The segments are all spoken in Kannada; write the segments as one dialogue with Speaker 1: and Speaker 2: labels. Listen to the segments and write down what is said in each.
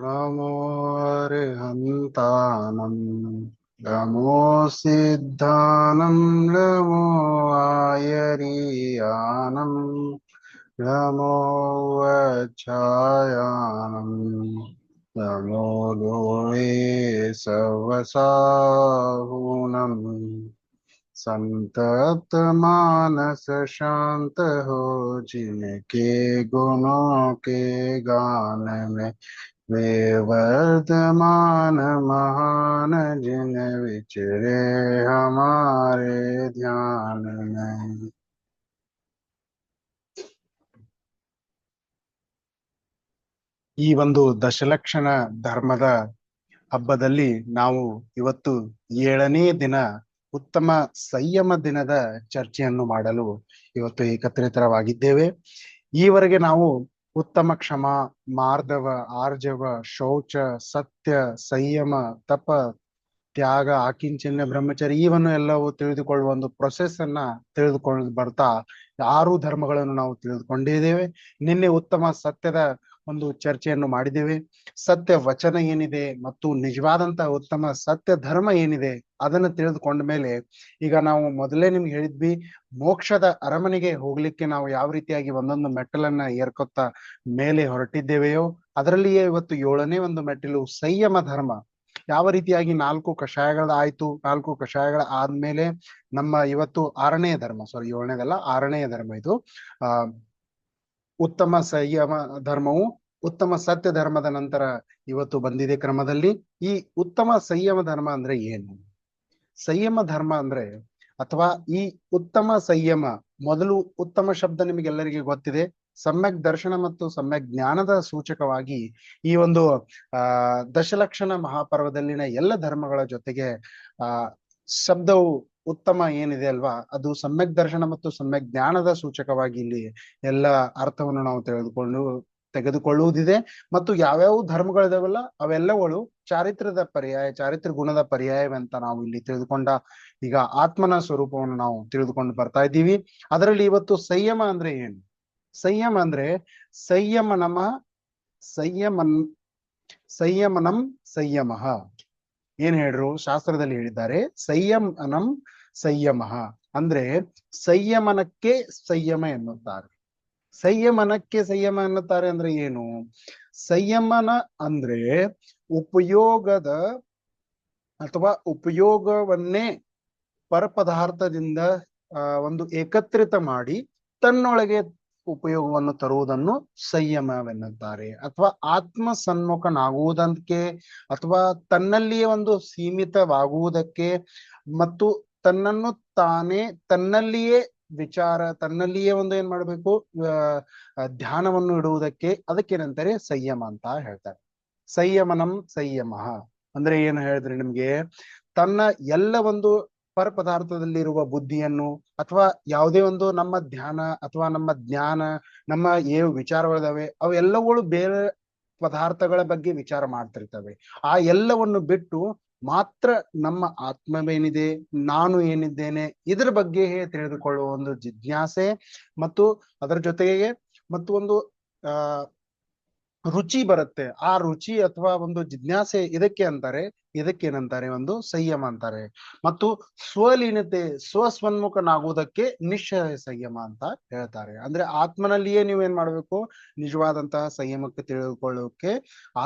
Speaker 1: नमो अरिहन्तानं नमो सिद्धानं नमो आयर्यानं नमो वच्छायानं नमो लोये सवसाहुनं संतप्त मानस शांत हो जिनके गुणों के गान में वे वर्तमान महान जिन विचरे हमारे ध्यान में। ಈ ಒಂದು ದಶಲಕ್ಷಣ ಧರ್ಮದ ಹಬ್ಬದಲ್ಲಿ ನಾವು ಇವತ್ತು 7ನೇ ದಿನ ಉತ್ತಮ ಸಂಯಮ ದಿನದ ಚರ್ಚೆಯನ್ನು ಮಾಡಲು ಇವತ್ತು ಏಕತ್ರಿತರಾಗಿದ್ದೇವೆ. ಈವರೆಗೆ ನಾವು ಉತ್ತಮ ಕ್ಷಮ, ಮಾರ್ದವ, ಆರ್ಜವ, ಶೌಚ, ಸತ್ಯ, ಸಂಯಮ, ತಪ, ತ್ಯಾಗ, ಆಕಿಂಚನ್ಯ, ಬ್ರಹ್ಮಚರ್ಯ ಇವನ್ನು ಎಲ್ಲವೂ ತಿಳಿದುಕೊಳ್ಳುವ ಒಂದು ಪ್ರೊಸೆಸ್ ಅನ್ನ ತಿಳಿದುಕೊಂಡು ಬರ್ತಾ 6 ಧರ್ಮಗಳನ್ನು ನಾವು ತಿಳಿದುಕೊಂಡಿದ್ದೇವೆ. ನಿನ್ನೆ ಉತ್ತಮ ಸತ್ಯದ ಒಂದು ಚರ್ಚೆಯನ್ನು ಮಾಡಿದ್ದೇವೆ. ಸತ್ಯ ವಚನ ಏನಿದೆ ಮತ್ತು ನಿಜವಾದಂತಹ ಉತ್ತಮ ಸತ್ಯ ಧರ್ಮ ಏನಿದೆ ಅದನ್ನು ತಿಳಿದುಕೊಂಡ ಮೇಲೆ ಈಗ ನಾವು ಮೊದಲೇ ನಿಮ್ಗೆ ಹೇಳಿದ್ವಿ, ಮೋಕ್ಷದ ಅರಮನೆಗೆ ಹೋಗ್ಲಿಕ್ಕೆ ನಾವು ಯಾವ ರೀತಿಯಾಗಿ ಒಂದೊಂದು ಮೆಟ್ಟಲನ್ನ ಏರ್ಕೊತ್ತಾ ಮೇಲೆ ಹೊರಟಿದ್ದೇವೆಯೋ ಅದರಲ್ಲಿಯೇ ಇವತ್ತು 7ನೇ ಒಂದು ಮೆಟ್ಟಿಲು ಸಂಯಮ ಧರ್ಮ. ಯಾವ ರೀತಿಯಾಗಿ 4 ಕಷಾಯಗಳ ಆಯ್ತು, 4 ಕಷಾಯಗಳ ಆದ್ಮೇಲೆ ನಮ್ಮ ಇವತ್ತು 6ನೇ ಧರ್ಮ, ಸಾರಿ 7ನೇದಲ್ಲ 6ನೇ ಧರ್ಮ ಇದು ಉತ್ತಮ ಸಂಯಮ ಧರ್ಮವು ಉತ್ತಮ ಸತ್ಯ ಧರ್ಮದ ನಂತರ ಇವತ್ತು ಬಂದಿದೆ ಕ್ರಮದಲ್ಲಿ. ಈ ಉತ್ತಮ ಸಂಯಮ ಧರ್ಮ ಅಂದ್ರೆ ಏನು? ಸಂಯಮ ಧರ್ಮ ಅಂದ್ರೆ ಅಥವಾ ಈ ಉತ್ತಮ ಸಂಯಮ, ಮೊದಲು ಉತ್ತಮ ಶಬ್ದ ನಿಮಗೆಲ್ಲರಿಗೆ ಗೊತ್ತಿದೆ. ಸಮ್ಯಕ್ ದರ್ಶನ ಮತ್ತು ಸಮ್ಯಕ್ ಜ್ಞಾನದ ಸೂಚಕವಾಗಿ ಈ ಒಂದು ದಶಲಕ್ಷಣ ಮಹಾಪರ್ವದಲ್ಲಿನ ಎಲ್ಲ ಧರ್ಮಗಳ ಜೊತೆಗೆ ಶಬ್ದವು ಉತ್ತಮ ಏನಿದೆ ಅಲ್ವಾ, ಅದು ಸಮ್ಯಕ್ ದರ್ಶನ ಮತ್ತು ಸಮ್ಯಕ್ ಜ್ಞಾನದ ಸೂಚಕವಾಗಿ ಇಲ್ಲಿ ಎಲ್ಲ ಅರ್ಥವನ್ನು ನಾವು ತೆಗೆದುಕೊಳ್ಳುವುದಿದೆ. ಮತ್ತು ಯಾವ್ಯಾವ ಧರ್ಮಗಳಿದಾವಲ್ಲ ಅವೆಲ್ಲಗಳು ಚಾರಿತ್ರ್ಯದ ಪರ್ಯಾಯ, ಚಾರಿತ್ರ್ಯ ಗುಣದ ಪರ್ಯಾಯವಂತ ನಾವು ಇಲ್ಲಿ ತಿಳಿದುಕೊಂಡ ಈಗ ಆತ್ಮನ ಸ್ವರೂಪವನ್ನು ನಾವು ತಿಳಿದುಕೊಂಡು ಬರ್ತಾ ಇದ್ದೀವಿ. ಅದರಲ್ಲಿ ಇವತ್ತು ಸಂಯಮ ಅಂದ್ರೆ ಏನು? ಸಂಯಮ ಅಂದ್ರೆ ಸಂಯಮನಮ ಸಂಯಮನಂ ಸಂಯಮ. ಏನ್ ಹೇಳ್ರು ಶಾಸ್ತ್ರದಲ್ಲಿ ಹೇಳಿದ್ದಾರೆ, ಸಂಯಮನಂ ಸಂಯಮ ಅಂದ್ರೆ ಸಂಯಮನಕ್ಕೆ ಸಂಯಮ ಎನ್ನುತ್ತಾರೆ. ಸಂಯಮನಕ್ಕೆ ಸಂಯಮ ಎನ್ನುತ್ತಾರೆ ಅಂದ್ರೆ ಏನು? ಸಂಯಮನ ಅಂದ್ರೆ ಉಪಯೋಗದ ಅಥವಾ ಉಪಯೋಗವನ್ನೇ ಪರಪದಾರ್ಥದಿಂದ ಒಂದು ಏಕತ್ರಿತ ಮಾಡಿ ತನ್ನೊಳಗೆ ಉಪಯೋಗವನ್ನು ತರುವುದನ್ನು ಸಂಯಮವೆನ್ನುತ್ತಾರೆ. ಅಥವಾ ಆತ್ಮ ಸನ್ಮುಖನಾಗುವುದಕ್ಕೆ ಅಥವಾ ತನ್ನಲ್ಲಿಯೇ ಒಂದು ಸೀಮಿತವಾಗುವುದಕ್ಕೆ ಮತ್ತು ತನ್ನನ್ನು ತಾನೇ ತನ್ನಲ್ಲಿಯೇ ವಿಚಾರ, ತನ್ನಲ್ಲಿಯೇ ಒಂದು ಏನ್ ಮಾಡ್ಬೇಕು ಧ್ಯಾನವನ್ನು ಇಡುವುದಕ್ಕೆ ಅದಕ್ಕೇನಂತಾರೆ ಸಂಯಮ ಅಂತ ಹೇಳ್ತಾರೆ. ಸಂಯಮನಂ ಸಂಯಮ ಅಂದ್ರೆ ಏನು ಹೇಳಿದ್ರೆ ನಿಮ್ಗೆ, ತನ್ನ ಎಲ್ಲ ಒಂದು ಪರ ಪದಾರ್ಥದಲ್ಲಿರುವ ಬುದ್ಧಿಯನ್ನು ಅಥವಾ ಯಾವುದೇ ಒಂದು ನಮ್ಮ ಧ್ಯಾನ ಅಥವಾ ನಮ್ಮ ಜ್ಞಾನ, ನಮ್ಮ ಏನು ವಿಚಾರಗಳಿದಾವೆ ಅವೆಲ್ಲಗಳು ಬೇರೆ ಪದಾರ್ಥಗಳ ಬಗ್ಗೆ ವಿಚಾರ ಮಾಡ್ತಿರ್ತವೆ. ಆ ಎಲ್ಲವನ್ನು ಬಿಟ್ಟು ಮಾತ್ರ ನಮ್ಮ ಆತ್ಮವೇನಿದೆ, ನಾನು ಏನಿದ್ದೇನೆ ಇದರ ಬಗ್ಗೆ ತಿಳಿದುಕೊಳ್ಳುವ ಒಂದು ಜಿಜ್ಞಾಸೆ ಮತ್ತು ಅದರ ಜೊತೆಗೆ ಮತ್ತು ಒಂದು ರುಚಿ ಬರುತ್ತೆ. ಆ ರುಚಿ ಅಥವಾ ಒಂದು ಜಿಜ್ಞಾಸೆ ಇದಕ್ಕೇನಂತಾರೆ ಒಂದು ಸಂಯಮ ಅಂತಾರೆ. ಮತ್ತು ಸ್ವಲೀನತೆ, ಸ್ವಸ್ವನ್ಮುಖನಾಗುವುದಕ್ಕೆ ನಿಶ್ಚಯ ಸಂಯಮ ಅಂತ ಹೇಳ್ತಾರೆ. ಅಂದ್ರೆ ಆತ್ಮನಲ್ಲಿಯೇ ನೀವೇನ್ ಮಾಡ್ಬೇಕು, ನಿಜವಾದಂತಹ ಸಂಯಮಕ್ಕೆ ತಿಳಿದುಕೊಳ್ಳೋಕೆ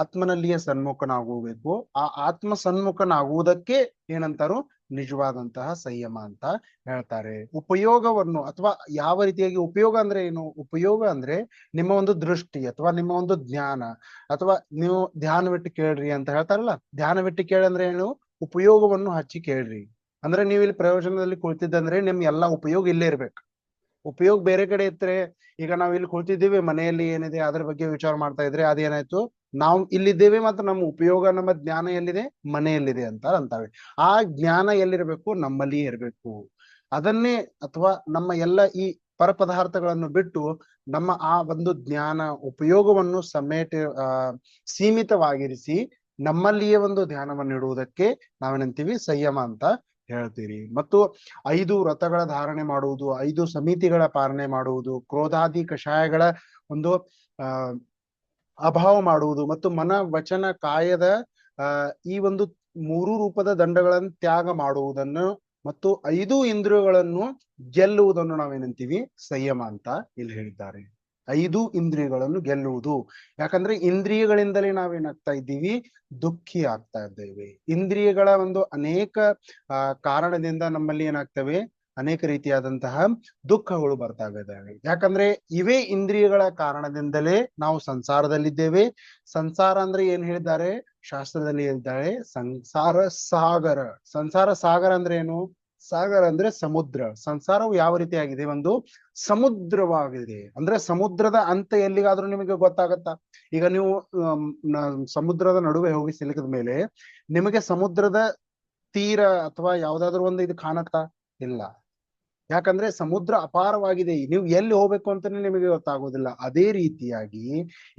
Speaker 1: ಆತ್ಮನಲ್ಲಿಯೇ ಸನ್ಮುಖನಾಗಬೇಕು. ಆ ಆತ್ಮ ಸನ್ಮುಖನಾಗುವುದಕ್ಕೆ ಏನಂತಾರು ನಿಜವಾದಂತಹ ಸಂಯಮ ಅಂತ ಹೇಳ್ತಾರೆ. ಉಪಯೋಗವನ್ನು ಅಥವಾ ಯಾವ ರೀತಿಯಾಗಿ ಉಪಯೋಗ ಅಂದ್ರೆ ಏನು? ಉಪಯೋಗ ಅಂದ್ರೆ ನಿಮ್ಮ ಒಂದು ದೃಷ್ಟಿ ಅಥವಾ ನಿಮ್ಮ ಒಂದು ಜ್ಞಾನ ಅಥವಾ ನೀವು ಧ್ಯಾನವಿಟ್ಟು ಕೇಳ್ರಿ ಅಂತ ಹೇಳ್ತಾರಲ್ಲ, ಧ್ಯಾನವಿಟ್ಟು ಕೇಳಿ ಅಂದ್ರೆ ಏನು? ಉಪಯೋಗವನ್ನು ಹಚ್ಚಿ ಕೇಳ್ರಿ ಅಂದ್ರೆ ನೀವು ಇಲ್ಲಿ ಪ್ರಯೋಜನದಲ್ಲಿ ಕುಳಿತಿದ್ದಂದ್ರೆ ನಿಮ್ ಎಲ್ಲಾ ಉಪಯೋಗ ಇಲ್ಲೇ ಇರ್ಬೇಕು. ಉಪಯೋಗ ಬೇರೆ ಕಡೆ ಇದ್ರೆ, ಈಗ ನಾವ್ ಇಲ್ಲಿ ಕುಳಿತಿದ್ದೀವಿ, ಮನೆಯಲ್ಲಿ ಏನಿದೆ ಅದ್ರ ಬಗ್ಗೆ ವಿಚಾರ ಮಾಡ್ತಾ ಇದ್ರೆ ಅದೇನಾಯ್ತು, ನಾವು ಇಲ್ಲಿದ್ದೇವೆ ಮತ್ತು ನಮ್ಮ ಉಪಯೋಗ, ನಮ್ಮ ಜ್ಞಾನ ಎಲ್ಲಿದೆ? ಮನೆಯಲ್ಲಿದೆ ಅಂತ ಅಂತಾವೆ. ಆ ಜ್ಞಾನ ಎಲ್ಲಿರ್ಬೇಕು? ನಮ್ಮಲ್ಲಿಯೇ ಇರ್ಬೇಕು. ಅದನ್ನೇ ಅಥವಾ ನಮ್ಮ ಎಲ್ಲ ಈ ಪರ ಪದಾರ್ಥಗಳನ್ನು ಬಿಟ್ಟು ನಮ್ಮ ಆ ಒಂದು ಜ್ಞಾನ ಉಪಯೋಗವನ್ನು ಸೀಮಿತವಾಗಿರಿಸಿ ನಮ್ಮಲ್ಲಿಯೇ ಒಂದು ಧ್ಯಾನವನ್ನು ಇಡುವುದಕ್ಕೆ ನಾವೇನಂತೀವಿ ಸಂಯಮ ಅಂತ ಹೇಳ್ತೀರಿ. ಮತ್ತು 5 ವ್ರತಗಳ ಧಾರಣೆ ಮಾಡುವುದು, 5 ಸಮಿತಿಗಳ ಪಾಲನೆ ಮಾಡುವುದು, ಕ್ರೋಧಾದಿ ಕಷಾಯಗಳ ಒಂದು ಅಭಾವ ಮಾಡುವುದು ಮತ್ತು ಮನ ವಚನ ಕಾಯದ ಈ ಒಂದು 3 ರೂಪದ ದಂಡಗಳನ್ನು ತ್ಯಾಗ ಮಾಡುವುದನ್ನು ಮತ್ತು 5 ಇಂದ್ರಿಯಗಳನ್ನು ಗೆಲ್ಲುವುದನ್ನು ನಾವೇನಂತೀವಿ ಸಂಯಮ ಅಂತ ಇಲ್ಲಿ ಹೇಳಿದ್ದಾರೆ. 5 ಇಂದ್ರಿಯಗಳನ್ನು ಗೆಲ್ಲುವುದು. ಯಾಕಂದ್ರೆ ಇಂದ್ರಿಯಗಳಿಂದಲೇ ನಾವೇನಾಗ್ತಾ ಇದ್ದೀವಿ, ದುಃಖಿ ಆಗ್ತಾ ಇದ್ದೇವೆ. ಇಂದ್ರಿಯಗಳ ಒಂದು ಅನೇಕ ಕಾರಣದಿಂದ ನಮ್ಮಲ್ಲಿ ಏನಾಗ್ತವೆ, ಅನೇಕ ರೀತಿಯಾದಂತಹ ದುಃಖಗಳು ಬರ್ತಾ ಇದ್ದಾವೆ. ಯಾಕಂದ್ರೆ ಇವೇ ಇಂದ್ರಿಯಗಳ ಕಾರಣದಿಂದಲೇ ನಾವು ಸಂಸಾರದಲ್ಲಿದ್ದೇವೆ. ಸಂಸಾರ ಅಂದ್ರೆ ಏನ್ ಹೇಳಿದ್ದಾರೆ ಶಾಸ್ತ್ರದಲ್ಲಿ ಹೇಳಿದ್ದಾರೆ, ಸಂಸಾರ ಸಾಗರ. ಸಂಸಾರ ಸಾಗರ ಅಂದ್ರೆ ಏನು? ಸಾಗರ ಅಂದ್ರೆ ಸಮುದ್ರ. ಸಂಸಾರವು ಯಾವ ರೀತಿಯಾಗಿದೆ, ಒಂದು ಸಮುದ್ರವಾಗಿದೆ. ಅಂದ್ರೆ ಸಮುದ್ರದ ಅಂತ ಎಲ್ಲಿಗಾದ್ರೂ ನಿಮಗೆ ಗೊತ್ತಾಗತ್ತಾ? ಈಗ ನೀವು ಸಮುದ್ರದ ನಡುವೆ ಹೋಗಿ ಸಿಲುಕಿದ ಮೇಲೆ ನಿಮಗೆ ಸಮುದ್ರದ ತೀರ ಅಥವಾ ಯಾವ್ದಾದ್ರು ಒಂದು ಇದು ಕಾಣತ್ತಾ? ಇಲ್ಲ. ಯಾಕಂದ್ರೆ ಸಮುದ್ರ ಅಪಾರವಾಗಿದೆ, ನೀವು ಎಲ್ಲಿ ಹೋಗ್ಬೇಕು ಅಂತಾನೆ ನಿಮಗೆ ಗೊತ್ತಾಗೋದಿಲ್ಲ. ಅದೇ ರೀತಿಯಾಗಿ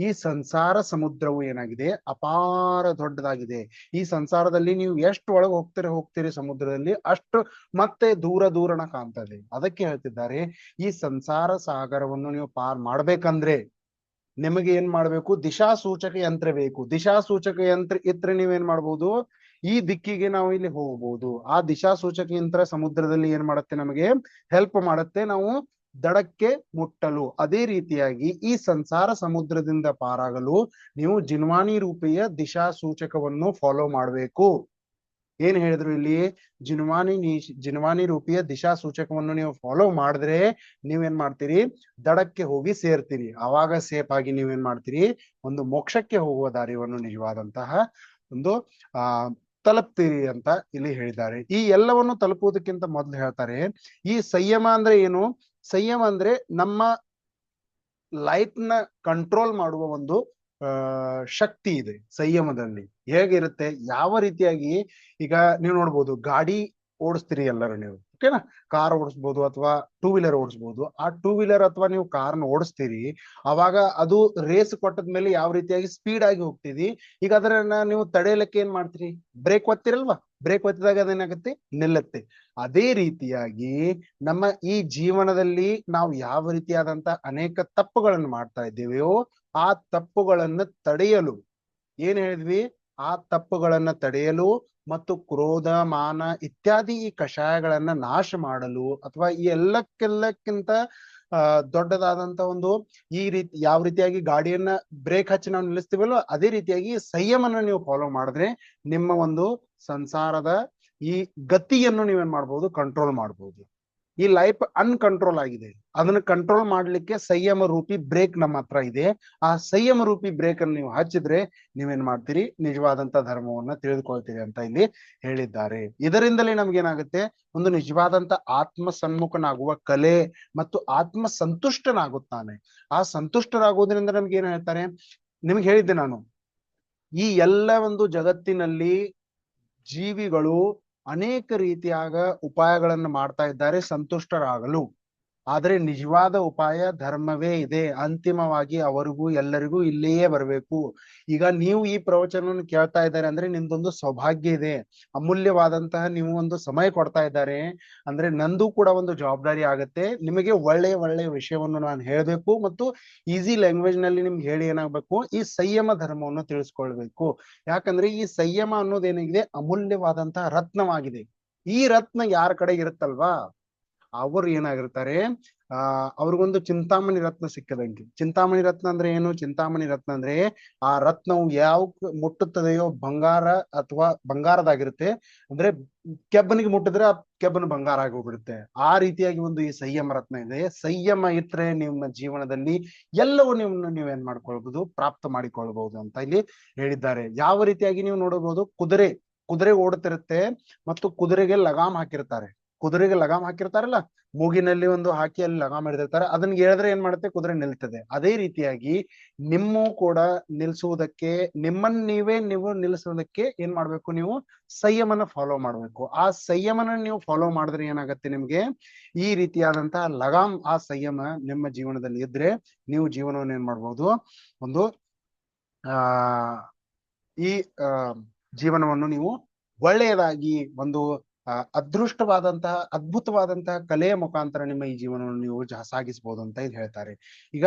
Speaker 1: ಈ ಸಂಸಾರ ಸಮುದ್ರವು ಏನಾಗಿದೆ, ಅಪಾರ ದೊಡ್ಡದಾಗಿದೆ. ಈ ಸಂಸಾರದಲ್ಲಿ ನೀವು ಎಷ್ಟು ಒಳಗೆ ಹೋಗ್ತೀರಿ ಸಮುದ್ರದಲ್ಲಿ, ಅಷ್ಟು ಮತ್ತೆ ದೂರನ ಕಾಣ್ತದೆ. ಅದಕ್ಕೆ ಹೇಳ್ತಿದ್ದಾರೆ, ಈ ಸಂಸಾರ ಸಾಗರವನ್ನು ನೀವು ಪಾರ್ ಮಾಡ್ಬೇಕಂದ್ರೆ ನಿಮಗೆ ಏನ್ ಮಾಡ್ಬೇಕು, ದಿಶಾ ಸೂಚಕ ಯಂತ್ರ ಬೇಕು. ದಿಶಾ ಸೂಚಕ ಯಂತ್ರ ಇದ್ರೆ ನೀವೇನ್ ಮಾಡ್ಬೋದು, ಈ ದಿಕ್ಕಿಗೆ ನಾವು ಇಲ್ಲಿ ಹೋಗ್ಬೋದು. ಆ ದಿಶಾ ಸೂಚಕ ಯಂತ್ರ ಸಮುದ್ರದಲ್ಲಿ ಏನ್ ಮಾಡುತ್ತೆ, ನಮಗೆ ಹೆಲ್ಪ್ ಮಾಡುತ್ತೆ ನಾವು ದಡಕ್ಕೆ ಮುಟ್ಟಲು. ಅದೇ ರೀತಿಯಾಗಿ ಈ ಸಂಸಾರ ಸಮುದ್ರದಿಂದ ಪಾರಾಗಲು ನೀವು ಜಿನ್ವಾನಿ ರೂಪಿಯ ದಿಶಾ ಸೂಚಕವನ್ನು ಫಾಲೋ ಮಾಡ್ಬೇಕು. ಏನ್ ಹೇಳಿದ್ರು ಇಲ್ಲಿ, ಜಿನ್ವಾನಿ ರೂಪಿಯ ದಿಶಾ ಸೂಚಕವನ್ನು ನೀವು ಫಾಲೋ ಮಾಡಿದ್ರೆ ನೀವೇನ್ ಮಾಡ್ತೀರಿ, ದಡಕ್ಕೆ ಹೋಗಿ ಸೇರ್ತೀರಿ. ಅವಾಗ ಸೇಫ್ ಆಗಿ ನೀವೇನ್ ಮಾಡ್ತೀರಿ, ಒಂದು ಮೋಕ್ಷಕ್ಕೆ ಹೋಗುವ ದಾರಿಯನ್ನು ನಿಜವಾದಂತಹ ಒಂದು ತಲುಪ್ತೀರಿ ಅಂತ ಇಲ್ಲಿ ಹೇಳಿದ್ದಾರೆ. ಈ ಎಲ್ಲವನ್ನು ತಲುಪುವುದಕ್ಕಿಂತ ಮೊದಲು ಹೇಳ್ತಾರೆ, ಈ ಸಂಯಮ ಅಂದ್ರೆ ಏನು? ಸಂಯಮ ಅಂದ್ರೆ ನಮ್ಮ ಲೈಫ್ ನ ಕಂಟ್ರೋಲ್ ಮಾಡುವ ಒಂದು ಶಕ್ತಿ ಇದೆ ಸಂಯಮದಲ್ಲಿ. ಹೇಗಿರುತ್ತೆ, ಯಾವ ರೀತಿಯಾಗಿ, ಈಗ ನೀವು ನೋಡ್ಬೋದು, ಗಾಡಿ ಓಡಿಸ್ತೀರಿ ಎಲ್ಲರೂ ನೀವು, ಓಕೆನಾ? ಕಾರ್ ಓಡಿಸ್ಬೋದು ಅಥವಾ 2 ವೀಲರ್ ಓಡಿಸ್ಬೋದು. ಆ 2 ವೀಲರ್ ಅಥವಾ ನೀವು ಕಾರ್ನ ಓಡಿಸ್ತೀರಿ, ಅವಾಗ ಅದು ರೇಸ್ ಕೊಟ್ಟದ್ಮೇಲೆ ಯಾವ ರೀತಿಯಾಗಿ ಸ್ಪೀಡ್ ಆಗಿ ಹೋಗ್ತೀವಿ. ಈಗ ಅದನ್ನ ನೀವು ತಡೆಯಲಿಕ್ಕೆ ಏನ್ ಮಾಡ್ತೀರಿ, ಬ್ರೇಕ್ ಒತ್ತಿರಲ್ವಾ? ಬ್ರೇಕ್ ಒತ್ತಿದಾಗ ಅದೇನಾಗುತ್ತೆ, ನಿಲ್ಲುತ್ತೆ. ಅದೇ ರೀತಿಯಾಗಿ ನಮ್ಮ ಈ ಜೀವನದಲ್ಲಿ ನಾವು ಯಾವ ರೀತಿಯಾದಂತ ಅನೇಕ ತಪ್ಪುಗಳನ್ನು ಮಾಡ್ತಾ ಇದ್ದೇವೆಯೋ ಆ ತಪ್ಪುಗಳನ್ನು ತಡೆಯಲು, ಏನ್ ಹೇಳಿದ್ವಿ, ಆ ತಪ್ಪುಗಳನ್ನ ತಡೆಯಲು ಮತ್ತು ಕ್ರೋಧ ಮಾನ ಇತ್ಯಾದಿ ಈ ಕಷಾಯಗಳನ್ನ ನಾಶ ಮಾಡಲು, ಅಥವಾ ಈ ಎಲ್ಲಕ್ಕೆಲ್ಲಕ್ಕಿಂತ ದೊಡ್ಡದಾದಂತ ಒಂದು, ಈ ರೀತಿ ಯಾವ ರೀತಿಯಾಗಿ ಗಾಡಿಯನ್ನ ಬ್ರೇಕ್ ಹಚ್ಚಿ ನಾವು ನಿಲ್ಲಿಸ್ತೀವಲ್ಲೋ ಅದೇ ರೀತಿಯಾಗಿ ಸಂಯಮನ ನೀವು ಫಾಲೋ ಮಾಡಿದ್ರೆ ನಿಮ್ಮ ಒಂದು ಸಂಸಾರದ ಈ ಗತಿಯನ್ನು ನೀವೇನ್ ಮಾಡ್ಬೋದು, ಕಂಟ್ರೋಲ್ ಮಾಡ್ಬೋದು. ಈ ಲೈಫ್ ಅನ್ಕಂಟ್ರೋಲ್ ಆಗಿದೆ, ಅದನ್ನ ಕಂಟ್ರೋಲ್ ಮಾಡ್ಲಿಕ್ಕೆ ಸಂಯಮ ರೂಪಿ ಬ್ರೇಕ್ ನಮ್ಮ ಹತ್ರ ಇದೆ. ಆ ಸಂಯಮ ರೂಪಿ ಬ್ರೇಕ್ ಅನ್ನು ನೀವು ಹಚ್ಚಿದ್ರೆ ನೀವೇನ್ ಮಾಡ್ತೀರಿ, ನಿಜವಾದಂತ ಧರ್ಮವನ್ನ ತಿಳಿದುಕೊಳ್ತೀರಿ ಅಂತ ಇಲ್ಲಿ ಹೇಳಿದ್ದಾರೆ. ಇದರಿಂದಲೇ ನಮ್ಗೇನಾಗುತ್ತೆ, ಒಂದು ನಿಜವಾದಂತ ಆತ್ಮ ಸನ್ಮುಖನಾಗುವ ಕಲೆ ಮತ್ತು ಆತ್ಮ ಸಂತುಷ್ಟನಾಗುತ್ತಾನೆ. ಆ ಸಂತುಷ್ಟರಾಗುವುದರಿಂದ ನಮ್ಗೆ ಏನ್ ಹೇಳ್ತಾರೆ, ನಿಮ್ಗೆ ಹೇಳಿದ್ದೆ ನಾನು, ಈ ಎಲ್ಲ ಒಂದು ಜಗತ್ತಿನಲ್ಲಿ ಜೀವಿಗಳು ಅನೇಕ ರೀತಿಯಾದ ಉಪಾಯಗಳನ್ನು ಮಾಡ್ತಾ ಇದ್ದಾರೆ ಸಂತುಷ್ಟರಾಗಲು. ಆದ್ರೆ ನಿಜವಾದ ಉಪಾಯ ಧರ್ಮವೇ ಇದೆ. ಅಂತಿಮವಾಗಿ ಅವರಿಗೂ ಎಲ್ಲರಿಗೂ ಇಲ್ಲಿಯೇ ಬರಬೇಕು. ಈಗ ನೀವು ಈ ಪ್ರವಚನವನ್ನು ಕೇಳ್ತಾ ಇದ್ದಾರೆ ಅಂದ್ರೆ ನಿಮ್ದೊಂದು ಸೌಭಾಗ್ಯ ಇದೆ, ಅಮೂಲ್ಯವಾದಂತಹ ನೀವು ಒಂದು ಸಮಯ ಕೊಡ್ತಾ ಇದ್ದಾರೆ ಅಂದ್ರೆ ನಂದು ಕೂಡ ಒಂದು ಜವಾಬ್ದಾರಿ ಆಗತ್ತೆ. ನಿಮಗೆ ಒಳ್ಳೆಯ ವಿಷಯವನ್ನು ನಾನು ಹೇಳ್ಬೇಕು ಮತ್ತು ಈಸಿ ಲ್ಯಾಂಗ್ವೇಜ್ ನಲ್ಲಿ ನಿಮ್ಗೆ ಹೇಳಿ ಏನಾಗ್ಬೇಕು, ಈ ಸಂಯಮ ಧರ್ಮವನ್ನು ತಿಳಿಸ್ಕೊಳ್ಬೇಕು. ಯಾಕಂದ್ರೆ ಈ ಸಂಯಮ ಅನ್ನೋದೇನಿದೆ ಅಮೂಲ್ಯವಾದಂತಹ ರತ್ನವಾಗಿದೆ. ಈ ರತ್ನ ಯಾರ ಕಡೆ ಇರುತ್ತಲ್ವಾ, ಅವರು ಏನಾಗಿರ್ತಾರೆ, ಅವ್ರಿಗೊಂದು ಚಿಂತಾಮಣಿ ರತ್ನ ಸಿಕ್ಕದಂಗೆ. ಚಿಂತಾಮಣಿ ರತ್ನ ಅಂದ್ರೆ ಏನು? ಚಿಂತಾಮಣಿ ರತ್ನ ಅಂದ್ರೆ ಆ ರತ್ನವು ಯಾವ ಮುಟ್ಟುತ್ತದೆಯೋ ಬಂಗಾರ ಅಥವಾ ಬಂಗಾರದಾಗಿರುತ್ತೆ, ಅಂದ್ರೆ ಕೆಬ್ಬನಿಗೆ ಮುಟ್ಟಿದ್ರೆ ಆ ಕೆಬ್ಬನ ಬಂಗಾರ ಆಗಿ ಹೋಗ್ಬಿಡುತ್ತೆ. ಆ ರೀತಿಯಾಗಿ ಒಂದು ಈ ಸಂಯಮ ರತ್ನ ಇದೆ. ಸಂಯಮ ಇದ್ರೆ ನಿಮ್ಮ ಜೀವನದಲ್ಲಿ ಎಲ್ಲವೂ ನೀವೇನ್ ಮಾಡ್ಕೊಳ್ಬಹುದು, ಪ್ರಾಪ್ತ ಮಾಡಿಕೊಳ್ಬಹುದು ಅಂತ ಇಲ್ಲಿ ಹೇಳಿದ್ದಾರೆ. ಯಾವ ರೀತಿಯಾಗಿ ನೀವು ನೋಡಬಹುದು, ಕುದುರೆ ಓಡುತ್ತಿರುತ್ತೆ ಮತ್ತು ಕುದುರೆಗೆ ಲಗಾಮ್ ಹಾಕಿರ್ತಾರೆ. ಕುದುರೆಗೆ ಲಗಾಮ್ ಹಾಕಿರ್ತಾರಲ್ಲ, ಮೂಗಿನಲ್ಲಿ ಒಂದು ಹಾಕಿ ಅಲ್ಲಿ ಲಗಾಮ್ ಹಿಡಿದಿರ್ತಾರೆ, ಅದನ್ನ ಹೇಳಿದ್ರೆ ಏನ್ ಮಾಡುತ್ತೆ, ಕುದುರೆ ನಿಲ್ತದೆ. ಅದೇ ರೀತಿಯಾಗಿ ನಿಮ್ಮ ಕೂಡ ನಿಲ್ಸುವುದಕ್ಕೆ, ನೀವು ನಿಲ್ಲಿಸುವುದಕ್ಕೆ ಏನ್ ಮಾಡ್ಬೇಕು, ನೀವು ಸಂಯಮನ ಫಾಲೋ ಮಾಡ್ಬೇಕು. ಆ ಸಂಯಮನ ನೀವು ಫಾಲೋ ಮಾಡಿದ್ರೆ ಏನಾಗತ್ತೆ, ನಿಮ್ಗೆ ಈ ರೀತಿಯಾದಂತಹ ಲಗಾಮ್, ಆ ಸಂಯಮ ನಿಮ್ಮ ಜೀವನದಲ್ಲಿ ಇದ್ರೆ ನೀವು ಜೀವನವನ್ನು ಏನ್ ಮಾಡ್ಬೋದು, ಒಂದು ಈ ಜೀವನವನ್ನು ನೀವು ಒಳ್ಳೆಯದಾಗಿ ಒಂದು ಅದೃಷ್ಟವಾದಂತಹ ಅದ್ಭುತವಾದಂತಹ ಕಲೆಯ ಮುಖಾಂತರ ನಿಮ್ಮ ಈ ಜೀವನವನ್ನು ನೀವು ಸಾಗಿಸಬಹುದು ಅಂತ ಇದು ಹೇಳ್ತಾರೆ. ಈಗ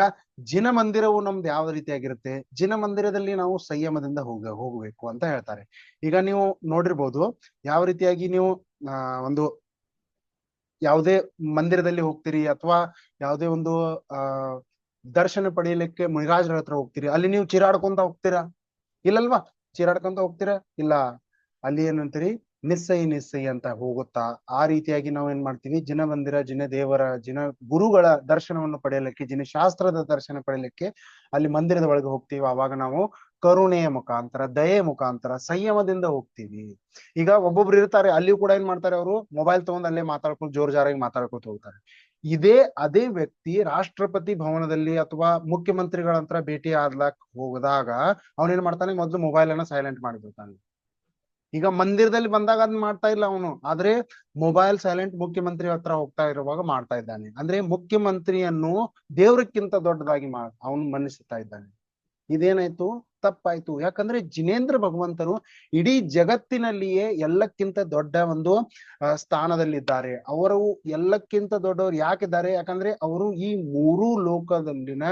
Speaker 1: ಜಿನ ಮಂದಿರವು ನಮ್ದು ಯಾವ ರೀತಿಯಾಗಿರುತ್ತೆ, ಜಿನ ಮಂದಿರದಲ್ಲಿ ನಾವು ಸಂಯಮದಿಂದ ಹೋಗಬೇಕು ಅಂತ ಹೇಳ್ತಾರೆ. ಈಗ ನೀವು ನೋಡಿರ್ಬೋದು ಯಾವ ರೀತಿಯಾಗಿ ನೀವು ಒಂದು ಯಾವುದೇ ಮಂದಿರದಲ್ಲಿ ಹೋಗ್ತೀರಿ ಅಥವಾ ಯಾವುದೇ ಒಂದು ಆ ದರ್ಶನ ಪಡೆಯಲಿಕ್ಕೆ ಮುನಿರಾಜರ ಹತ್ರ ಹೋಗ್ತೀರಿ, ಅಲ್ಲಿ ನೀವು ಚೀರಾಡ್ಕೊಂತ ಹೋಗ್ತೀರಾ? ಇಲ್ಲಲ್ವಾ? ಚೀರಾಡ್ಕೊಂತ ಹೋಗ್ತೀರಾ? ಇಲ್ಲ, ಅಲ್ಲಿ ಏನಂತೀರಿ, ನಿಸ್ಸೈ ಅಂತ ಹೋಗುತ್ತಾ ಆ ರೀತಿಯಾಗಿ ನಾವು ಏನ್ ಮಾಡ್ತೀವಿ, ಜಿನ ಮಂದಿರ, ಜಿನ ದೇವರ, ಜಿನ ಗುರುಗಳ ದರ್ಶನವನ್ನು ಪಡೆಯಲಿಕ್ಕೆ, ಜಿನ ಶಾಸ್ತ್ರದ ದರ್ಶನ ಪಡೆಯಲಿಕ್ಕೆ ಅಲ್ಲಿ ಮಂದಿರದ ಒಳಗೆ ಹೋಗ್ತೀವಿ. ಅವಾಗ ನಾವು ಕರುಣೆಯ ಮುಖಾಂತರ, ದಯೆ ಮುಖಾಂತರ, ಸಂಯಮದಿಂದ ಹೋಗ್ತೀವಿ. ಈಗ ಒಬ್ಬೊಬ್ರು ಇರ್ತಾರೆ, ಅಲ್ಲಿಯೂ ಕೂಡ ಏನ್ ಮಾಡ್ತಾರೆ, ಅವರು ಮೊಬೈಲ್ ತಗೊಂಡ್ ಅಲ್ಲೇ ಮಾತಾಡ್ಕೊಂಡು ಜೋರ್ ಜಾರಾಗಿ ಮಾತಾಡ್ಕೊತ ಹೋಗ್ತಾರೆ. ಅದೇ ವ್ಯಕ್ತಿ ರಾಷ್ಟ್ರಪತಿ ಭವನದಲ್ಲಿ ಅಥವಾ ಮುಖ್ಯಮಂತ್ರಿಗಳ ಹತ್ರ ಭೇಟಿ ಆದ್ಲಾಕ್ ಹೋಗದಾಗ ಅವನೇನ್ ಮಾಡ್ತಾನೆ, ಮೊದ್ಲು ಮೊಬೈಲ್ ಅನ್ನ ಸೈಲೆಂಟ್ ಮಾಡಿಬಿಡ್ತಾನೆ. ಈಗ ಮಂದಿರದಲ್ಲಿ ಬಂದಾಗ ಅದನ್ನ ಮಾಡ್ತಾ ಇಲ್ಲ ಅವನು, ಆದ್ರೆ ಮೊಬೈಲ್ ಸೈಲೆಂಟ್ ಮುಖ್ಯಮಂತ್ರಿ ಹತ್ರ ಹೋಗ್ತಾ ಇರುವಾಗ ಮಾಡ್ತಾ ಇದ್ದಾನೆ. ಅಂದ್ರೆ ಮುಖ್ಯಮಂತ್ರಿಯನ್ನು ದೇವ್ರಕ್ಕಿಂತ ದೊಡ್ಡದಾಗಿ ಅವನು ಮನ್ನಿಸ್ತಾ ಇದ್ದಾನೆ. ಇದೇನಾಯ್ತು? ತಪ್ಪಾಯ್ತು. ಯಾಕಂದ್ರೆ ಜಿನೇಂದ್ರ ಭಗವಂತರು ಇಡೀ ಜಗತ್ತಿನಲ್ಲಿಯೇ ಎಲ್ಲಕ್ಕಿಂತ ದೊಡ್ಡ ಒಂದು ಸ್ಥಾನದಲ್ಲಿದ್ದಾರೆ. ಅವರು ಎಲ್ಲಕ್ಕಿಂತ ದೊಡ್ಡವರು ಯಾಕಿದ್ದಾರೆ? ಯಾಕಂದ್ರೆ ಅವರು ಈ ಮೂರೂ ಲೋಕದಲ್ಲಿನ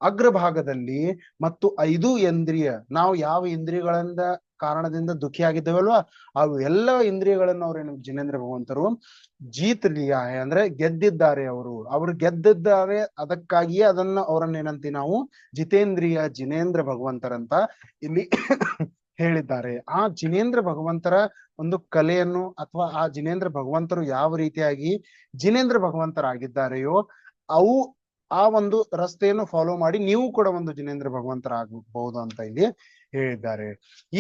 Speaker 1: ಅಗ್ರಭಾಗದಲ್ಲಿ ಮತ್ತು 5 ಇಂದ್ರಿಯ, ನಾವು ಯಾವ ಇಂದ್ರಿಯಗಳಿಂದ ಕಾರಣದಿಂದ ದುಃಖಿಯಾಗಿದ್ದೇವಲ್ವಾ, ಅವು ಎಲ್ಲ ಇಂದ್ರಿಯಗಳನ್ನು ಅವ್ರೇನು ಜಿನೇಂದ್ರ ಭಗವಂತರು ಜೀತ್ ಲಿಯಾ ಅಂದ್ರೆ ಗೆದ್ದಿದ್ದಾರೆ. ಅವರು ಗೆದ್ದಿದ್ದಾರೆ. ಅದಕ್ಕಾಗಿಯೇ ಅದನ್ನ ಅವರನ್ನ ಏನಂತೀವಿ ನಾವು, ಜಿತೇಂದ್ರಿಯ ಜಿನೇಂದ್ರ ಭಗವಂತರಂತ ಇಲ್ಲಿ ಹೇಳಿದ್ದಾರೆ. ಆ ಜಿನೇಂದ್ರ ಭಗವಂತರ ಒಂದು ಕಲೆಯನ್ನು ಅಥವಾ ಆ ಜಿನೇಂದ್ರ ಭಗವಂತರು ಯಾವ ರೀತಿಯಾಗಿ ಜಿನೇಂದ್ರ ಭಗವಂತರಾಗಿದ್ದಾರೆಯೋ ಅವು ಆ ಒಂದು ರಸ್ತೆಯನ್ನು ಫಾಲೋ ಮಾಡಿ ನೀವು ಕೂಡ ಒಂದು ಜಿನೇಂದ್ರ ಭಗವಂತರಾಗಬಹುದು ಅಂತ ಇಲ್ಲಿ ಹೇಳಿದ್ದಾರೆ.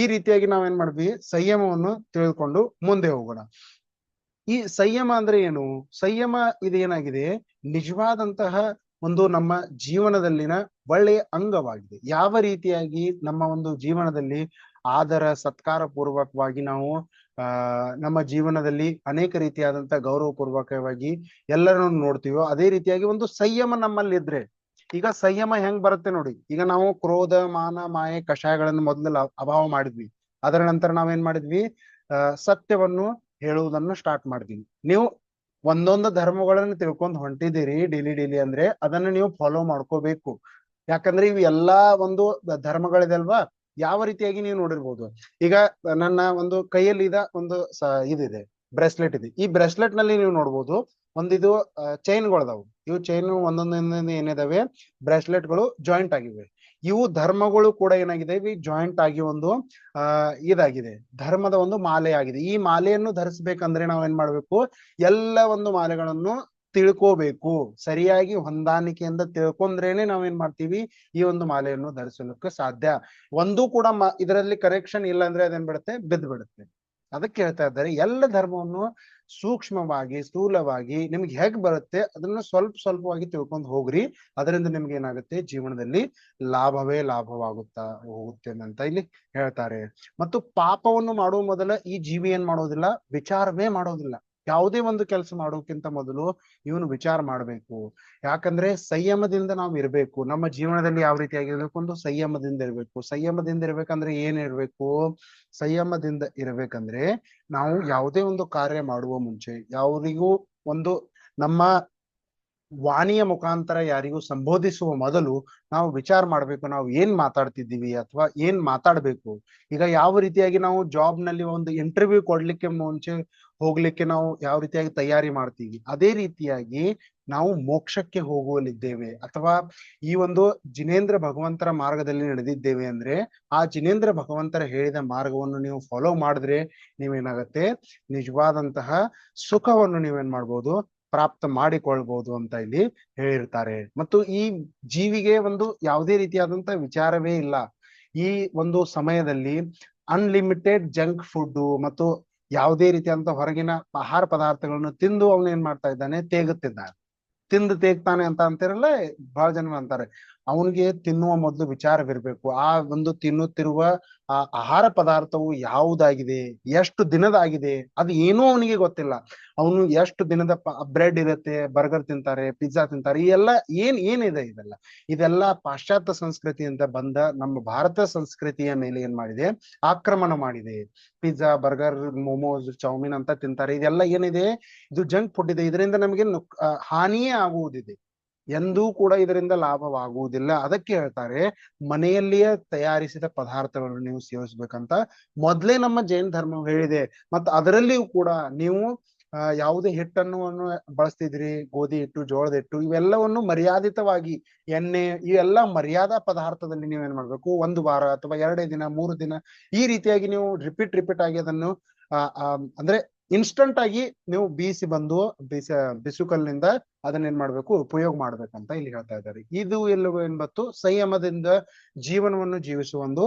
Speaker 1: ಈ ರೀತಿಯಾಗಿ ನಾವೇನ್ ಮಾಡ್ವಿ, ಸಂಯಮವನ್ನು ತಿಳಿದುಕೊಂಡು ಮುಂದೆ ಹೋಗೋಣ. ಈ ಸಂಯಮ ಅಂದ್ರೆ ಏನು? ಸಂಯಮ ಇದೇನಾಗಿದೆ, ನಿಜವಾದಂತಹ ಒಂದು ನಮ್ಮ ಜೀವನದಲ್ಲಿನ ಒಳ್ಳೆಯ ಅಂಗವಾಗಿದೆ. ಯಾವ ರೀತಿಯಾಗಿ ನಮ್ಮ ಒಂದು ಜೀವನದಲ್ಲಿ ಆದರ ಸತ್ಕಾರ ಪೂರ್ವಕವಾಗಿ ನಾವು ನಮ್ಮ ಜೀವನದಲ್ಲಿ ಅನೇಕ ರೀತಿಯಾದಂತಹ ಗೌರವ ಪೂರ್ವಕವಾಗಿ ಎಲ್ಲರನ್ನು ನೋಡ್ತೀವೋ, ಅದೇ ರೀತಿಯಾಗಿ ಒಂದು ಸಂಯಮ ನಮ್ಮಲ್ಲಿ ಇದ್ರೆ, ಈಗ ಸಂಯಮ ಹೆಂಗ್ ಬರುತ್ತೆ ನೋಡಿ. ಈಗ ನಾವು ಕ್ರೋಧ, ಮಾನ, ಮಾಯೆ, ಕಷಾಯಗಳನ್ನು ಮೊದಲು ಅಭಾವ ಮಾಡಿದ್ವಿ. ಅದರ ನಂತರ ನಾವೇನ್ ಮಾಡಿದ್ವಿ, ಸತ್ಯವನ್ನು ಹೇಳುವುದನ್ನು ಸ್ಟಾರ್ಟ್ ಮಾಡಿದ್ವಿ. ನೀವು ಒಂದೊಂದು ಧರ್ಮಗಳನ್ನು ತಿಳ್ಕೊಂಡು ಹೊಂಟಿದ್ದೀರಿ ಡೈಲಿ ಅಂದ್ರೆ ಅದನ್ನ ನೀವು ಫಾಲೋ ಮಾಡ್ಕೋಬೇಕು. ಯಾಕಂದ್ರೆ ಇವು ಎಲ್ಲಾ ಒಂದು ಧರ್ಮಗಳಿದೆಲ್ವಾ, ಯಾವ ರೀತಿಯಾಗಿ ನೀವು ನೋಡಿರ್ಬೋದು. ಈಗ ನನ್ನ ಒಂದು ಕೈಯಲ್ಲಿ ಒಂದು ಇದಿದೆ, ಬ್ರೆಸ್ಲೆಟ್ ಇದೆ. ಈ ಬ್ರೆಸ್ಲೆಟ್ ನಲ್ಲಿ ನೀವು ನೋಡ್ಬೋದು ಒಂದಿದು ಚೈನ್ಗಳದಾವು. ಇವು ಚೈನ್ ಒಂದೊಂದೊಂದೊಂದು ಏನಿದಾವೆ, ಬ್ರೆಸ್ಲೆಟ್ಗಳು ಜಾಯಿಂಟ್ ಆಗಿವೆ. ಇವು ಧರ್ಮಗಳು ಕೂಡ ಏನಾಗಿದೆ, ಇವು ಜಾಯಿಂಟ್ ಆಗಿ ಒಂದು ಇದಾಗಿದೆ, ಧರ್ಮದ ಒಂದು ಮಾಲೆ ಆಗಿದೆ. ಈ ಮಾಲೆಯನ್ನು ಧರಿಸ್ಬೇಕಂದ್ರೆ ನಾವೇನ್ ಮಾಡ್ಬೇಕು, ಎಲ್ಲ ಒಂದು ಮಾಲೆಗಳನ್ನು ತಿಳ್ಕೋಬೇಕು. ಸರಿಯಾಗಿ ಹೊಂದಾಣಿಕೆಯಿಂದ ತಿಳ್ಕೊಂಡ್ರೇನೆ ನಾವೇನ್ ಮಾಡ್ತೀವಿ, ಈ ಒಂದು ಮಾಲೆಯನ್ನು ಧರಿಸಲಿಕ್ಕೆ ಸಾಧ್ಯ. ಒಂದು ಕೂಡ ಇದರಲ್ಲಿ ಕರೆಕ್ಷನ್ ಇಲ್ಲ ಅಂದ್ರೆ ಅದೇನ್ ಬಿಡುತ್ತೆ, ಬಿದ್ದು ಬಿಡುತ್ತೆ. ಅದಕ್ಕೆ ಹೇಳ್ತಾ ಇದ್ದಾರೆ, ಎಲ್ಲ ಧರ್ಮವನ್ನು ಸೂಕ್ಷ್ಮವಾಗಿ, ಸ್ಥೂಲವಾಗಿ ನಿಮ್ಗೆ ಹೇಗ್ ಬರುತ್ತೆ ಅದನ್ನ ಸ್ವಲ್ಪವಾಗಿ ತಿಳ್ಕೊಂಡು ಹೋಗ್ರಿ. ಅದರಿಂದ ನಿಮ್ಗೆ ಏನಾಗುತ್ತೆ, ಜೀವನದಲ್ಲಿ ಲಾಭವೇ ಲಾಭವಾಗುತ್ತಾ ಹೋಗುತ್ತೆ ಅಂತ ಇಲ್ಲಿ ಹೇಳ್ತಾರೆ. ಮತ್ತು ಪಾಪವನ್ನು ಮಾಡುವ ಮೊದಲ ಈ ಜೀವಿ ಏನ್ ಮಾಡೋದಿಲ್ಲ, ವಿಚಾರವೇ ಮಾಡೋದಿಲ್ಲ. ಯಾವುದೇ ಒಂದು ಕೆಲಸ ಮಾಡೋಕ್ಕಿಂತ ಮೊದಲು ಇವನು ವಿಚಾರ ಮಾಡ್ಬೇಕು. ಯಾಕಂದ್ರೆ ಸಂಯಮದಿಂದ ನಾವು ಇರ್ಬೇಕು. ನಮ್ಮ ಜೀವನದಲ್ಲಿ ಯಾವ ರೀತಿಯಾಗಿರ್ಬೇಕು, ಒಂದು ಸಂಯಮದಿಂದ ಇರ್ಬೇಕು. ಸಂಯಮದಿಂದ ಇರ್ಬೇಕಂದ್ರೆ ಏನ್ ಇರ್ಬೇಕು, ಸಂಯಮದಿಂದ ಇರ್ಬೇಕಂದ್ರೆ ನಾವು ಯಾವುದೇ ಒಂದು ಕಾರ್ಯ ಮಾಡುವ ಮುಂಚೆ ಯಾರಿಗೂ ಒಂದು ನಮ್ಮ ವಾಣಿಯ ಮುಖಾಂತರ ಯಾರಿಗೂ ಸಂಬೋಧಿಸುವ ಮೊದಲು ನಾವು ವಿಚಾರ ಮಾಡ್ಬೇಕು, ನಾವು ಏನ್ ಮಾತಾಡ್ತಿದ್ದೀವಿ ಅಥವಾ ಏನ್ ಮಾತಾಡ್ಬೇಕು. ಈಗ ಯಾವ ರೀತಿಯಾಗಿ ನಾವು ಜಾಬ್ ನಲ್ಲಿ ಒಂದು ಇಂಟರ್ವ್ಯೂ ಕೊಡ್ಲಿಕ್ಕೆ ಮುಂಚೆ ಹೋಗ್ಲಿಕ್ಕೆ ನಾವು ಯಾವ ರೀತಿಯಾಗಿ ತಯಾರಿ ಮಾಡ್ತೀವಿ, ಅದೇ ರೀತಿಯಾಗಿ ನಾವು ಮೋಕ್ಷಕ್ಕೆ ಹೋಗುವಲ್ಲಿದ್ದೇವೆ ಅಥವಾ ಈ ಒಂದು ಜಿನೇಂದ್ರ ಭಗವಂತರ ಮಾರ್ಗದಲ್ಲಿ ನಡೆದಿದ್ದೇವೆ ಅಂದ್ರೆ ಆ ಜಿನೇಂದ್ರ ಭಗವಂತರ ಹೇಳಿದ ಮಾರ್ಗವನ್ನು ನೀವು ಫಾಲೋ ಮಾಡಿದ್ರೆ ನೀವೇನಾಗತ್ತೆ, ನಿಜವಾದಂತಹ ಸುಖವನ್ನು ನೀವೇನ್ ಮಾಡ್ಬೋದು, ಪ್ರಾಪ್ತ ಮಾಡಿಕೊಳ್ಬಹುದು ಅಂತ ಇಲ್ಲಿ ಹೇಳಿರ್ತಾರೆ. ಮತ್ತು ಈ ಜೀವಿಗೆ ಒಂದು ಯಾವುದೇ ರೀತಿಯಾದಂತಹ ವಿಚಾರವೇ ಇಲ್ಲ. ಈ ಒಂದು ಸಮಯದಲ್ಲಿ ಅನ್ಲಿಮಿಟೆಡ್ ಜಂಕ್ ಫುಡ್ ಮತ್ತು ಯಾವುದೇ ರೀತಿಯಾದಂತ ಹೊರಗಿನ ಆಹಾರ ಪದಾರ್ಥಗಳನ್ನು ತಿಂದು ಅವನು ಏನ್ ಮಾಡ್ತಾ ಇದ್ದಾನೆ, ತೇಗುತ್ತಿದ್ದಾನೆ. ತಿಂದು ತೇಗ್ತಾನೆ ಅಂತ ಅಂತಿರಲ್ಲ, ಬಹಳ ಜನ ಅಂತಾರೆ ಅವನಿಗೆ ತಿನ್ನುವ ಮೊದಲು ವಿಚಾರವಿರ್ಬೇಕು. ಆ ಒಂದು ತಿನ್ನುತ್ತಿರುವ ಆ ಆಹಾರ ಪದಾರ್ಥವು ಯಾವುದಾಗಿದೆ, ಎಷ್ಟು ದಿನದಾಗಿದೆ, ಅದು ಏನೂ ಅವನಿಗೆ ಗೊತ್ತಿಲ್ಲ. ಅವನು ಎಷ್ಟು ದಿನದ ಬ್ರೆಡ್ ಇರುತ್ತೆ, ಬರ್ಗರ್ ತಿಂತಾರೆ, ಪಿಜ್ಜಾ ತಿಂತಾರೆ, ಈ ಎಲ್ಲ ಏನಿದೆ ಇದೆಲ್ಲ ಪಾಶ್ಚಾತ್ಯ ಸಂಸ್ಕೃತಿಯಿಂದ ಬಂದ ನಮ್ಮ ಭಾರತ ಸಂಸ್ಕೃತಿಯ ಮೇಲೆ ಏನ್ ಮಾಡಿದೆ, ಆಕ್ರಮಣ ಮಾಡಿದೆ. ಪಿಜ್ಜಾ, ಬರ್ಗರ್, ಮೊಮೋಸ್, ಚೌಮಿನ್ ಅಂತ ತಿಂತಾರೆ. ಇದೆಲ್ಲ ಏನಿದೆ, ಇದು ಜಂಕ್ ಫುಡ್ ಇದೆ. ಇದರಿಂದ ನಮಗೆ ಹಾನಿಯೇ ಆಗುವುದಿದೆ, ಎಂದೂ ಕೂಡ ಇದರಿಂದ ಲಾಭವಾಗುವುದಿಲ್ಲ. ಅದಕ್ಕೆ ಹೇಳ್ತಾರೆ ಮನೆಯಲ್ಲಿಯೇ ತಯಾರಿಸಿದ ಪದಾರ್ಥಗಳನ್ನು ನೀವು ಸೇವಿಸ್ಬೇಕಂತ ಮೊದ್ಲೇ ನಮ್ಮ ಜೈನ ಧರ್ಮ ಹೇಳಿದೆ. ಮತ್ತು ಅದರಲ್ಲಿಯೂ ಕೂಡ ನೀವು ಯಾವುದೇ ಹಿಟ್ಟನ್ನು ಬಳಸ್ತಿದ್ರಿ, ಗೋಧಿ ಹಿಟ್ಟು, ಜೋಳದ ಹಿಟ್ಟು, ಇವೆಲ್ಲವನ್ನು ಮರ್ಯಾದಿತವಾಗಿ, ಎಣ್ಣೆ, ಇವೆಲ್ಲ ಮರ್ಯಾದಾ ಪದಾರ್ಥದಲ್ಲಿ ನೀವೇನ್ ಮಾಡ್ಬೇಕು, 1 ವಾರ ಅಥವಾ 2 ದಿನ 3 ದಿನ ಈ ರೀತಿಯಾಗಿ ನೀವು ರಿಪೀಟ್ ಆಗಿ ಅದನ್ನು ಅಂದ್ರೆ ಇನ್ಸ್ಟಂಟ್ ಆಗಿ ನೀವು ಬಿಸುಕಲ್ಲಿನಿಂದ ಅದನ್ನ ಏನ್ ಮಾಡ್ಬೇಕು, ಉಪಯೋಗ ಮಾಡ್ಬೇಕಂತ ಇಲ್ಲಿ ಹೇಳ್ತಾ ಇದ್ದಾರೆ. ಇದು ಎಲ್ಲವೂ ಏನ್ಬತ್ತು, ಸಂಯಮದಿಂದ ಜೀವನವನ್ನು ಜೀವಿಸುವ ಒಂದು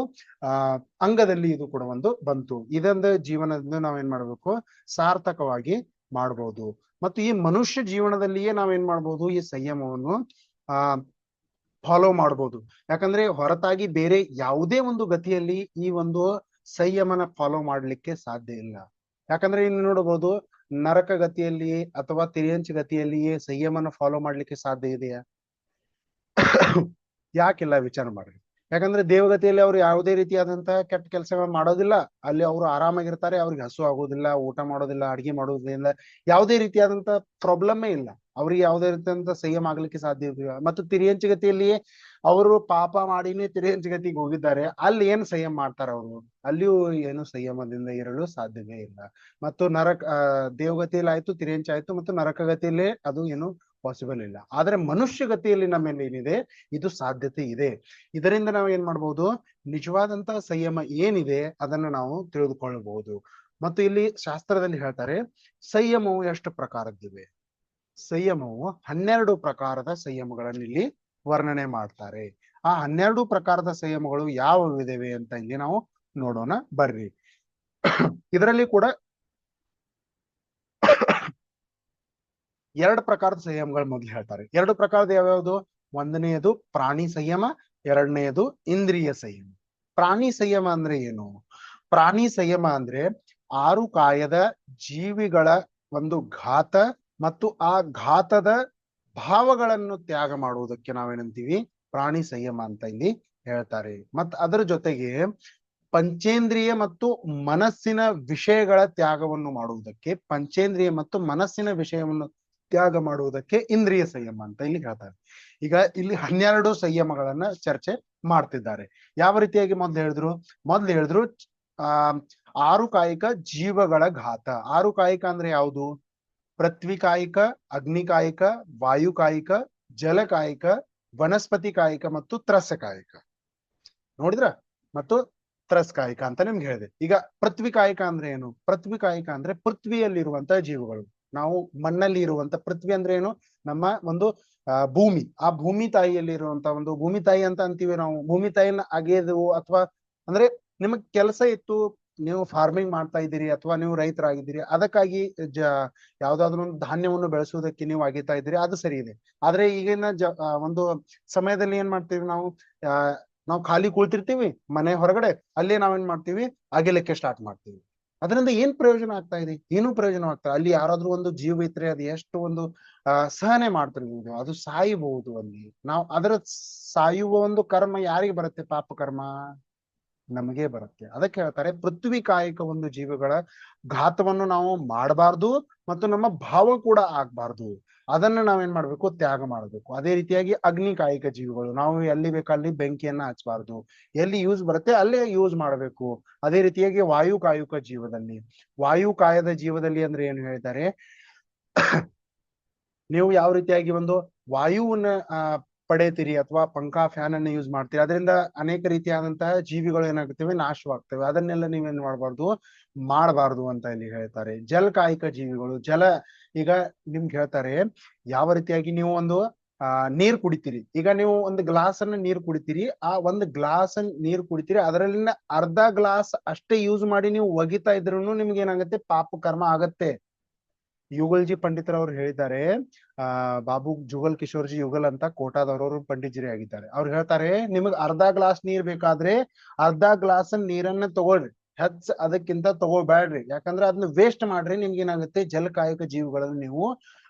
Speaker 1: ಅಂಗದಲ್ಲಿ ಇದು ಕೂಡ ಒಂದು ಬಂತು. ಇದೊಂದು ಜೀವನದಿಂದ ನಾವೇನ್ ಮಾಡ್ಬೇಕು, ಸಾರ್ಥಕವಾಗಿ ಮಾಡ್ಬೋದು. ಮತ್ತು ಈ ಮನುಷ್ಯ ಜೀವನದಲ್ಲಿಯೇ ನಾವೇನ್ ಮಾಡ್ಬೋದು, ಈ ಸಂಯಮವನ್ನು ಫಾಲೋ ಮಾಡ್ಬೋದು. ಯಾಕಂದ್ರೆ ಹೊರತಾಗಿ ಬೇರೆ ಯಾವುದೇ ಒಂದು ಗತಿಯಲ್ಲಿ ಈ ಒಂದು ಸಂಯಮನ ಫಾಲೋ ಮಾಡ್ಲಿಕ್ಕೆ ಸಾಧ್ಯ ಇಲ್ಲ. ಯಾಕಂದ್ರೆ ಇನ್ನು ನೋಡಬಹುದು, ನರಕ ಗತಿಯಲ್ಲಿ ಅಥವಾ ತಿರ್ಯಂಚ ಗತಿಯಲ್ಲಿಯೇ ಸಂಯಮನ ಫಾಲೋ ಮಾಡ್ಲಿಕ್ಕೆ ಸಾಧ್ಯ ಇದೆಯಾ? ಯಾಕಿಲ್ಲ, ವಿಚಾರ ಮಾಡ್ರಿ. ಯಾಕಂದ್ರೆ ದೇವಗತಿಯಲ್ಲಿ ಅವ್ರು ಯಾವುದೇ ರೀತಿಯಾದಂತಹ ಕೆಟ್ಟ ಕೆಲಸಗಳನ್ನ ಮಾಡೋದಿಲ್ಲ. ಅಲ್ಲಿ ಅವರು ಆರಾಮಾಗಿರ್ತಾರೆ, ಅವ್ರಿಗೆ ಹಸು ಆಗೋದಿಲ್ಲ, ಊಟ ಮಾಡೋದಿಲ್ಲ, ಅಡಿಗೆ ಮಾಡೋದ್ರಿಂದ ಯಾವುದೇ ರೀತಿಯಾದಂತ ಪ್ರಾಬ್ಲಮ್ಮೇ ಇಲ್ಲ. ಅವ್ರಿಗೆ ಯಾವುದೇ ರೀತಿಯಾದಂತ ಸಂಯಮ ಆಗ್ಲಿಕ್ಕೆ ಸಾಧ್ಯ ಇಲ್ಲ. ಮತ್ತು ತಿರ್ಯಂಚಗತಿಯಲ್ಲಿಯೇ ಅವರು ಪಾಪ ಮಾಡಿನೇ ತಿರ್ಯಂಚಗತಿಗೆ ಹೋಗಿದ್ದಾರೆ. ಅಲ್ಲಿ ಏನ್ ಸಂಯಮ ಮಾಡ್ತಾರ ಅವರು? ಅಲ್ಲಿಯೂ ಏನು ಸಂಯಮದಿಂದ ಇರಲು ಸಾಧ್ಯವೇ ಇಲ್ಲ. ಮತ್ತು ದೇವಗತಿಯಲ್ಲಿ ಆಯ್ತು, ತಿರ್ಯಂಚ ಆಯ್ತು, ಮತ್ತು ನರಕಗತಿಯಲ್ಲೇ ಅದು ಏನು ಪಾಸಿಬಲ್ ಇಲ್ಲ. ಆದ್ರೆ ಮನುಷ್ಯ ಗತಿಯಲ್ಲಿ ನಮ್ಮಲ್ಲಿ ಏನಿದೆ, ಇದು ಸಾಧ್ಯತೆ ಇದೆ. ಇದರಿಂದ ನಾವು ಏನ್ ಮಾಡ್ಬೋದು, ನಿಜವಾದಂತಹ ಸಂಯಮ ಏನಿದೆ ಅದನ್ನು ನಾವು ತಿಳಿದುಕೊಳ್ಳಬಹುದು. ಮತ್ತು ಇಲ್ಲಿ ಶಾಸ್ತ್ರದಲ್ಲಿ ಹೇಳ್ತಾರೆ, ಸಂಯಮವು ಎಷ್ಟು ಪ್ರಕಾರದ್ದಿವೆ? ಸಂಯಮವು 12 ಪ್ರಕಾರದ ಸಂಯಮಗಳನ್ನು ಇಲ್ಲಿ ವರ್ಣನೆ ಮಾಡ್ತಾರೆ. ಆ 12 ಪ್ರಕಾರದ ಸಂಯಮಗಳು ಯಾವ ಇದಾವೆ ಅಂತ ಇಲ್ಲಿ ನಾವು ನೋಡೋಣ ಬರ್ರಿ. ಇದರಲ್ಲಿ ಕೂಡ 2 ಪ್ರಕಾರದ ಸಂಯಮಗಳು ಮೊದಲು ಹೇಳ್ತಾರೆ. 2 ಪ್ರಕಾರದ ಯಾವ್ಯಾವುದು? ಒಂದನೆಯದು ಪ್ರಾಣಿ ಸಂಯಮ, ಎರಡನೆಯದು ಇಂದ್ರಿಯ ಸಂಯಮ. ಪ್ರಾಣಿ ಸಂಯಮ ಅಂದ್ರೆ ಏನು? ಪ್ರಾಣಿ ಸಂಯಮ ಅಂದ್ರೆ 6 ಕಾಯದ ಜೀವಿಗಳ ಒಂದು ಘಾತ ಮತ್ತು ಆ ಘಾತದ ಭಾವಗಳನ್ನು ತ್ಯಾಗ ಮಾಡುವುದಕ್ಕೆ ನಾವೇನಂತೀವಿ, ಪ್ರಾಣಿ ಸಂಯಮ ಅಂತ ಇಲ್ಲಿ ಹೇಳ್ತಾರೆ. ಮತ್ ಅದರ ಜೊತೆಗೆ ಪಂಚೇಂದ್ರಿಯ ಮತ್ತು ಮನಸ್ಸಿನ ವಿಷಯಗಳ ತ್ಯಾಗವನ್ನು ಮಾಡುವುದಕ್ಕೆ, ಪಂಚೇಂದ್ರಿಯ ಮತ್ತು ಮನಸ್ಸಿನ ವಿಷಯವನ್ನು ತ್ಯಾಗ ಮಾಡುವುದಕ್ಕೆ ಇಂದ್ರಿಯ ಸಂಯಮ ಅಂತ ಇಲ್ಲಿ ಹೇಳ್ತಾರೆ. ಈಗ ಇಲ್ಲಿ 12 ಸಂಯಮಗಳನ್ನ ಚರ್ಚೆ ಮಾಡ್ತಿದ್ದಾರೆ. ಯಾವ ರೀತಿಯಾಗಿ ಮೊದ್ಲು ಹೇಳಿದ್ರು 6 ಕಾಯಿಕ ಜೀವಗಳ ಘಾತ. 6 ಕಾಯಿಕ ಅಂದ್ರೆ ಯಾವುದು? ಪೃಥ್ವಿ ಕಾಯಿಕ, ಅಗ್ನಿ ಕಾಯಿಕ, ವಾಯು ಕಾಯಿಕ, ಜಲ ಕಾಯಿಕ, ವನಸ್ಪತಿ ಕಾಯಿಕ ಮತ್ತು ತ್ರಸ ಕಾಯಿಕ. ನೋಡಿದ್ರ? ಮತ್ತು ತ್ರಸ್ ಕಾಯಿಕ ಅಂತ ನಿಮ್ಗೆ ಹೇಳಿದೆ. ಈಗ ಪೃಥ್ವಿ ಕಾಯಿಕ ಅಂದ್ರೆ ಏನು? ಪೃಥ್ವಿ ಕಾಯಿಕ ಅಂದ್ರೆ ಪೃಥ್ವಿಯಲ್ಲಿರುವಂತಹ ಜೀವಗಳು. ನಾವು ಮಣ್ಣಲ್ಲಿ ಇರುವಂತ, ಪೃಥ್ವಿ ಅಂದ್ರೆ ಏನು? ನಮ್ಮ ಒಂದು ಭೂಮಿ. ಆ ಭೂಮಿ ತಾಯಿಯಲ್ಲಿ ಇರುವಂತ ಒಂದು, ಭೂಮಿ ತಾಯಿ ಅಂತ ಅಂತೀವಿ ನಾವು. ಭೂಮಿ ತಾಯಿನ ಅಗೆದು, ಅಥವಾ ಅಂದ್ರೆ ನಿಮಗ್ ಕೆಲಸ ಇತ್ತು, ನೀವು ಫಾರ್ಮಿಂಗ್ ಮಾಡ್ತಾ ಇದ್ದೀರಿ, ಅಥವಾ ನೀವು ರೈತರಾಗಿದ್ದೀರಿ, ಅದಕ್ಕಾಗಿ ಯಾವ್ದಾದ್ರು ಒಂದು ಧಾನ್ಯವನ್ನು ಬೆಳೆಸುವುದಕ್ಕೆ ನೀವು ಅಗಿತಾ ಇದ್ದೀರಿ, ಅದು ಸರಿ ಇದೆ. ಆದ್ರೆ ಈಗಿನ ಒಂದು ಸಮಯದಲ್ಲಿ ಏನ್ ಮಾಡ್ತೀವಿ ನಾವು ಖಾಲಿ ಕುಳಿತಿರ್ತೀವಿ ಮನೆ ಹೊರಗಡೆ, ಅಲ್ಲೇ ನಾವೇನ್ ಮಾಡ್ತೀವಿ, ಅಗಿಲಿಕ್ಕೆ ಸ್ಟಾರ್ಟ್ ಮಾಡ್ತೀವಿ. ಅದರಿಂದ ಏನ್ ಪ್ರಯೋಜನ ಆಗ್ತಾ ಇದೆ? ಏನು ಪ್ರಯೋಜನ ಆಗ್ತಾ? ಅಲ್ಲಿ ಯಾರಾದ್ರೂ ಒಂದು ಜೀವ ಇದ್ರೆ ಅದು ಎಷ್ಟು ಒಂದು ಸಹನೆ ಮಾಡ್ತಿರ್ಬೋದು, ಅದು ಸಾಯಬಹುದು. ಅಲ್ಲಿ ನಾವು ಅದರ ಸಾಯುವ ಒಂದು ಕರ್ಮ ಯಾರಿಗೆ ಬರುತ್ತೆ? ಪಾಪ ಕರ್ಮ ನಮಗೆ ಬರುತ್ತೆ. ಅದಕ್ಕೆ ಹೇಳ್ತಾರೆ ಪೃಥ್ವಿ ಕಾಯಿಕ ಒಂದು ಜೀವಿಗಳ ಘಾತವನ್ನು ನಾವು ಮಾಡಬಾರ್ದು, ಮತ್ತು ನಮ್ಮ ಭಾವ ಕೂಡ ಆಗ್ಬಾರ್ದು. ಅದನ್ನ ನಾವೇನ್ ಮಾಡ್ಬೇಕು? ತ್ಯಾಗ ಮಾಡಬೇಕು. ಅದೇ ರೀತಿಯಾಗಿ ಅಗ್ನಿ ಕಾಯಿಕ ಜೀವಿಗಳು, ನಾವು ಎಲ್ಲಿ ಬೇಕಲ್ಲಿ ಬೆಂಕಿಯನ್ನ ಹಚ್ಚಬಾರ್ದು, ಎಲ್ಲಿ ಯೂಸ್ ಬರುತ್ತೆ ಅಲ್ಲೇ ಯೂಸ್ ಮಾಡಬೇಕು. ಅದೇ ರೀತಿಯಾಗಿ ವಾಯು ಕಾಯುಕ ಜೀವದಲ್ಲಿ, ವಾಯು ಕಾಯದ ಜೀವದಲ್ಲಿ ಅಂದ್ರೆ ಏನು ಹೇಳ್ತಾರೆ, ನೀವು ಯಾವ ರೀತಿಯಾಗಿ ಒಂದು ವಾಯುವನ್ನ ಪಡೆಯುತ್ತೀರಿ, ಅಥವಾ ಪಂಖಾ ಫ್ಯಾನ್ ಅನ್ನು ಯೂಸ್ ಮಾಡ್ತೀರಿ, ಅದರಿಂದ ಅನೇಕ ರೀತಿಯಾದಂತಹ ಜೀವಿಗಳು ಏನಾಗ್ತವೆ, ನಾಶವಾಗ್ತವೆ. ಅದನ್ನೆಲ್ಲ ನೀವೇನ್ ಮಾಡಬಾರ್ದು ಅಂತ ಇಲ್ಲಿ ಹೇಳ್ತಾರೆ. ಜಲಕಾಯಿಕ ಜೀವಿಗಳು, ಈಗ ನಿಮ್ಗೆ ಹೇಳ್ತಾರೆ ಯಾವ ರೀತಿಯಾಗಿ ನೀವು ಒಂದು ನೀರ್ ಕುಡಿತೀರಿ. ಈಗ ನೀವು ಒಂದು ಗ್ಲಾಸ್ ಅನ್ನ ನೀರು ಕುಡಿತೀರಿ, ಆ ಒಂದು ಗ್ಲಾಸ್ ನೀರು ಕುಡಿತೀರಿ, ಅದರಲ್ಲಿನ ಅರ್ಧ ಗ್ಲಾಸ್ ಅಷ್ಟೇ ಯೂಸ್ ಮಾಡಿ ನೀವು ಒಗಿತಾ ಇದ್ರು ನಿಮ್ಗೆ ಏನಾಗುತ್ತೆ? ಪಾಪ ಕರ್ಮ ಆಗತ್ತೆ. ಯುಗಲ್ಜಿ ಪಂಡಿತರವ್ರು ಹೇಳಿದ್ದಾರೆ. ಬಾಬು ಜುಗಲ್ ಕಿಶೋರ್ಜಿ ಯುಗಲ್ ಅಂತ ಕೋಟಾದವರು ಪಂಡಿತರಿ ಆಗಿದ್ದಾರೆ. ಅವ್ರು ಹೇಳ್ತಾರೆ, ನಿಮಗ್ ಅರ್ಧ ಗ್ಲಾಸ್ ನೀರ್ ಬೇಕಾದ್ರೆ ಅರ್ಧ ಗ್ಲಾಸ್ ನೀರನ್ನ ತಗೊಳ್ರಿ, ಅದಕ್ಕಿಂತ ತಗೋಬೇಡ್ರಿ. ಯಾಕಂದ್ರೆ ಅದನ್ನ ವೇಸ್ಟ್ ಮಾಡ್ರಿ, ನಿಮ್ಗೆ ಏನಾಗುತ್ತೆ, ಜಲಕಾಯಕ ಜೀವಿಗಳನ್ನು ನೀವು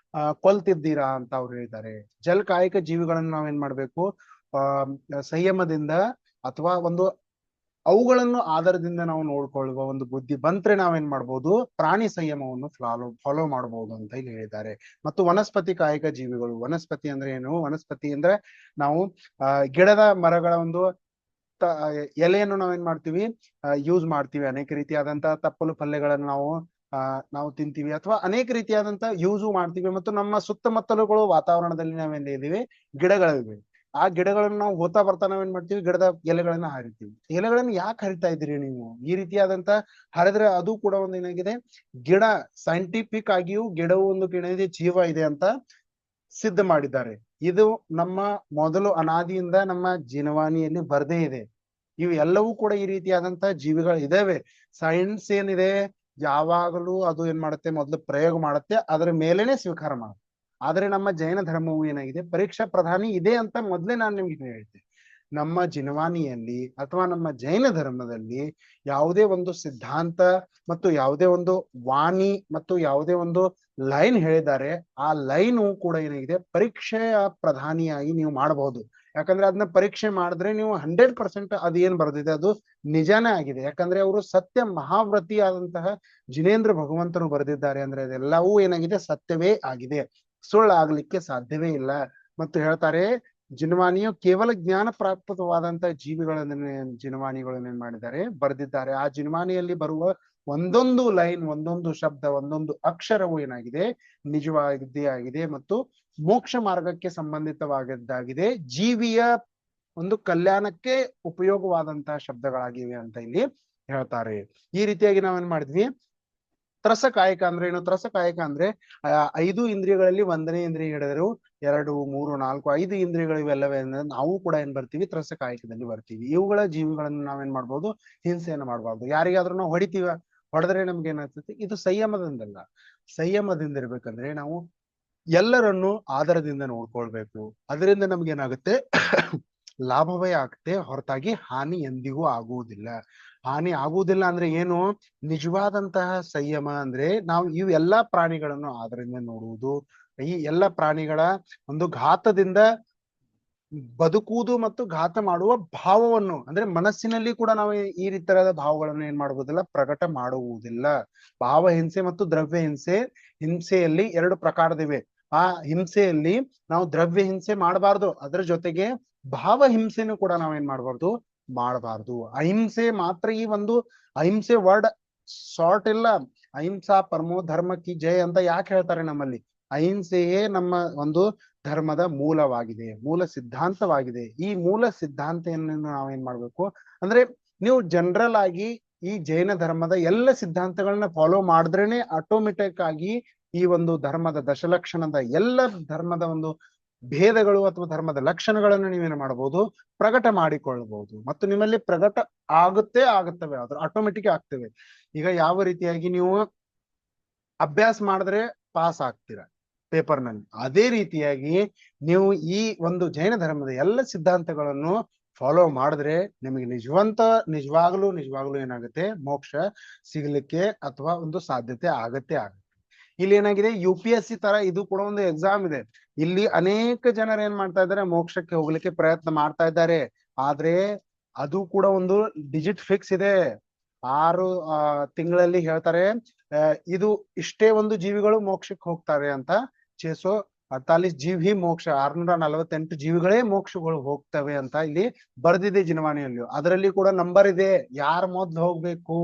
Speaker 1: ಕೊಲ್ತಿದ್ದೀರಾ ಅಂತ ಅವ್ರು ಹೇಳಿದ್ದಾರೆ. ಜಲಕಾಯಕ ಜೀವಿಗಳನ್ನು ನಾವೇನ್ ಮಾಡ್ಬೇಕು, ಸಂಯಮದಿಂದ ಅಥವಾ ಒಂದು ಅವುಗಳನ್ನು ಆಧಾರದಿಂದ ನಾವು ನೋಡ್ಕೊಳ್ಳುವ ಒಂದು ಬುದ್ಧಿ ಬಂದ್ರೆ ನಾವೇನ್ ಮಾಡ್ಬೋದು, ಪ್ರಾಣಿ ಸಂಯಮವನ್ನು ಫಾಲೋ ಮಾಡಬಹುದು ಅಂತ ಇಲ್ಲಿ ಹೇಳಿದ್ದಾರೆ. ಮತ್ತು ವನಸ್ಪತಿ ಕಾಯಕ ಜೀವಿಗಳು, ವನಸ್ಪತಿ ಅಂದ್ರೆ ಏನು, ವನಸ್ಪತಿ ಅಂದ್ರೆ ನಾವು ಗಿಡದ ಮರಗಳ ಒಂದು ಎಲೆಯನ್ನು ನಾವೇನ್ ಮಾಡ್ತೀವಿ, ಯೂಸ್ ಮಾಡ್ತೀವಿ. ಅನೇಕ ರೀತಿಯಾದಂತಹ ತಪ್ಪಲು ಪಲ್ಯಗಳನ್ನು ನಾವು ತಿಂತೀವಿ, ಅಥವಾ ಅನೇಕ ರೀತಿಯಾದಂತ ಯೂಸು ಮಾಡ್ತೀವಿ. ಮತ್ತು ನಮ್ಮ ಸುತ್ತಮುತ್ತಲುಗಳು ವಾತಾವರಣದಲ್ಲಿ ನಾವೇನಿದ್ದೀವಿ, ಗಿಡಗಳಿವೆ. ಆ ಗಿಡಗಳನ್ನು ನಾವು ಹೋಗ್ತಾ ಬರ್ತಾ ನಾವೇನ್ ಮಾಡ್ತೀವಿ, ಗಿಡದ ಎಲೆಗಳನ್ನ ಹರಿತೀವಿ. ಎಲೆಗಳನ್ನ ಯಾಕೆ ಹರಿತಾ ಇದ್ದೀರಿ ನೀವು? ಈ ರೀತಿಯಾದಂತ ಹರಿದ್ರೆ ಅದು ಕೂಡ ಒಂದು ಏನಾಗಿದೆ, ಗಿಡ ಸೈಂಟಿಫಿಕ್ ಆಗಿಯೂ ಗಿಡವು ಒಂದು ಏನಿದೆ, ಜೀವ ಇದೆ ಅಂತ ಸಿದ್ಧ ಮಾಡಿದ್ದಾರೆ. ಇದು ನಮ್ಮ ಮೊದಲು ಅನಾದಿಯಿಂದ ನಮ್ಮ ಜೀವವಾಣಿಯಲ್ಲಿ ಬರ್ದೇ ಇದೆ. ಇವು ಎಲ್ಲವೂ ಕೂಡ ಈ ರೀತಿಯಾದಂತ ಜೀವಿಗಳು ಇದಾವೆ. ಸೈನ್ಸ್ ಏನಿದೆ, ಯಾವಾಗಲೂ ಅದು ಏನ್ ಮಾಡುತ್ತೆ, ಮೊದಲು ಪ್ರಯೋಗ ಮಾಡುತ್ತೆ, ಅದರ ಮೇಲೇನೆ ಸ್ವೀಕಾರ ಮಾಡುತ್ತೆ. ಆದ್ರೆ ನಮ್ಮ ಜೈನ ಧರ್ಮವು ಏನಾಗಿದೆ, ಪರೀಕ್ಷಾ ಪ್ರಧಾನಿ ಇದೆ ಅಂತ ಮೊದಲೇ ನಾನು ನಿಮ್ಗೆ ಹೇಳ್ತೇನೆ. ನಮ್ಮ ಜಿನವಾನಿಯಲ್ಲಿ ಅಥವಾ ನಮ್ಮ ಜೈನ ಧರ್ಮದಲ್ಲಿ ಯಾವುದೇ ಒಂದು ಸಿದ್ಧಾಂತ ಮತ್ತು ಯಾವುದೇ ಒಂದು ವಾಣಿ ಮತ್ತು ಯಾವುದೇ ಒಂದು ಲೈನ್ ಹೇಳಿದ್ದಾರೆ, ಆ ಲೈನು ಕೂಡ ಏನಾಗಿದೆ, ಪರೀಕ್ಷೆಯ ಪ್ರಧಾನಿಯಾಗಿ ನೀವು ಮಾಡಬಹುದು. ಯಾಕಂದ್ರೆ ಅದನ್ನ ಪರೀಕ್ಷೆ ಮಾಡಿದ್ರೆ ನೀವು 100% ಅದು ಏನ್ ಬರ್ದಿದೆ ಅದು ನಿಜಾನೇ ಆಗಿದೆ. ಯಾಕಂದ್ರೆ ಅವರು ಸತ್ಯ ಮಹಾವ್ರತಿ ಆದಂತಹ ಜಿನೇಂದ್ರ ಭಗವಂತರು ಬರೆದಿದ್ದಾರೆ ಅಂದ್ರೆ ಅದೆಲ್ಲವೂ ಏನಾಗಿದೆ, ಸತ್ಯವೇ ಆಗಿದೆ, ಸುಳ್ಳಾಗ್ಲಿಕ್ಕೆ ಸಾಧ್ಯವೇ ಇಲ್ಲ. ಮತ್ತು ಹೇಳ್ತಾರೆ, ಜಿನವಾಣಿಯು ಕೇವಲ ಜ್ಞಾನ ಪ್ರಾಪ್ತವಾದಂತ ಜೀವಿಗಳನ್ನ ಜಿನವಾಣಿಗಳನ್ನ ಏನ್ ಮಾಡಿದ್ದಾರೆ, ಬರೆದಿದ್ದಾರೆ. ಆ ಜಿನವಾಣಿಯಲ್ಲಿ ಬರುವ ಒಂದೊಂದು ಲೈನ್, ಒಂದೊಂದು ಶಬ್ದ, ಒಂದೊಂದು ಅಕ್ಷರವು ಏನಾಗಿದೆ, ನಿಜವಾಗಿದೆ ಆಗಿದೆ ಮತ್ತು ಮೋಕ್ಷ ಮಾರ್ಗಕ್ಕೆ ಸಂಬಂಧಿತವಾಗಿದ್ದಾಗಿದೆ, ಜೀವಿಯ ಒಂದು ಕಲ್ಯಾಣಕ್ಕೆ ಉಪಯೋಗವಾದಂತಹ ಶಬ್ದಗಳಾಗಿವೆ ಅಂತ ಇಲ್ಲಿ ಹೇಳ್ತಾರೆ. ಈ ರೀತಿಯಾಗಿ ನಾವೇನ್ ಮಾಡಿದ್ವಿ, ತ್ರಸಕಾಯಕ ಅಂದ್ರೆ ಏನು? ತ್ರಸಕಾಯಕ ಅಂದ್ರೆ 5 ಇಂದ್ರಿಯಗಳಲ್ಲಿ 1ನೇ ಇಂದ್ರಿಯ ಹಿಡಿದ್ರು 2, 3, 4, 5 ಇಂದ್ರಿಯಗಳು ಇವೆಲ್ಲವೇ ಅಂದ್ರೆ ನಾವು ಕೂಡ ಏನ್ ಬರ್ತೀವಿ, ತ್ರಸಕಾಯಕದಲ್ಲಿ ಬರ್ತೀವಿ. ಇವುಗಳ ಜೀವಿಗಳನ್ನು ನಾವೇನ್ ಮಾಡ್ಬೋದು, ಹಿಂಸೆಯನ್ನು ಮಾಡ್ಬಾರ್ದು. ಯಾರಿಗಾದ್ರೂ ನಾವು ಹೊಡೆದ್ರೆ ನಮ್ಗೆ ಏನಾಗ್ತದೆ, ಇದು ಸಂಯಮದಿಂದಲ್ಲ. ಸಂಯಮದಿಂದ ಇರ್ಬೇಕಂದ್ರೆ ನಾವು ಎಲ್ಲರನ್ನು ಆದರದಿಂದ ನೋಡ್ಕೊಳ್ಬೇಕು. ಅದರಿಂದ ನಮ್ಗೆ ಏನಾಗುತ್ತೆ, ಲಾಭವೇ ಆಗುತ್ತೆ ಹೊರತಾಗಿ ಹಾನಿ ಎಂದಿಗೂ ಆಗುವುದಿಲ್ಲ. ಹಾನಿ ಆಗುವುದಿಲ್ಲ ಅಂದ್ರೆ ಏನು? ನಿಜವಾದಂತಹ ಸಂಯಮ ಅಂದ್ರೆ ನಾವು ಇವೆಲ್ಲಾ ಪ್ರಾಣಿಗಳನ್ನು ಆದರದಿಂದ ನೋಡುವುದು, ಈ ಎಲ್ಲ ಪ್ರಾಣಿಗಳ ಒಂದು ಘಾತದಿಂದ ಬದುಕುವುದು ಮತ್ತು ಘಾತ ಮಾಡುವ ಭಾವವನ್ನು, ಅಂದ್ರೆ ಮನಸ್ಸಿನಲ್ಲಿ ಕೂಡ ನಾವು ಈ ರೀತಿಯಾದ ಭಾವಗಳನ್ನು ಏನ್ ಮಾಡುವುದಿಲ್ಲ, ಪ್ರಕಟ ಮಾಡುವುದಿಲ್ಲ. ಭಾವ ಹಿಂಸೆ ಮತ್ತು ದ್ರವ್ಯ ಹಿಂಸೆ, ಹಿಂಸೆಯಲ್ಲಿ 2 ಪ್ರಕಾರದಿವೆ. ಆ ಹಿಂಸೆಯಲ್ಲಿ ನಾವು ದ್ರವ್ಯ ಹಿಂಸೆ ಮಾಡಬಾರ್ದು, ಅದರ ಜೊತೆಗೆ ಭಾವ ಹಿಂಸೆನೂ ಕೂಡ ನಾವೇನ್ ಮಾಡಬಾರ್ದು. ಅಹಿಂಸೆ ಮಾತ್ರ ಈ ಒಂದು ಅಹಿಂಸೆ ವರ್ಡ್ ಶಾರ್ಟ್ ಇಲ್ಲ. ಅಹಿಂಸಾ ಪರಮೋ ಧರ್ಮ ಕಿ ಜಯ ಅಂತ ಯಾಕೆ ಹೇಳ್ತಾರೆ ನಮ್ಮಲ್ಲಿ? ಅಹಿಂಸೆಯೇ ನಮ್ಮ ಒಂದು ಧರ್ಮದ ಮೂಲವಾಗಿದೆ, ಮೂಲ ಸಿದ್ಧಾಂತವಾಗಿದೆ. ಈ ಮೂಲ ಸಿದ್ಧಾಂತವನ್ನು ನಾವೇನ್ ಮಾಡ್ಬೇಕು ಅಂದ್ರೆ, ನೀವು ಜನರಲ್ ಆಗಿ ಈ ಜೈನ ಧರ್ಮದ ಎಲ್ಲ ಸಿದ್ಧಾಂತಗಳನ್ನ ಫಾಲೋ ಮಾಡಿದ್ರೇನೆ ಆಟೋಮೆಟಿಕ್ ಆಗಿ ಈ ಒಂದು ಧರ್ಮದ ದಶಲಕ್ಷಣದ ಎಲ್ಲ ಧರ್ಮದ ಒಂದು ಭೇದಗಳು ಅಥವಾ ಧರ್ಮದ ಲಕ್ಷಣಗಳನ್ನು ನೀವೇನು ಮಾಡಬಹುದು, ಪ್ರಕಟ ಮಾಡಿಕೊಳ್ಳಬಹುದು. ಮತ್ತು ನಿಮ್ಮಲ್ಲಿ ಪ್ರಕಟ ಆಗುತ್ತವೆ, ಅದ್ರ ಆಟೋಮೆಟಿಕ್ ಆಗ್ತವೆ. ಈಗ ಯಾವ ರೀತಿಯಾಗಿ ನೀವು ಅಭ್ಯಾಸ ಮಾಡಿದ್ರೆ ಪಾಸ್ ಆಗ್ತೀರಾ ಪೇಪರ್ನಲ್ಲಿ, ಅದೇ ರೀತಿಯಾಗಿ ನೀವು ಈ ಒಂದು ಜೈನ ಧರ್ಮದ ಎಲ್ಲ ಸಿದ್ಧಾಂತಗಳನ್ನು ಫಾಲೋ ಮಾಡಿದ್ರೆ ನಿಮಗೆ ನಿಜವಾಗ್ಲೂ ಏನಾಗುತ್ತೆ, ಮೋಕ್ಷ ಸಿಗ್ಲಿಕ್ಕೆ ಅಥವಾ ಒಂದು ಸಾಧ್ಯತೆ ಆಗುತ್ತೆ. ಇಲ್ಲಿ ಏನಾಗಿದೆ, UPSC ತರ ಇದು ಕೂಡ ಒಂದು ಎಕ್ಸಾಮ್ ಇದೆ. ಇಲ್ಲಿ ಅನೇಕ ಜನರು ಏನ್ ಮಾಡ್ತಾ ಇದ್ದಾರೆ, ಮೋಕ್ಷಕ್ಕೆ ಹೋಗ್ಲಿಕ್ಕೆ ಪ್ರಯತ್ನ ಮಾಡ್ತಾ ಇದ್ದಾರೆ. ಆದ್ರೆ ಅದು ಕೂಡ ಒಂದು ಡಿಜಿಟ್ ಫಿಕ್ಸ್ ಇದೆ. 6 ತಿಂಗಳಲ್ಲಿ ಹೇಳ್ತಾರೆ, ಇದು ಇಷ್ಟೇ ಒಂದು ಜೀವಿಗಳು ಮೋಕ್ಷಕ್ಕೆ ಹೋಗ್ತಾರೆ ಅಂತ. 648 ಜೀವಿ ಮೋಕ್ಷ, 648 ಜೀವಿಗಳೇ ಮೋಕ್ಷಗಳು ಹೋಗ್ತವೆ ಅಂತ ಇಲ್ಲಿ ಬರ್ದಿದೆ ಜಿನವಾಣಿಯಲ್ಲಿ. ಅದರಲ್ಲಿ ಕೂಡ ನಂಬರ್ ಇದೆ, ಯಾರು ಮೊದ್ಲು ಹೋಗ್ಬೇಕು,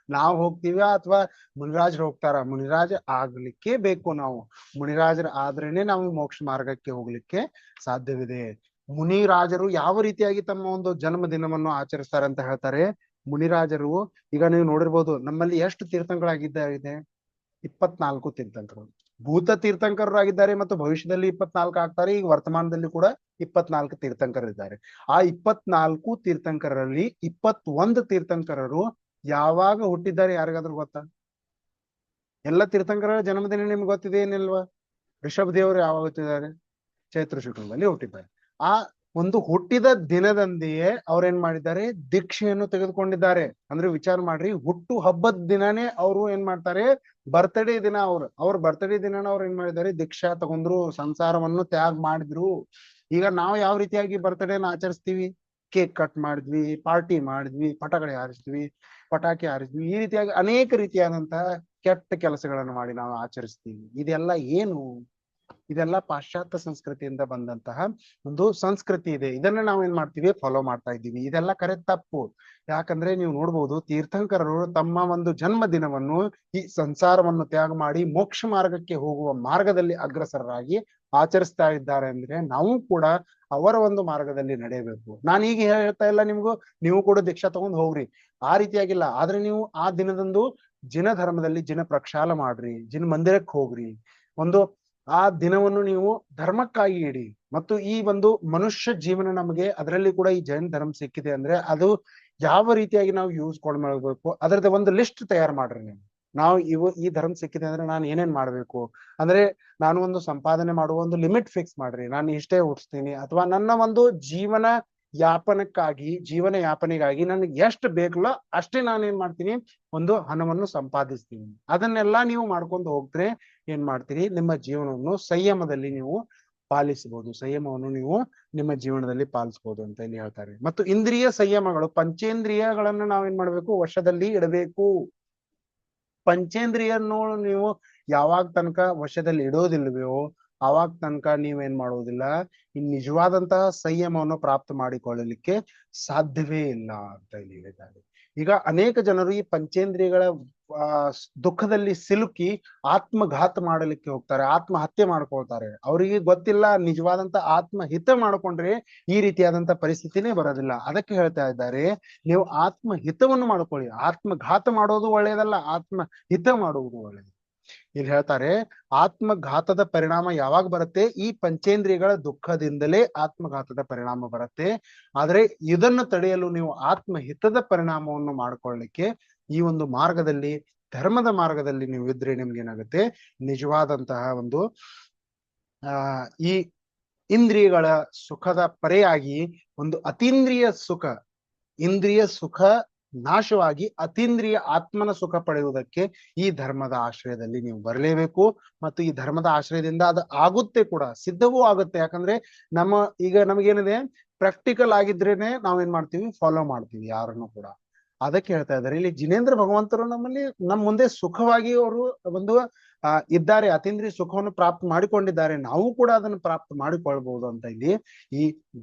Speaker 1: ನಾವು ಹೋಗ್ತೀವ ಅಥವಾ ಮುನಿರಾಜರು ಹೋಗ್ತಾರ? ಮುನಿರಾಜ ಆಗ್ಲಿಕ್ಕೆ ಬೇಕು. ನಾವು ಮುನಿರಾಜರು ಆದ್ರೇನೆ ನಾವು ಮೋಕ್ಷ ಮಾರ್ಗಕ್ಕೆ ಹೋಗ್ಲಿಕ್ಕೆ ಸಾಧ್ಯವಿದೆ. ಮುನಿರಾಜರು ಯಾವ ರೀತಿಯಾಗಿ ತಮ್ಮ ಒಂದು ಜನ್ಮ ದಿನವನ್ನು ಆಚರಿಸ್ತಾರೆ ಅಂತ ಹೇಳ್ತಾರೆ. ಮುನಿರಾಜರು, ಈಗ ನೀವು ನೋಡಿರ್ಬೋದು, ನಮ್ಮಲ್ಲಿ ಎಷ್ಟು ತೀರ್ಥಂಕರಾಗಿದ್ದಾರೆ? 24 ತೀರ್ಥಂಕರು. ಭೂತ ತೀರ್ಥಂಕರಾಗಿದ್ದಾರೆ ಮತ್ತು ಭವಿಷ್ಯದಲ್ಲಿ 24 ಆಗ್ತಾರೆ. ಈಗ ವರ್ತಮಾನದಲ್ಲಿ ಕೂಡ 24 ತೀರ್ಥಂಕರಿದ್ದಾರೆ. ಆ 24 ತೀರ್ಥಂಕರಲ್ಲಿ 21 ತೀರ್ಥಂಕರರು ಯಾವಾಗ ಹುಟ್ಟಿದ್ದಾರೆ ಯಾರಿಗಾದ್ರೂ ಗೊತ್ತಾ? ಎಲ್ಲ ತೀರ್ಥಂಕರರ ಜನ್ಮದಿನ ನಿಮ್ಗೆ ಗೊತ್ತಿದೆ ಏನಿಲ್ವಾ? ಋಷಭ ದೇವರು ಯಾವಾಗ ಹುಟ್ಟಿದ್ದಾರೆ? ಚೈತ್ರ ಶುಕ್ಲದಲ್ಲಿ ಹುಟ್ಟಿದ್ದಾರೆ. ಆ ಒಂದು ಹುಟ್ಟಿದ ದಿನದಂದೆಯೇ ಅವ್ರೇನ್ ಮಾಡಿದ್ದಾರೆ? ದೀಕ್ಷೆಯನ್ನು ತೆಗೆದುಕೊಂಡಿದ್ದಾರೆ. ಅಂದ್ರೆ ವಿಚಾರ ಮಾಡ್ರಿ, ಹುಟ್ಟು ಹಬ್ಬದ ದಿನಾನೇ ಅವರು ಏನ್ ಮಾಡ್ತಾರೆ? ಬರ್ತ್ಡೇ ದಿನ ಅವ್ರ ಬರ್ತ್ಡೇ ದಿನಾನ ಅವ್ರು ಏನ್ ಮಾಡಿದ್ದಾರೆ? ದೀಕ್ಷಾ ತಗೊಂಡ್ರು, ಸಂಸಾರವನ್ನು ತ್ಯಾಗ ಮಾಡಿದ್ರು. ಈಗ ನಾವು ಯಾವ ರೀತಿಯಾಗಿ ಬರ್ತ್ಡೇನ ಆಚರಿಸ್ತೀವಿ? ಕೇಕ್ ಕಟ್ ಮಾಡಿದ್ವಿ, ಪಾರ್ಟಿ ಮಾಡಿದ್ವಿ, ಪಟಾಕಿ ಹಾರಿದ್ವಿ, ಈ ರೀತಿಯಾಗಿ ಅನೇಕ ರೀತಿಯಾದಂತಹ ಕೆಟ್ಟ ಕೆಲಸಗಳನ್ನು ಮಾಡಿ ನಾವು ಆಚರಿಸ್ತೀವಿ. ಇದೆಲ್ಲ ಏನು? ಇದೆಲ್ಲ ಪಾಶ್ಚಾತ್ಯ ಸಂಸ್ಕೃತಿಯಿಂದ ಬಂದಂತಹ ಒಂದು ಸಂಸ್ಕೃತಿ ಇದೆ. ಇದನ್ನ ನಾವು ಏನ್ ಮಾಡ್ತೀವಿ? ಫಾಲೋ ಮಾಡ್ತಾ ಇದ್ದೀವಿ. ಇದೆಲ್ಲ ಕರೆ ತಪ್ಪು. ಯಾಕಂದ್ರೆ ನೀವು ನೋಡ್ಬೋದು, ತೀರ್ಥಂಕರರು ತಮ್ಮ ಒಂದು ಜನ್ಮ ದಿನವನ್ನು ಈ ಸಂಸಾರವನ್ನು ತ್ಯಾಗ ಮಾಡಿ ಮೋಕ್ಷ ಮಾರ್ಗಕ್ಕೆ ಹೋಗುವ ಮಾರ್ಗದಲ್ಲಿ ಅಗ್ರಸರರಾಗಿ ಆಚರಿಸ್ತಾ ಇದ್ದಾರೆ. ಅಂದ್ರೆ ನಾವು ಕೂಡ ಅವರ ಒಂದು ಮಾರ್ಗದಲ್ಲಿ ನಡೆಯಬೇಕು. ನಾನು ಈಗ ಹೇಳ್ತಾ ಇಲ್ಲ ನಿಮ್ಗೂ, ನೀವು ಕೂಡ ದೀಕ್ಷಾ ತಗೊಂಡ್ ಹೋಗ್ರಿ, ಆ ರೀತಿಯಾಗಿಲ್ಲ. ಆದ್ರೆ ನೀವು ಆ ದಿನದಂದು ಜಿನ ಧರ್ಮದಲ್ಲಿ ಜಿನ ಪ್ರಕ್ಷಾಳ ಮಾಡ್ರಿ, ಜಿನ ಮಂದಿರಕ್ಕೆ ಹೋಗ್ರಿ, ಒಂದು ಆ ದಿನವನ್ನು ನೀವು ಧರ್ಮಕ್ಕಾಗಿ ಇಡಿ. ಮತ್ತು ಈ ಒಂದು ಮನುಷ್ಯ ಜೀವನ ನಮಗೆ ಅದರಲ್ಲಿ ಕೂಡ ಈ ಜೈನ ಧರ್ಮ ಸಿಕ್ಕಿದೆ ಅಂದ್ರೆ ಅದು ಯಾವ ರೀತಿಯಾಗಿ ನಾವು ಯೂಸ್ ಮಾಡ್ಬೇಕು, ಅದರದ ಒಂದು ಲಿಸ್ಟ್ ತಯಾರು ಮಾಡ್ರಿ ನೀವು. ನಾವು ಈ ಧರ್ಮ ಸಿಕ್ಕಿದೆ ಅಂದ್ರೆ ನಾನು ಏನೇನ್ ಮಾಡ್ಬೇಕು ಅಂದ್ರೆ, ನಾನು ಒಂದು ಸಂಪಾದನೆ ಮಾಡುವ ಒಂದು ಲಿಮಿಟ್ ಫಿಕ್ಸ್ ಮಾಡ್ರಿ, ನಾನು ಇಷ್ಟೇ ಹುಟ್ಟಿಸ್ತೀನಿ, ಅಥವಾ ನನ್ನ ಒಂದು ಜೀವನ ಯಾಪನೆಗಾಗಿ ನನ್ಗೆ ಎಷ್ಟು ಬೇಕಲ್ಲ ಅಷ್ಟೇ ನಾನು ಏನ್ ಮಾಡ್ತೀನಿ? ಒಂದು ಹಣವನ್ನು ಸಂಪಾದಿಸ್ತೀನಿ. ಅದನ್ನೆಲ್ಲಾ ನೀವು ಮಾಡ್ಕೊಂಡು ಹೋಗ್ತಾರೆ ಏನ್ ಮಾಡ್ತೀರಿ? ನಿಮ್ಮ ಜೀವನವನ್ನು ಸಂಯಮದಲ್ಲಿ ನೀವು ಪಾಲಿಸಬಹುದು. ಸಂಯಮವನ್ನು ನೀವು ನಿಮ್ಮ ಜೀವನದಲ್ಲಿ ಪಾಲಿಸಬಹುದು ಅಂತ ಇಲ್ಲಿ ಹೇಳ್ತಾರೆ. ಮತ್ತು ಇಂದ್ರಿಯ ಸಂಯಮಗಳು, ಪಂಚೇಂದ್ರಿಯಗಳನ್ನ ನಾವೇನ್ ಮಾಡ್ಬೇಕು? ವಶದಲ್ಲಿ ಇಡಬೇಕು. ಪಂಚೇಂದ್ರಿಯನ್ನು ನೀವು ಯಾವಾಗ ತನಕ ವಶದಲ್ಲಿ ಇಡೋದಿಲ್ವೋ ಅವಾಗ ತನಕ ನೀವೇನ್ ಮಾಡೋದಿಲ್ಲ, ಈ ನಿಜವಾದಂತಹ ಸಂಯಮವನ್ನು ಪ್ರಾಪ್ತ ಮಾಡಿಕೊಳ್ಳಲಿಕ್ಕೆ ಸಾಧ್ಯವೇ ಇಲ್ಲ ಅಂತ ಇಲ್ಲಿ ಹೇಳಿದ್ದಾರೆ. ಈಗ ಅನೇಕ ಜನರು ಈ ಪಂಚೇಂದ್ರಿಯಗಳ ದುಃಖದಲ್ಲಿ ಸಿಲುಕಿ ಆತ್ಮಘಾತ ಮಾಡಲಿಕ್ಕೆ ಹೋಗ್ತಾರೆ, ಆತ್ಮಹತ್ಯೆ ಮಾಡ್ಕೊಳ್ತಾರೆ. ಅವರಿಗೆ ಗೊತ್ತಿಲ್ಲ, ನಿಜವಾದಂತ ಆತ್ಮಹಿತ ಮಾಡ್ಕೊಂಡ್ರೆ ಈ ರೀತಿಯಾದಂತ ಪರಿಸ್ಥಿತಿನೇ ಬರೋದಿಲ್ಲ. ಅದಕ್ಕೆ ಹೇಳ್ತಾ ಇದ್ದಾರೆ, ನೀವು ಆತ್ಮಹಿತವನ್ನು ಮಾಡ್ಕೊಳ್ಳಿ. ಆತ್ಮಘಾತ ಮಾಡೋದು ಒಳ್ಳೆಯದಲ್ಲ, ಆತ್ಮಹಿತ ಮಾಡುವುದು ಒಳ್ಳೆಯದು. ಇಲ್ಲಿ ಹೇಳ್ತಾರೆ, ಆತ್ಮಘಾತದ ಪರಿಣಾಮ ಯಾವಾಗ ಬರುತ್ತೆ? ಈ ಪಂಚೇಂದ್ರಿಯಗಳ ದುಃಖದಿಂದಲೇ ಆತ್ಮಘಾತದ ಪರಿಣಾಮ ಬರುತ್ತೆ. ಆದ್ರೆ ಇದನ್ನು ತಡೆಯಲು ನೀವು ಆತ್ಮಹಿತದ ಪರಿಣಾಮವನ್ನು ಮಾಡ್ಕೊಳ್ಳಿಕ್ಕೆ ಈ ಒಂದು ಮಾರ್ಗದಲ್ಲಿ, ಧರ್ಮದ ಮಾರ್ಗದಲ್ಲಿ ನೀವು ಇದ್ರೆ ನಿಮ್ಗೆ ಏನಾಗುತ್ತೆ? ನಿಜವಾದಂತಹ ಒಂದು ಈ ಇಂದ್ರಿಯಗಳ ಸುಖದ ಪರೆಯಾಗಿ ಒಂದು ಅತೀಂದ್ರಿಯ ಸುಖ, ಇಂದ್ರಿಯ ಸುಖ ನಾಶವಾಗಿ ಅತೀಂದ್ರಿಯ ಆತ್ಮನ ಸುಖ ಪಡೆಯುವುದಕ್ಕೆ ಈ ಧರ್ಮದ ಆಶ್ರಯದಲ್ಲಿ ನೀವು ಬರಲೇಬೇಕು. ಮತ್ತು ಈ ಧರ್ಮದ ಆಶ್ರಯದಿಂದ ಅದು ಆಗುತ್ತೆ ಕೂಡ, ಸಿದ್ಧವೂ ಆಗುತ್ತೆ. ಯಾಕಂದ್ರೆ ಈಗ ನಮಗೇನಿದೆ, ಪ್ರಾಕ್ಟಿಕಲ್ ಆಗಿದ್ರೇನೆ ನಾವೇನ್ ಮಾಡ್ತೀವಿ? ಫಾಲೋ ಮಾಡ್ತೀವಿ ಯಾರನ್ನು ಕೂಡ. ಅದಕ್ಕೆ ಹೇಳ್ತಾ ಇದ್ದಾರೆ ಇಲ್ಲಿ ಜಿನೇಂದ್ರ ಭಗವಂತರು ನಮ್ಮ ಮುಂದೆ ಸುಖವಾಗಿ ಅವರು ಒಂದು ಇದ್ದಾರೆ, ಅತೀಂದ್ರಿಯ ಸುಖವನ್ನು ಪ್ರಾಪ್ತ ಮಾಡಿಕೊಂಡಿದ್ದಾರೆ. ನಾವು ಕೂಡ ಅದನ್ನು ಪ್ರಾಪ್ತ ಮಾಡಿಕೊಳ್ಬಹುದು ಅಂತ ಇಲ್ಲಿ ಈ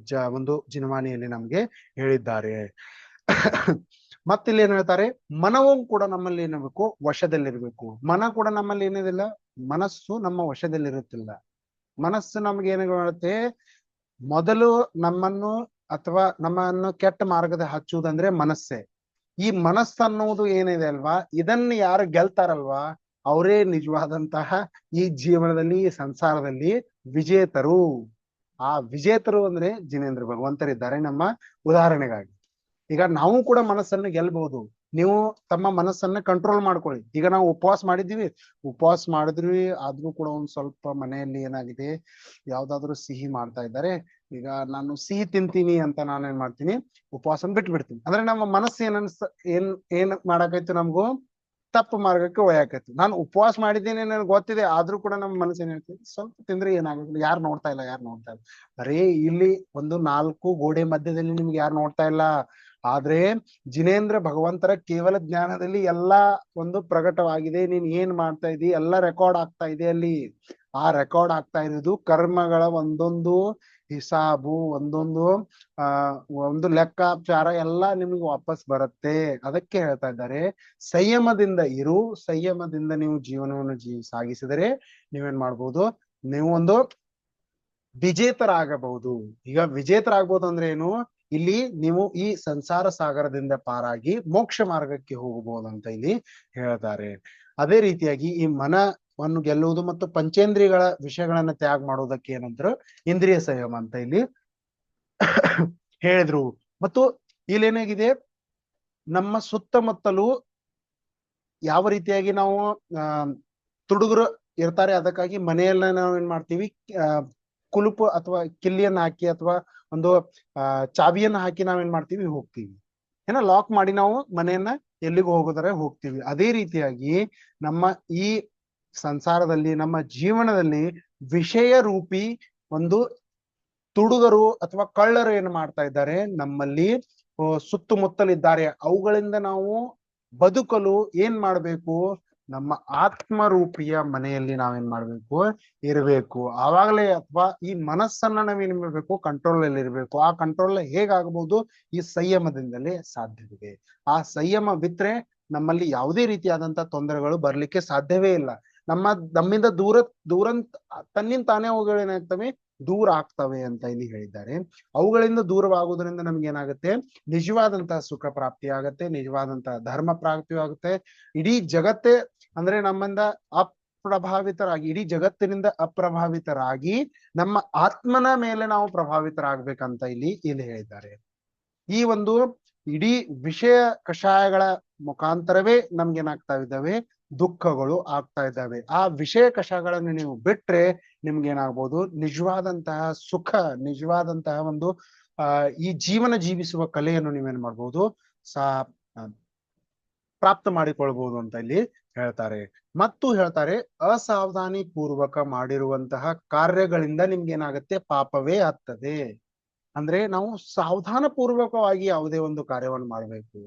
Speaker 1: ಒಂದು ಜಿನವಾಣಿಯಲ್ಲಿ ನಮ್ಗೆ ಹೇಳಿದ್ದಾರೆ. ಮತ್ತಿಲ್ಲಿ ಏನ್ ಹೇಳ್ತಾರೆ? ಮನವೂ ಕೂಡ ನಮ್ಮಲ್ಲಿ ಏನಿರ್ಬೇಕು? ವಶದಲ್ಲಿರ್ಬೇಕು. ಮನ ಕೂಡ ನಮ್ಮಲ್ಲಿ ಏನಿದಿಲ್ಲ, ಮನಸ್ಸು ನಮ್ಮ ವಶದಲ್ಲಿರುತ್ತಿಲ್ಲ. ಮನಸ್ಸು ನಮ್ಗೆ ಏನಾಗುತ್ತೆ? ಮೊದಲು ನಮ್ಮನ್ನು ಅಥವಾ ನಮ್ಮನ್ನು ಕೆಟ್ಟ ಮಾರ್ಗದ ಹಚ್ಚುವುದಂದ್ರೆ ಮನಸ್ಸೇ. ಈ ಮನಸ್ಸನ್ನುವುದು ಏನಿದೆ ಅಲ್ವಾ, ಇದನ್ನ ಯಾರು ಗೆಲ್ತಾರಲ್ವಾ ಅವರೇ ನಿಜವಾದಂತಹ ಈ ಜೀವನದಲ್ಲಿ, ಈ ಸಂಸಾರದಲ್ಲಿ ವಿಜೇತರು. ಆ ವಿಜೇತರು ಅಂದ್ರೆ ಜಿನೇಂದ್ರ ಭಗವಂತರಿದ್ದಾರೆ ನಮ್ಮ ಉದಾಹರಣೆಗಾಗಿ. ಈಗ ನಾವು ಕೂಡ ಮನಸ್ಸನ್ನು ಗೆಲ್ಬಹುದು. ನೀವು ತಮ್ಮ ಮನಸ್ಸನ್ನ ಕಂಟ್ರೋಲ್ ಮಾಡ್ಕೊಳ್ಳಿ. ಈಗ ನಾವು ಉಪವಾಸ ಮಾಡಿದ್ವಿ, ಆದ್ರೂ ಕೂಡ ಒಂದ್ ಸ್ವಲ್ಪ ಮನೆಯಲ್ಲಿ ಏನಾಗಿದೆ, ಯಾವ್ದಾದ್ರು ಸಿಹಿ ಮಾಡ್ತಾ ಇದ್ದಾರೆ, ಈಗ ನಾನು ಸಿಹಿ ತಿಂತೀನಿ ಅಂತ ನಾನೇನ್ ಮಾಡ್ತೀನಿ? ಉಪವಾಸನ ಬಿಟ್ಬಿಡ್ತೀನಿ. ಅಂದ್ರೆ ನಮ್ಮ ಮನಸ್ಸು ಏನ್ ಮಾಡಾಕೈತಿ? ನಮಗೂ ತಪ್ಪು ಮಾರ್ಗಕ್ಕೆ ಒಯ್ಯಾಕೈತಿ. ನಾನು ಉಪವಾಸ ಮಾಡಿದ್ದೀನಿ ನನಗೆ ಗೊತ್ತಿದೆ, ಆದ್ರೂ ಕೂಡ ನಮ್ಮ ಮನಸ್ಸು ಏನ್ ಹೇಳ್ತೀವಿ? ಸ್ವಲ್ಪ ತಿಂದ್ರೆ ಏನಾಗುತ್ತೆ, ಯಾರು ನೋಡ್ತಾ ಇಲ್ಲ. ಬರೀ ಇಲ್ಲಿ ಒಂದು 4 ಗೋಡೆ ಮಧ್ಯದಲ್ಲಿ ನಿಮ್ಗೆ ಯಾರು ನೋಡ್ತಾ ಇಲ್ಲ. ಆದ್ರೆ ಜಿನೇಂದ್ರ ಭಗವಂತರ ಕೇವಲ ಜ್ಞಾನದಲ್ಲಿ ಎಲ್ಲಾ ಒಂದು ಪ್ರಕಟವಾಗಿದೆ. ನೀನ್ ಏನ್ ಮಾಡ್ತಾ ಇದ್ದೀ ಎಲ್ಲ ರೆಕಾರ್ಡ್ ಆಗ್ತಾ ಇದೆ ಅಲ್ಲಿ. ಆ ರೆಕಾರ್ಡ್ ಆಗ್ತಾ ಇರೋದು ಕರ್ಮಗಳ ಒಂದೊಂದು ಹಿಸಾಬು, ಒಂದು ಲೆಕ್ಕಾಚಾರ ಎಲ್ಲ ನಿಮ್ಗೆ ವಾಪಸ್ ಬರುತ್ತೆ. ಅದಕ್ಕೆ ಹೇಳ್ತಾ ಇದ್ದಾರೆ, ಸಂಯಮದಿಂದ ಇರು. ಸಂಯಮದಿಂದ ನೀವು ಜೀವನವನ್ನು ಸಾಗಿಸಿದರೆ ನೀವೇನ್ ಮಾಡ್ಬೋದು? ನೀವು ಒಂದು ವಿಜೇತರಾಗಬಹುದು. ಈಗ ವಿಜೇತರಾಗಬಹುದು ಅಂದ್ರೆ ಏನು? ಇಲ್ಲಿ ನೀವು ಈ ಸಂಸಾರ ಸಾಗರದಿಂದ ಪಾರಾಗಿ ಮೋಕ್ಷ ಮಾರ್ಗಕ್ಕೆ ಹೋಗಬಹುದು ಅಂತ ಇಲ್ಲಿ ಹೇಳ್ತಾರೆ. ಅದೇ ರೀತಿಯಾಗಿ ಈ ಮನವನ್ನು ಗೆಲ್ಲುವುದು ಮತ್ತು ಪಂಚೇಂದ್ರಿಯಗಳ ವಿಷಯಗಳನ್ನ ತ್ಯಾಗ ಮಾಡುವುದಕ್ಕೆ ಏನಂದ್ರು? ಇಂದ್ರಿಯ ಸಂಯಮ ಅಂತ ಇಲ್ಲಿ ಹೇಳಿದ್ರು. ಮತ್ತು ಇಲ್ಲೇನಾಗಿದೆ? ನಮ್ಮ ಸುತ್ತಮುತ್ತಲು ಯಾವ ರೀತಿಯಾಗಿ ನಾವು ತುಡುಗರು ಇರ್ತಾರೆ, ಅದಕ್ಕಾಗಿ ಮನೆಯಲ್ಲ ನಾವು ಏನ್ ಮಾಡ್ತೀವಿ, ಆ ಕುಲುಪು ಅಥವಾ ಕಿಲ್ಲಿಯನ್ನ ಹಾಕಿ ಅಥವಾ ಒಂದು ಚಾವಿಯನ್ನ ಹಾಕಿ ನಾವೇನ್ ಮಾಡ್ತೀವಿ, ಹೋಗ್ತೀವಿ. ಏನ ಲಾಕ್ ಮಾಡಿ ನಾವು ಮನೆಯನ್ನ ಎಲ್ಲಿಗೂ ಹೋಗೋದರೆ ಹೋಗ್ತೀವಿ. ಅದೇ ರೀತಿಯಾಗಿ ನಮ್ಮ ಈ ಸಂಸಾರದಲ್ಲಿ, ನಮ್ಮ ಜೀವನದಲ್ಲಿ ವಿಷಯ ರೂಪಿ ಒಂದು ತುಡುಗರು ಅಥವಾ ಕಳ್ಳರು ಏನು ಮಾಡ್ತಾ ಇದ್ದಾರೆ, ನಮ್ಮಲ್ಲಿ ಸುತ್ತಮುತ್ತಲಿದ್ದಾರೆ. ಅವುಗಳಿಂದ ನಾವು ಬದುಕಲು ಏನ್ ಮಾಡ್ಬೇಕು, ನಮ್ಮ ಆತ್ಮರೂಪಿಯ ಮನೆಯಲ್ಲಿ ನಾವೇನ್ ಮಾಡ್ಬೇಕು, ಇರಬೇಕು. ಆವಾಗಲೇ ಅಥವಾ ಈ ಮನಸ್ಸನ್ನ ನಾವೇನ್ ಮಾಡ್ಬೇಕು, ಕಂಟ್ರೋಲ್ ಅಲ್ಲಿ ಇರಬೇಕು. ಆ ಕಂಟ್ರೋಲ್ ಹೇಗಾಗಬಹುದು, ಈ ಸಂಯಮದಿಂದಲೇ ಸಾಧ್ಯವಿದೆ. ಆ ಸಂಯಮ ಬಿಟ್ರೆ ನಮ್ಮಲ್ಲಿ ಯಾವುದೇ ರೀತಿಯಾದಂತ ತೊಂದರೆಗಳು ಬರ್ಲಿಕ್ಕೆ ಸಾಧ್ಯವೇ ಇಲ್ಲ. ನಮ್ಮಿಂದ ದೂರ ತನ್ನಿಂದ ತಾನೇ ಅವುಗಳೇನಾಗ್ತವೆ, ದೂರ ಆಗ್ತವೆ ಅಂತ ಇಲ್ಲಿ ಹೇಳಿದ್ದಾರೆ. ಅವುಗಳಿಂದ ದೂರವಾಗುವುದರಿಂದ ನಮ್ಗೆ ಏನಾಗುತ್ತೆ, ನಿಜವಾದಂತಹ ಸುಖ ಪ್ರಾಪ್ತಿ ಆಗತ್ತೆ, ನಿಜವಾದಂತಹ ಧರ್ಮ ಪ್ರಾಪ್ತಿ ಆಗುತ್ತೆ. ಇಡೀ ಜಗತ್ತೇ ಅಂದ್ರೆ ನಮ್ಮಿಂದ ಅಪ್ರಭಾವಿತರಾಗಿ, ಇಡೀ ಜಗತ್ತಿನಿಂದ ಅಪ್ರಭಾವಿತರಾಗಿ ನಮ್ಮ ಆತ್ಮನ ಮೇಲೆ ನಾವು ಪ್ರಭಾವಿತರಾಗ್ಬೇಕಂತ ಇಲ್ಲಿ ಹೇಳಿದ್ದಾರೆ. ಈ ಒಂದು ಇಡೀ ವಿಷಯ ಕಷಾಯಗಳ ಮುಖಾಂತರವೇ ನಮ್ಗೇನಾಗ್ತಾ ಇದ್ದಾವೆ, ದುಃಖಗಳು ಆಗ್ತಾ ಇದ್ದಾವೆ. ಆ ವಿಷಯ ಕಷಾಯಗಳನ್ನು ನೀವು ಬಿಟ್ರೆ ನಿಮ್ಗೇನಾಗ್ಬೋದು, ನಿಜವಾದಂತಹ ಸುಖ, ನಿಜವಾದಂತಹ ಒಂದು ಈ ಜೀವನ ಜೀವಿಸುವ ಕಲೆಯನ್ನು ನೀವೇನ್ ಮಾಡ್ಬೋದು, ಪ್ರಾಪ್ತ ಮಾಡಿಕೊಳ್ಬಹುದು ಅಂತ ಇಲ್ಲಿ ಹೇಳ್ತಾರೆ. ಮತ್ತು ಹೇಳ್ತಾರೆ, ಅಸಾವಧಾನಿ ಪೂರ್ವಕ ಮಾಡಿರುವಂತಹ ಕಾರ್ಯಗಳಿಂದ ನಿಮ್ಗೇನಾಗತ್ತೆ, ಪಾಪವೇ ಆಗ್ತದೆ. ಅಂದ್ರೆ ನಾವು ಸಾವಧಾನ ಪೂರ್ವಕವಾಗಿ ಯಾವುದೇ ಒಂದು ಕಾರ್ಯವನ್ನು ಮಾಡಬೇಕು.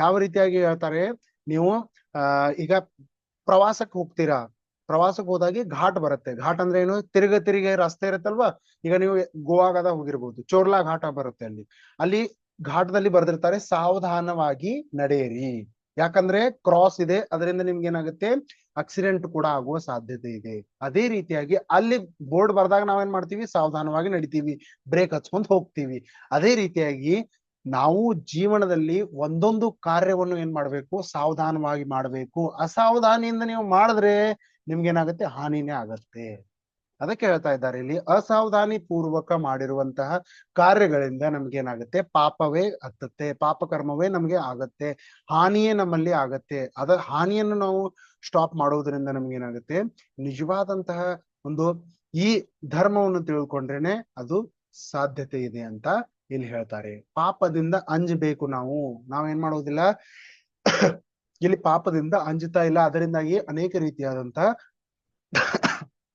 Speaker 1: ಯಾವ ರೀತಿಯಾಗಿ ಹೇಳ್ತಾರೆ, ನೀವು ಈಗ ಪ್ರವಾಸಕ್ಕೆ ಹೋಗ್ತೀರಾ, ಪ್ರವಾಸಕ್ಕೆ ಹೋದಾಗಿ ಘಾಟ್ ಬರುತ್ತೆ. ಘಾಟ್ ಅಂದ್ರೆ ಏನು, ತಿರುಗಿ ರಸ್ತೆ ಇರುತ್ತಲ್ವಾ. ಈಗ ನೀವು ಗೋವಾಗದ ಹೋಗಿರ್ಬೋದು, ಚೋರ್ಲಾ ಘಾಟ ಬರುತ್ತೆ. ಅಲ್ಲಿ ಘಾಟದಲ್ಲಿ ಬರ್ದಿರ್ತಾರೆ, ಸಾವಧಾನವಾಗಿ ನಡೆಯಿರಿ. ಯಾಕಂದ್ರೆ ಕ್ರಾಸ್ ಇದೆ, ಅದರಿಂದ ನಿಮ್ಗೆ ಏನಾಗುತ್ತೆ, ಆಕ್ಸಿಡೆಂಟ್ ಕೂಡ ಆಗುವ ಸಾಧ್ಯತೆ ಇದೆ. ಅದೇ ರೀತಿಯಾಗಿ ಅಲ್ಲಿ ಬೋರ್ಡ್ ಬರ್ದಾಗ ನಾವೇನ್ ಮಾಡ್ತೀವಿ, ಸಾವಧಾನವಾಗಿ ನಡಿತೀವಿ, ಬ್ರೇಕ್ ಹಚ್ಕೊಂಡ್ ಹೋಗ್ತೀವಿ. ಅದೇ ರೀತಿಯಾಗಿ ನಾವು ಜೀವನದಲ್ಲಿ ಒಂದೊಂದು ಕಾರ್ಯವನ್ನು ಏನ್ ಮಾಡ್ಬೇಕು, ಸಾವಧಾನವಾಗಿ ಮಾಡ್ಬೇಕು. ಅಸಾವಧಾನಿಯಿಂದ ನೀವು ಮಾಡಿದ್ರೆ ನಿಮ್ಗೇನಾಗತ್ತೆ, ಹಾನಿನೇ ಆಗತ್ತೆ. ಅದಕ್ಕೆ ಹೇಳ್ತಾ ಇದ್ದಾರೆ ಇಲ್ಲಿ, ಅಸಾವಧಾನಿ ಪೂರ್ವಕ ಮಾಡಿರುವಂತಹ ಕಾರ್ಯಗಳಿಂದ ನಮ್ಗೇನಾಗುತ್ತೆ, ಪಾಪವೇ ಹತ್ತತ್ತೆ, ಪಾಪ ಕರ್ಮವೇ ನಮ್ಗೆ ಆಗತ್ತೆ, ಹಾನಿಯೇ ನಮ್ಮಲ್ಲಿ ಆಗತ್ತೆ. ಹಾನಿಯನ್ನು ನಾವು ಸ್ಟಾಪ್ ಮಾಡೋದ್ರಿಂದ ನಮ್ಗೇನಾಗುತ್ತೆ, ನಿಜವಾದಂತಹ ಒಂದು ಈ ಧರ್ಮವನ್ನು ತಿಳ್ಕೊಂಡ್ರೇನೆ ಅದು ಸಾಧ್ಯತೆ ಇದೆ ಅಂತ ಇಲ್ಲಿ ಹೇಳ್ತಾರೆ. ಪಾಪದಿಂದ ಅಂಜಬೇಕು. ನಾವೇನ್ ಮಾಡೋದಿಲ್ಲ, ಇಲ್ಲಿ ಪಾಪದಿಂದ ಅಂಜುತ್ತಾ ಇಲ್ಲ. ಅದರಿಂದಾಗಿ ಅನೇಕ ರೀತಿಯಾದಂತಹ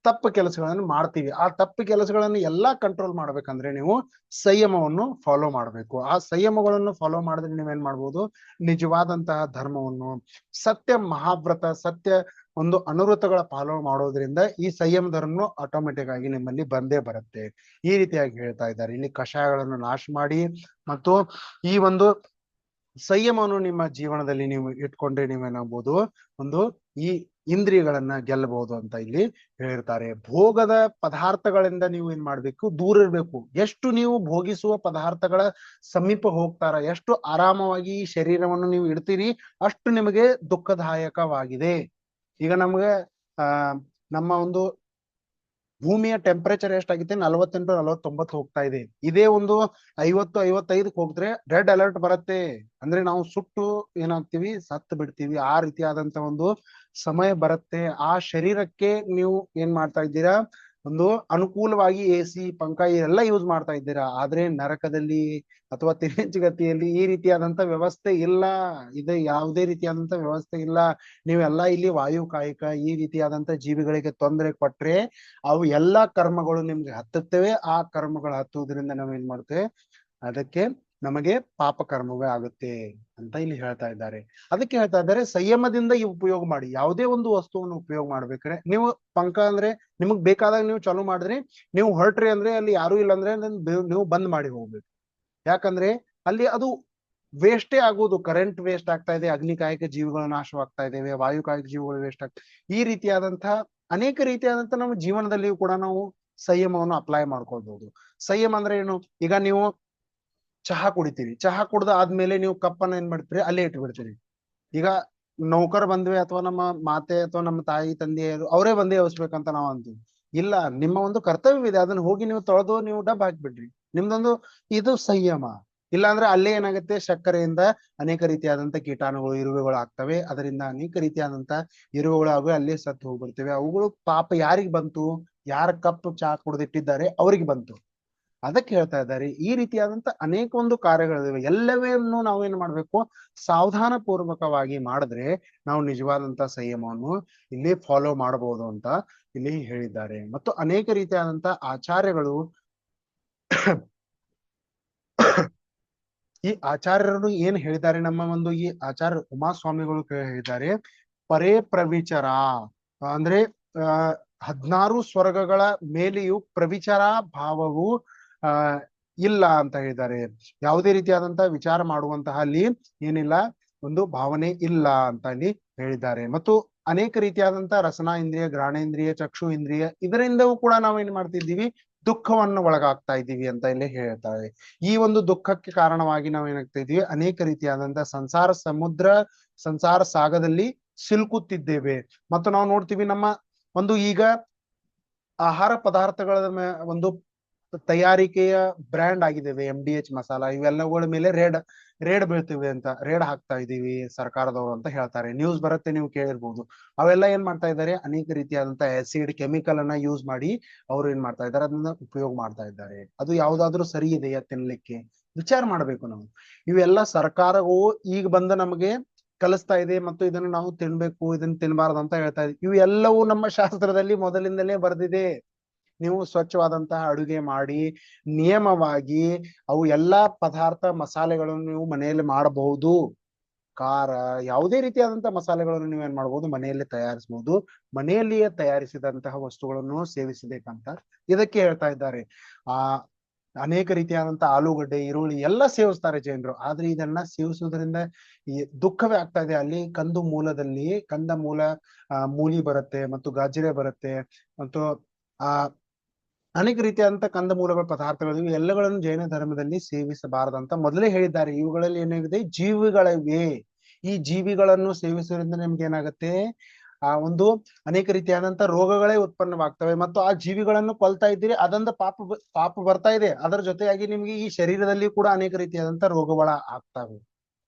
Speaker 1: ತಪ್ಪು ಕೆಲಸಗಳನ್ನು ಮಾಡ್ತೀವಿ. ಆ ತಪ್ಪು ಕೆಲಸಗಳನ್ನು ಎಲ್ಲಾ ಕಂಟ್ರೋಲ್ ಮಾಡ್ಬೇಕಂದ್ರೆ ನೀವು ಸಂಯಮವನ್ನು ಫಾಲೋ ಮಾಡ್ಬೇಕು. ಆ ಸಂಯಮಗಳನ್ನು ಫಾಲೋ ಮಾಡಿದ್ರೆ ನೀವೇನ್ ಮಾಡ್ಬೋದು, ನಿಜವಾದಂತಹ ಧರ್ಮವನ್ನು, ಸತ್ಯ ಮಹಾವ್ರತ, ಸತ್ಯ ಒಂದು ಅನುವೃತ್ತಗಳ ಫಾಲೋ ಮಾಡೋದ್ರಿಂದ ಈ ಸಂಯಮ ಧರ್ಮ ಆಟೋಮೆಟಿಕ್ ಆಗಿ ನಿಮ್ಮಲ್ಲಿ ಬಂದೇ ಬರುತ್ತೆ. ಈ ರೀತಿಯಾಗಿ ಹೇಳ್ತಾ ಇದ್ದಾರೆ ಇಲ್ಲಿ, ಕಷಾಯಗಳನ್ನು ನಾಶ ಮಾಡಿ ಮತ್ತು ಈ ಒಂದು ಸಂಯಮವನ್ನು ನಿಮ್ಮ ಜೀವನದಲ್ಲಿ ನೀವು ಇಟ್ಕೊಂಡ್ರೆ ನೀವೇನಾಗ್ಬೋದು, ಒಂದು ಈ ಇಂದ್ರಿಯಗಳನ್ನ ಗೆಲ್ಲಬಹುದು ಅಂತ ಇಲ್ಲಿ ಹೇಳಿರ್ತಾರೆ. ಭೋಗದ ಪದಾರ್ಥಗಳಿಂದ ನೀವು ಏನ್ ಮಾಡ್ಬೇಕು, ದೂರ ಇರ್ಬೇಕು. ಎಷ್ಟು ನೀವು ಭೋಗಿಸುವ ಪದಾರ್ಥಗಳ ಸಮೀಪ ಹೋಗ್ತಾರ, ಎಷ್ಟು ಆರಾಮವಾಗಿ ಈ ಶರೀರವನ್ನು ನೀವು ಇಡ್ತೀರಿ, ಅಷ್ಟು ನಿಮಗೆ ದುಃಖದಾಯಕವಾಗಿದೆ. ಈಗ ನಮ್ಗೆ ನಮ್ಮ ಒಂದು ಭೂಮಿಯ ಟೆಂಪರೇಚರ್ ಎಷ್ಟಾಗಿದೆ, 48 49 ಹೋಗ್ತಾ ಇದೆ. ಇದೇ ಒಂದು 50 55 ಹೋಗಿದ್ರೆ ರೆಡ್ ಅಲರ್ಟ್ ಬರುತ್ತೆ. ಅಂದ್ರೆ ನಾವು ಸುಟ್ಟು ಏನಾಗ್ತೀವಿ, ಸತ್ತು ಬಿಡ್ತೀವಿ. ಆ ರೀತಿಯಾದಂತ ಒಂದು ಸಮಯ ಬರುತ್ತೆ. ಆ ಶರೀರಕ್ಕೆ ನೀವು ಏನ್ ಮಾಡ್ತಾ ಇದ್ದೀರಾ, ಒಂದು ಅನುಕೂಲವಾಗಿ AC ಪಂಖ ಎಲ್ಲ ಯೂಸ್ ಮಾಡ್ತಾ ಇದ್ದೀರಾ. ಆದ್ರೆ ನರಕದಲ್ಲಿ ಅಥವಾ ತಿರಂಚಗತಿಯಲ್ಲಿ ಈ ರೀತಿಯಾದಂತ ವ್ಯವಸ್ಥೆ ಇಲ್ಲ. ಇದು ಯಾವುದೇ ರೀತಿಯಾದಂತ ವ್ಯವಸ್ಥೆ ಇಲ್ಲ. ನೀವೆಲ್ಲ ಇಲ್ಲಿ ವಾಯು ಕಾಯಕ ಈ ರೀತಿಯಾದಂತ ಜೀವಿಗಳಿಗೆ ತೊಂದರೆ ಕೊಟ್ರೆ ಅವು ಎಲ್ಲಾ ಕರ್ಮಗಳು ನಿಮ್ಗೆ ಹತ್ತುತ್ತವೆ. ಆ ಕರ್ಮಗಳು ಹತ್ತುವುದರಿಂದ ನಾವೇನ್ ಮಾಡ್ತೇವೆ, ಅದಕ್ಕೆ ನಮಗೆ ಪಾಪ ಕರ್ಮವೇ ಆಗುತ್ತೆ ಅಂತ ಇಲ್ಲಿ ಹೇಳ್ತಾ ಇದ್ದಾರೆ. ಅದಕ್ಕೆ ಹೇಳ್ತಾ ಇದ್ದಾರೆ, ಸಂಯಮದಿಂದ ಈ ಉಪಯೋಗ ಮಾಡಿ. ಯಾವುದೇ ಒಂದು ವಸ್ತುವನ್ನು ಉಪಯೋಗ ಮಾಡ್ಬೇಕಾದ್ರೆ, ನೀವು ಪಂಖ ಅಂದ್ರೆ ನಿಮಗ್ ಬೇಕಾದಾಗ ನೀವು ಚಾಲು ಮಾಡಿದ್ರಿ, ನೀವು ಹೊರಟ್ರಿ ಅಂದ್ರೆ ಅಲ್ಲಿ ಯಾರು ಇಲ್ಲ ಅಂದ್ರೆ ನೀವು ಬಂದ್ ಮಾಡಿ ಹೋಗ್ಬೇಕು. ಯಾಕಂದ್ರೆ ಅಲ್ಲಿ ಅದು ವೇಸ್ಟೇ ಆಗುವುದು. ಕರೆಂಟ್ ವೇಸ್ಟ್ ಆಗ್ತಾ ಇದೆ, ಅಗ್ನಿಕಾಯಕ ಜೀವಿಗಳು ನಾಶವಾಗ್ತಾ ಇದ್ದೇವೆ, ವಾಯುಕಾಯಕ ಜೀವಿಗಳು ವೇಸ್ಟ್ ಆಗ್ತವೆ. ಈ ರೀತಿಯಾದಂತಹ ಅನೇಕ ರೀತಿಯಾದಂತಹ ನಮ್ಮ ಜೀವನದಲ್ಲಿಯೂ ಕೂಡ ನಾವು ಸಂಯಮವನ್ನು ಅಪ್ಲೈ ಮಾಡ್ಕೊಳ್ಬಹುದು. ಸಂಯಮ ಅಂದ್ರೆ ಏನು, ಈಗ ನೀವು ಚಹಾ ಕುಡಿತೀರಿ, ಚಹಾ ಕುಡ್ದ ಆದ್ಮೇಲೆ ನೀವು ಕಪ್ಪನ್ನ ಏನ್ ಮಾಡ್ತೀರಿ, ಅಲ್ಲೇ ಇಟ್ಬಿಡ್ತೀರಿ. ಈಗ ನೌಕರ್ ಬಂದ್ವಿ ಅಥವಾ ನಮ್ಮ ಮಾತೆ ಅಥವಾ ನಮ್ಮ ತಾಯಿ ತಂದೆಯರು ಅವರೇ ಬಂದೇ ಯೋಚಿಸ್ಬೇಕಂತ ನಾವ್ ಅಂತೀವಿ. ಇಲ್ಲ, ನಿಮ್ಮ ಒಂದು ಕರ್ತವ್ಯವಿದೆ, ಅದನ್ನ ಹೋಗಿ ನೀವು ತೊಳೆದು ನೀವು ಡಬ್ಬ ಹಾಕ್ಬಿಡ್ರಿ. ನಿಮ್ದೊಂದು ಇದು ಸಂಯಮ. ಇಲ್ಲಾಂದ್ರೆ ಅಲ್ಲೇ ಏನಾಗುತ್ತೆ, ಸಕ್ಕರೆಯಿಂದ ಅನೇಕ ರೀತಿಯಾದಂತ ಕೀಟಾಣುಗಳು, ಇರುವೆಗಳು ಆಗ್ತವೆ. ಅದರಿಂದ ಅನೇಕ ರೀತಿಯಾದಂತ ಇರುವೆಗಳು ಹಾಗೂ ಅಲ್ಲೇ ಸತ್ತು ಹೋಗ್ಬಿಡ್ತವೆ. ಅವುಗಳು ಪಾಪ ಯಾರಿಗ್ ಬಂತು? ಯಾರ ಕಪ್ಪು ಚಾ ಕುಡ್ದಿಟ್ಟಿದ್ದಾರೆ ಅವ್ರಿಗೆ ಬಂತು. ಅದಕ್ಕೆ ಹೇಳ್ತಾ ಇದ್ದಾರೆ, ಈ ರೀತಿಯಾದಂತ ಅನೇಕ ಒಂದು ಕಾರ್ಯಗಳಿವೆ. ಎಲ್ಲವನ್ನು ನಾವೇನ್ ಮಾಡ್ಬೇಕು? ಸಾವಧಾನ ಪೂರ್ವಕವಾಗಿ ಮಾಡಿದ್ರೆ ನಾವು ನಿಜವಾದಂತ ಸಂಯಮವನ್ನು ಇಲ್ಲಿ ಫಾಲೋ ಮಾಡಬಹುದು ಅಂತ ಇಲ್ಲಿ ಹೇಳಿದ್ದಾರೆ. ಮತ್ತು ಅನೇಕ ರೀತಿಯಾದಂತ ಆಚಾರ್ಯಗಳು ಈ ಆಚಾರ್ಯರು ಏನ್ ಹೇಳಿದ್ದಾರೆ, ನಮ್ಮ ಒಂದು ಈ ಆಚಾರ್ಯ ಉಮಾಸ್ವಾಮಿಗಳು ಹೇಳಿದ್ದಾರೆ, ಪರೇ ಪ್ರವಿಚಾರ ಅಂದ್ರೆ 16 ಸ್ವರ್ಗಗಳ ಮೇಲೆಯೂ ಪ್ರವಿಚಾರ ಭಾವವು ಇಲ್ಲ ಅಂತ ಹೇಳಿದ್ದಾರೆ. ಯಾವುದೇ ರೀತಿಯಾದಂತ ವಿಚಾರ ಮಾಡುವಂತಹ ಅಲ್ಲಿ ಏನಿಲ್ಲ, ಒಂದು ಭಾವನೆ ಇಲ್ಲ ಅಂತ ಅಲ್ಲಿ ಹೇಳಿದ್ದಾರೆ. ಮತ್ತು ಅನೇಕ ರೀತಿಯಾದಂತ ರಸನಾ ಇಂದ್ರಿಯ, ಘ್ರಾಣೇಂದ್ರಿಯ, ಚಕ್ಷು ಇಂದ್ರಿಯ, ಇದರಿಂದವೂ ಕೂಡ ನಾವು ಏನ್ ಮಾಡ್ತಿದ್ದೀವಿ? ದುಃಖವನ್ನು ಒಳಗಾಗ್ತಾ ಇದ್ದೀವಿ ಅಂತ ಇಲ್ಲಿ ಹೇಳ್ತಾರೆ. ಈ ಒಂದು ದುಃಖಕ್ಕೆ ಕಾರಣವಾಗಿ ನಾವು ಏನಾಗ್ತಾ ಇದೀವಿ? ಅನೇಕ ರೀತಿಯಾದಂತ ಸಂಸಾರ ಸಾಗದಲ್ಲಿ ಸಿಲುಕುತ್ತಿದ್ದೇವೆ. ಮತ್ತು ನಾವು ನೋಡ್ತೀವಿ, ನಮ್ಮ ಒಂದು ಈಗ ಆಹಾರ ಪದಾರ್ಥಗಳ ಒಂದು ತಯಾರಿಕೆಯ ಬ್ರ್ಯಾಂಡ್ ಆಗಿದ್ದೇವೆ MDH ಮಸಾಲಾ, ಇವೆಲ್ಲಗಳ ಮೇಲೆ ರೇಡ್ ಬೀಳ್ತಿವೆ ಅಂತ ರೇಡ್ ಹಾಕ್ತಾ ಇದೀವಿ ಸರ್ಕಾರದವರು ಅಂತ ಹೇಳ್ತಾರೆ. ನ್ಯೂಸ್ ಬರುತ್ತೆ, ನೀವು ಕೇಳಿರ್ಬೋದು. ಅವೆಲ್ಲ ಏನ್ ಮಾಡ್ತಾ ಇದ್ದಾರೆ? ಅನೇಕ ರೀತಿಯಾದಂತ ಆಸಿಡ್, ಕೆಮಿಕಲ್ ಅನ್ನ ಯೂಸ್ ಮಾಡಿ ಅವ್ರು ಏನ್ ಮಾಡ್ತಾ ಇದ್ದಾರೆ? ಅದನ್ನ ಉಪಯೋಗ ಮಾಡ್ತಾ ಇದ್ದಾರೆ. ಅದು ಯಾವ್ದಾದ್ರು ಸರಿ ಇದೆಯಾ ತಿನ್ಲಿಕ್ಕೆ? ವಿಚಾರ ಮಾಡ್ಬೇಕು ನಾವು. ಇವೆಲ್ಲ ಸರ್ಕಾರವು ಈಗ ಬಂದ ನಮಗೆ ಕಲಿಸ್ತಾ ಇದೆ, ಮತ್ತು ಇದನ್ನು ನಾವು ತಿನ್ಬೇಕು, ಇದನ್ನ ತಿನ್ಬಾರ್ದು ಅಂತ ಹೇಳ್ತಾ ಇದ್ದೀವಿ. ಇವು ಎಲ್ಲವೂ ನಮ್ಮ ಶಾಸ್ತ್ರದಲ್ಲಿ ಮೊದಲಿಂದಲೇ ಬರೆದಿದೆ. ನೀವು ಸ್ವಚ್ಛವಾದಂತಹ ಅಡುಗೆ ಮಾಡಿ ನಿಯಮವಾಗಿ ಅವು ಎಲ್ಲಾ ಪದಾರ್ಥ ಮಸಾಲೆಗಳನ್ನು ನೀವು ಮನೆಯಲ್ಲಿ ಮಾಡಬಹುದು. ಖಾರ, ಯಾವುದೇ ರೀತಿಯಾದಂತಹ ಮಸಾಲೆಗಳನ್ನು ನೀವೇನ್ ಮಾಡಬಹುದು? ಮನೆಯಲ್ಲಿ ತಯಾರಿಸಬಹುದು. ಮನೆಯಲ್ಲಿಯೇ ತಯಾರಿಸಿದಂತಹ ವಸ್ತುಗಳನ್ನು ಸೇವಿಸಬೇಕಂತ ಇದಕ್ಕೆ ಹೇಳ್ತಾ ಇದ್ದಾರೆ. ಅನೇಕ ರೀತಿಯಾದಂತಹ ಆಲೂಗಡ್ಡೆ, ಈರುಳ್ಳಿ ಎಲ್ಲ ಸೇವಿಸ್ತಾರೆ ಜನರು. ಆದ್ರೆ ಇದನ್ನ ಸೇವಿಸುವುದರಿಂದ ಈ ದುಃಖವೇ ಆಗ್ತಾ ಇದೆ. ಅಲ್ಲಿ ಕಂದ ಮೂಲಿ ಬರುತ್ತೆ, ಮತ್ತು ಗಾಜರೆ ಬರುತ್ತೆ, ಮತ್ತು ಅನೇಕ ರೀತಿಯಾದಂತಹ ಕಂದ ಮೂಲಗಳ ಪದಾರ್ಥಗಳು, ಇವು ಎಲ್ಲಗಳನ್ನು ಜೈನ ಧರ್ಮದಲ್ಲಿ ಸೇವಿಸಬಾರದಂತ ಮೊದಲೇ ಹೇಳಿದ್ದಾರೆ. ಇವುಗಳಲ್ಲಿ ಏನಾಗಿದೆ? ಜೀವಿಗಳಿವೆ. ಈ ಜೀವಿಗಳನ್ನು ಸೇವಿಸುವುದರಿಂದ ನಿಮ್ಗೆ ಏನಾಗುತ್ತೆ? ಒಂದು ಅನೇಕ ರೀತಿಯಾದಂತ ರೋಗಗಳೇ ಉತ್ಪನ್ನವಾಗ್ತವೆ. ಮತ್ತು ಆ ಜೀವಿಗಳನ್ನು ಕೊಲ್ತಾ ಇದ್ದೀರಿ, ಅದರಿಂದ ಪಾಪ ಬರ್ತಾ ಇದೆ. ಅದರ ಜೊತೆಯಾಗಿ ನಿಮ್ಗೆ ಈ ಶರೀರದಲ್ಲಿ ಕೂಡ ಅನೇಕ ರೀತಿಯಾದಂತ ರೋಗಗಳ ಆಗ್ತವೆ.